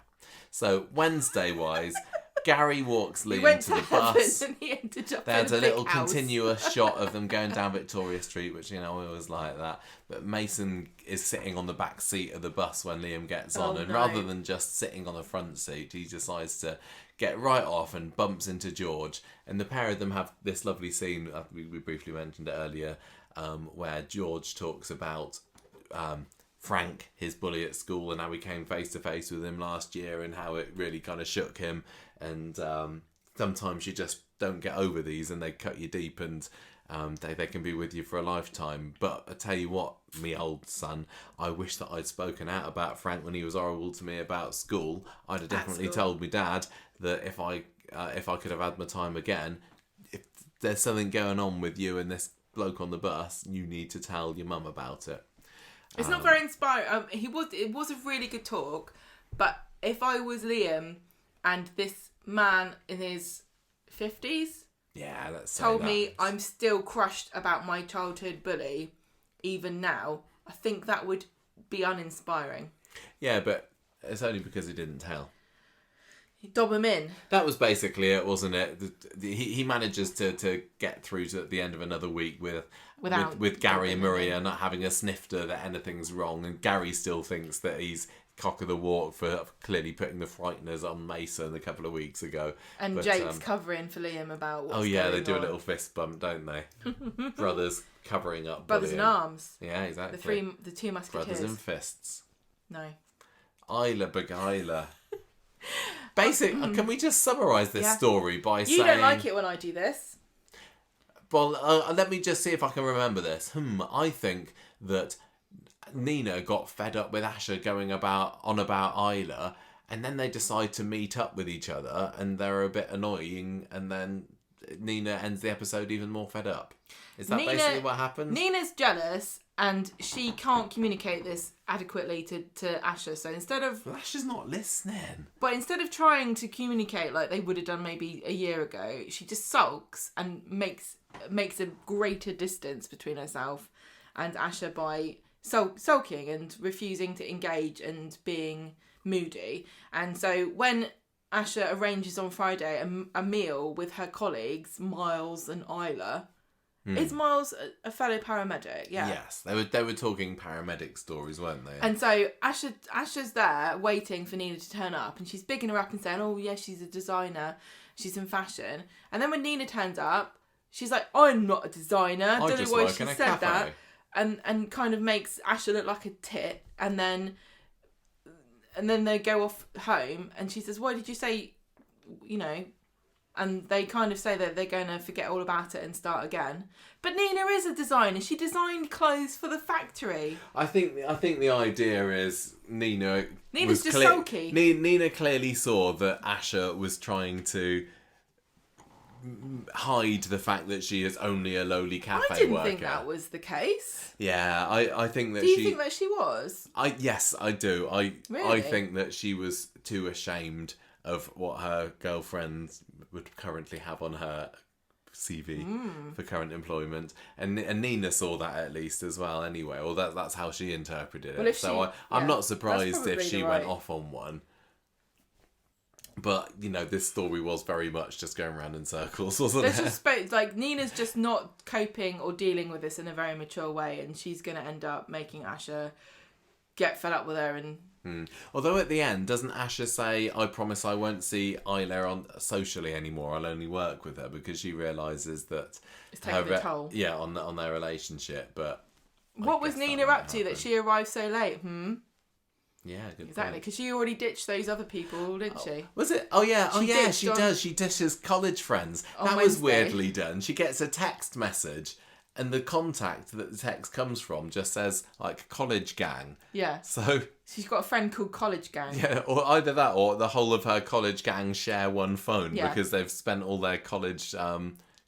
So Wednesday-wise, Gary walks Liam to the bus. And he ended up There's in a little house. Continuous shot of them going down Victoria Street, which, I always like that. But Mason is sitting on the back seat of the bus when Liam gets on, and rather than just sitting on the front seat, he decides to get right off and bumps into George. And the pair of them have this lovely scene, we briefly mentioned it earlier, where George talks about Frank, his bully at school, and how he came face to face with him last year and how it really kind of shook him. And sometimes you just don't get over these and they cut you deep, and they can be with you for a lifetime. But I tell you what, me old son, I wish that I'd spoken out about Frank when he was horrible to me about school. I'd have definitely told me dad that if I could have had my time again, if there's something going on with you and this bloke on the bus. You need to tell your mum about it. It's not very inspiring. It was a really good talk, but if I was Liam and this man in his 50s told me I'm still crushed about my childhood bully, even now, I think that would be uninspiring. Yeah, but it's only because he didn't tell. Dob him in. That was basically it, wasn't it? He manages to get through to the end of another week with Gary and Maria not having a snifter that anything's wrong, and Gary still thinks that he's cock of the walk for clearly putting the frighteners on Mason a couple of weeks ago. And Jake's covering for Liam about what's going on. They do a little fist bump, don't they? Brothers covering up. Brothers in arms. Yeah, exactly. The two musketeers. Brothers in fists. No. Isla Beguila. Can we just summarise this story by saying... You don't like it when I do this. Well, let me just see if I can remember this. I think that Nina got fed up with Asha going on about Isla, and then they decide to meet up with each other, and they're a bit annoying, and then Nina ends the episode even more fed up. Is that basically what happens? Nina's jealous, and she can't communicate this adequately to Asha. So instead of... Well, Asha's not listening. But instead of trying to communicate like they would have done maybe a year ago, she just sulks and makes a greater distance between herself and Asha by sulking and refusing to engage and being moody. And so when Asha arranges on Friday a meal with her colleagues, Miles and Isla... Is Miles a fellow paramedic? Yeah. Yes, they were talking paramedic stories, weren't they? And so Asha's there waiting for Nina to turn up, and she's bigging her up and saying, "Oh yeah, she's a designer, she's in fashion." And then when Nina turns up, she's like, "I'm not a designer." I don't know why she said that, and kind of makes Asha look like a tit. And then they go off home, and she says, "Why did you say, you know?" And they kind of say that they're going to forget all about it and start again. But Nina is a designer. She designed clothes for the factory. I think the idea is Nina's just sulky. Nina clearly saw that Asha was trying to hide the fact that she is only a lowly cafe worker. I didn't think that was the case. Yeah, I think that Do you think that she was? Yes, I do. Really? I think that she was too ashamed of what her girlfriend would currently have on her CV for current employment, and Nina saw that at least as well anyway, or that's how she interpreted it. So I'm not surprised if she went off on one. But, this story was very much just going around in circles, wasn't it? Nina's just not coping or dealing with this in a very mature way, and she's going to end up making Asha get fed up with her. And Although at the end, doesn't Asha say, "I promise I won't see Isla socially anymore, I'll only work with her," because she realises that it's taking a toll. Yeah, on their relationship. But what was Nina up to that she arrived so late? Yeah, good exactly, because she already ditched those other people, didn't she? Was it? Oh yeah, she does. She ditches college friends. That was weirdly done. She gets a text message, and the contact that the text comes from just says college gang. Yeah. So she's got a friend called College Gang. Yeah, or either that, or the whole of her college gang share one phone because they've spent all their college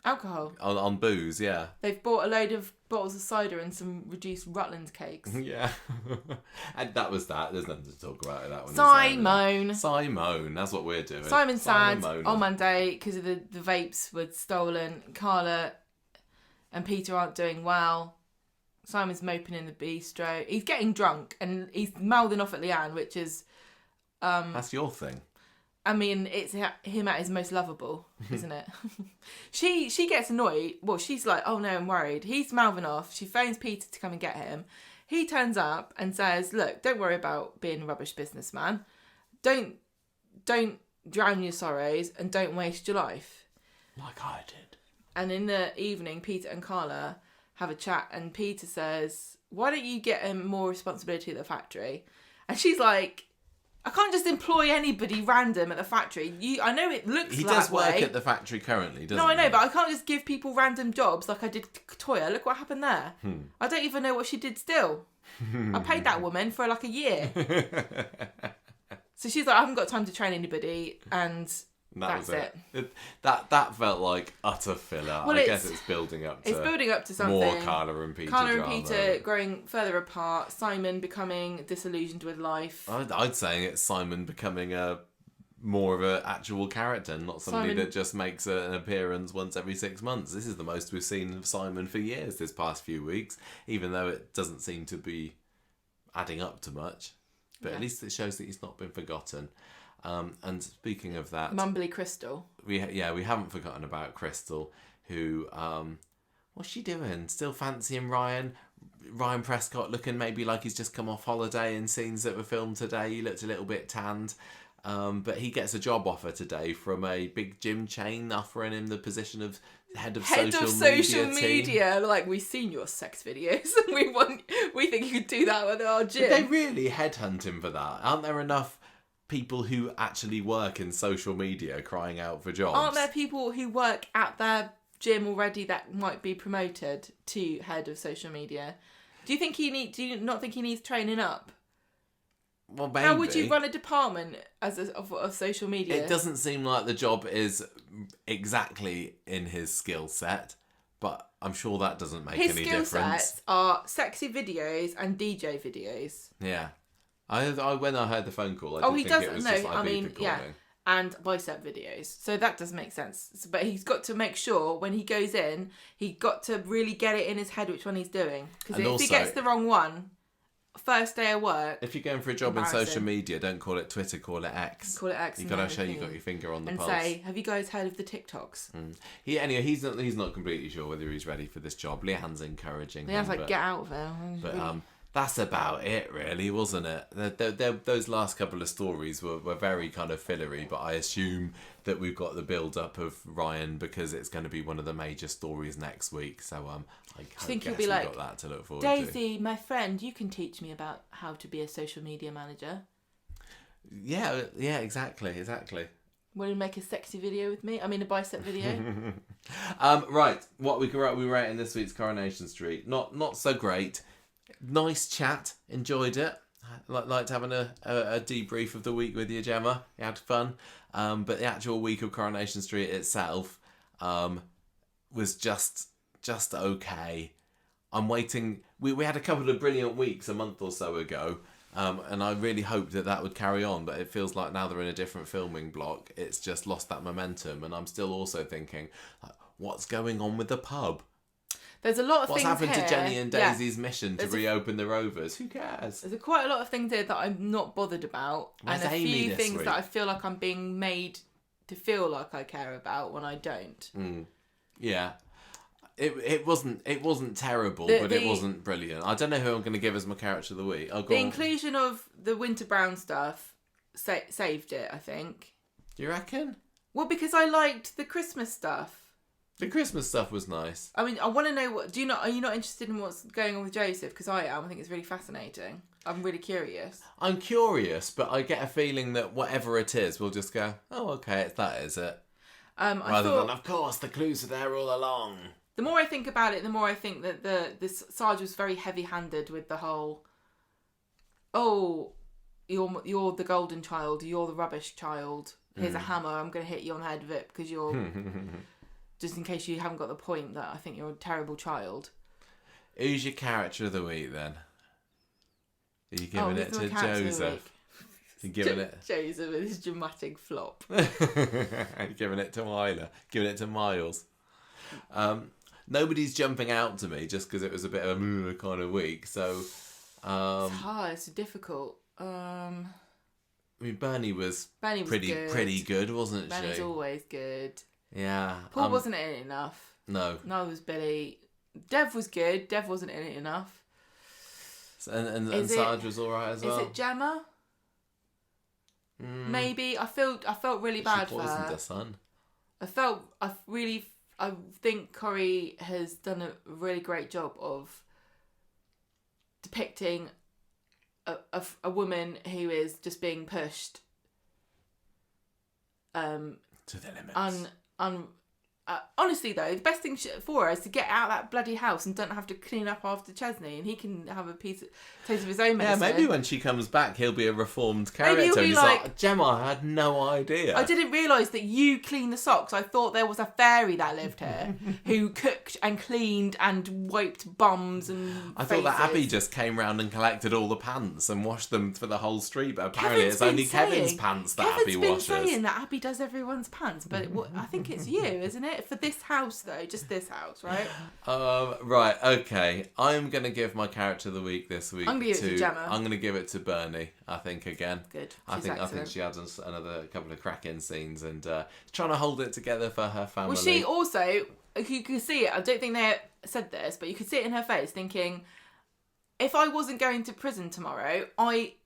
alcohol on booze. Yeah. They've bought a load of bottles of cider and some reduced Rutland cakes. Yeah. And that was that. There's nothing to talk about in that one. Simone. That's what we're doing. Simon's sad on Monday because of the vapes were stolen. Carla and Peter aren't doing well. Simon's moping in the bistro. He's getting drunk and he's mouthing off at Leanne, which is... That's your thing. I mean, it's him at his most lovable, isn't it? She gets annoyed. Well, she's like, "Oh no, I'm worried." He's mouthing off. She phones Peter to come and get him. He turns up and says, "Look, don't worry about being a rubbish businessman. Don't drown your sorrows and don't waste your life." Like I did. And in the evening, Peter and Carla have a chat, and Peter says, "Why don't you get him more responsibility at the factory?" And she's like, "I can't just employ anybody random at the factory. I know it looks he that way." He does work at the factory currently, doesn't he? No, I know, but I can't just give people random jobs like I did Toya. Look what happened there. I don't even know what she did still. I paid that woman for a year. So she's like, "I haven't got time to train anybody, and That That's was it. That felt like utter filler. I guess it's building up to something. more Carla and Peter Carla drama. and Peter growing further apart. Simon becoming disillusioned with life. I'd say it's Simon becoming more of an actual character, not somebody that just makes an appearance once every 6 months. This is the most we've seen of Simon for years this past few weeks, even though it doesn't seem to be adding up to much. But at least it shows that he's not been forgotten. And speaking of that, Mumbly Crystal. we haven't forgotten about Crystal, who what's she doing? Still fancying Ryan Prescott, looking maybe like he's just come off holiday in scenes that were filmed today. He looked a little bit tanned, but he gets a job offer today from a big gym chain offering him the position of head of social media. Like, we've seen your sex videos and we think you could do that with our gym. Did they really headhunt him for that? Aren't there enough people who actually work in social media crying out for jobs? Aren't there people who work at their gym already that might be promoted to head of social media? Do you not think he needs training up? Well, maybe. How would you run a department of social media? It doesn't seem like the job is exactly in his skill set, but I'm sure that doesn't make any difference. His skill sets are sexy videos and DJ videos. Yeah. I when I heard the phone call, he think it doesn't was know. just like I mean, Ethan yeah, calling. and bicep videos. So that does make sense. But he's got to make sure when he goes in, he got to really get it in his head which one he's doing. Because if he gets the wrong one, first day of work. If you're going for a job in social media, don't call it Twitter, call it X. Call it X. You've got to show you got your finger on the pulse. And say, have you guys heard of the TikToks? He's not completely sure whether he's ready for this job. Leanne's encouraging him. Leanne's get out of there. But that's about it, really, wasn't it? Those last couple of stories were very kind of fillery, but I assume that we've got the build-up of Ryan because it's going to be one of the major stories next week. So I think guess you'll be like, got that to look forward Daisy, my friend, you can teach me about how to be a social media manager. Yeah, exactly. Want to make a sexy video with me? I mean, a bicep video. Right, what we rate in this week's Coronation Street. Not so great. Nice chat. Enjoyed it. Liked having a debrief of the week with you, Gemma. You had fun. But the actual week of Coronation Street itself was just okay. I'm waiting. We had a couple of brilliant weeks a month or so ago. And I really hoped that would carry on, but it feels like now they're in a different filming block. It's just lost that momentum, and I'm still also thinking, what's going on with the pub? There's a lot of What's things happened here. to Jenny and Daisy's mission to reopen the Rovers? Who cares? There's quite a lot of things here that I'm not bothered about, Where's and a Amy few this things week? that I feel like I'm being made to feel like I care about when I don't. Yeah. It wasn't terrible, but it wasn't brilliant. I don't know who I'm going to give as my character of the week. The inclusion of the Winter Brown stuff saved it, I think. Do you reckon? Well, because I liked the Christmas stuff. The Christmas stuff was nice. I mean, I want to know are you not interested in what's going on with Joseph? Because I am. I think it's really fascinating. I'm really curious. I'm curious, but I get a feeling that whatever it is, we'll just go, oh, okay, it's that, is it? Rather than, of course, the clues are there all along. The more I think about it, the more I think that this Sarge was very heavy-handed with the whole, oh, you're the golden child, you're the rubbish child. Here's a hammer. I'm going to hit you on the head with it because you're just in case you haven't got the point that I think you're a terrible child. Who's your character of the week then? Are you giving it to Joseph? You're giving it Joseph with his dramatic flop. You're giving it to Isla. Giving it to Miles. Nobody's jumping out to me just because it was a bit of a kind of week. So it's hard. It's difficult. I mean, Bernie was good. pretty good, wasn't Bernie's she? always good. Yeah. Paul wasn't in it enough. No. Neither was Billy. Dev was good. Dev wasn't in it enough. And Sarge was alright as well. Is it Gemma? Maybe. I felt really bad for her. She poisoned her son. I think Corrie has done a really great job of depicting a woman who is just being pushed to the limits. Honestly, though, the best thing for her is to get out of that bloody house and don't have to clean up after Chesney, and he can have a taste of his own medicine. Yeah, maybe when she comes back, he'll be a reformed character. Maybe he'll be and he's like, Gemma, I had no idea. I didn't realise that you clean the socks. I thought there was a fairy that lived here who cooked and cleaned and wiped bums and I thought that Abby just came round and collected all the pants and washed them for the whole street, but apparently Kevin's it's only been saying- Kevin's pants that Abby washes. Kevin's been saying that Abby does everyone's pants, but I think it's you, isn't it? For this house, though, just this house, right? Right, okay. I'm going to give my character of the week this week I'm going to give it to Gemma. I'm going to give it to Bernie, I think, again. Good. I think she had another couple of cracking scenes and trying to hold it together for her family. Well, she also, you could see it, I don't think they said this, but you could see it in her face thinking, if I wasn't going to prison tomorrow,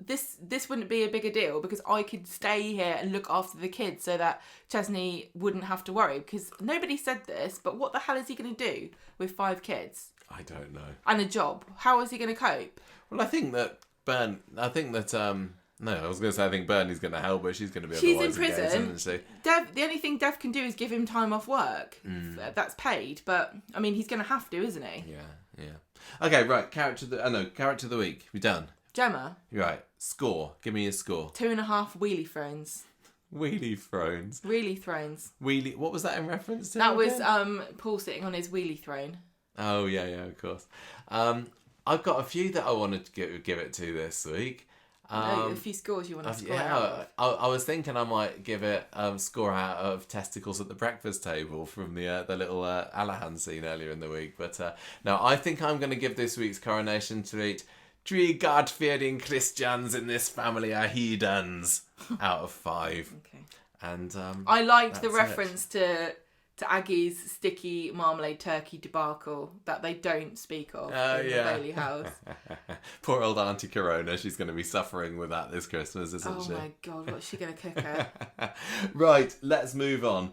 this wouldn't be a bigger deal because I could stay here and look after the kids so that Chesney wouldn't have to worry. Because nobody said this, but what the hell is he going to do with 5 kids? I don't know. And a job? How is he going to cope? Well, I think that no, I was going to say I think Bernie's going to help, but she's going to be She's in otherwise prison. engaged, isn't she? The only thing Dev can do is give him time off work. That's paid, but I mean he's going to have to, isn't he? Yeah. Okay, right. Character of the week. We done. Gemma. Right. Score. Give me a score. 2.5 wheelie thrones. Wheelie thrones. Wheelie thrones. Wheelie. What was that in reference to? That again? was Paul sitting on his wheelie throne. Oh yeah, of course. I've got a few that I wanted to give it to this week. A few scores you want to score out of. I was thinking I might give it score out of testicles at the breakfast table from the little Alahan scene earlier in the week. But no, I think I'm going to give this week's coronation treat 3 God-fearing Christians in this family are heathens out of 5. Okay. And I liked the reference to Aggie's sticky marmalade turkey debacle that they don't speak of in the Bailey house. Poor old Auntie Corona, she's going to be suffering with that this Christmas, isn't she? Oh my God, what's she going to cook her? Right, let's move on.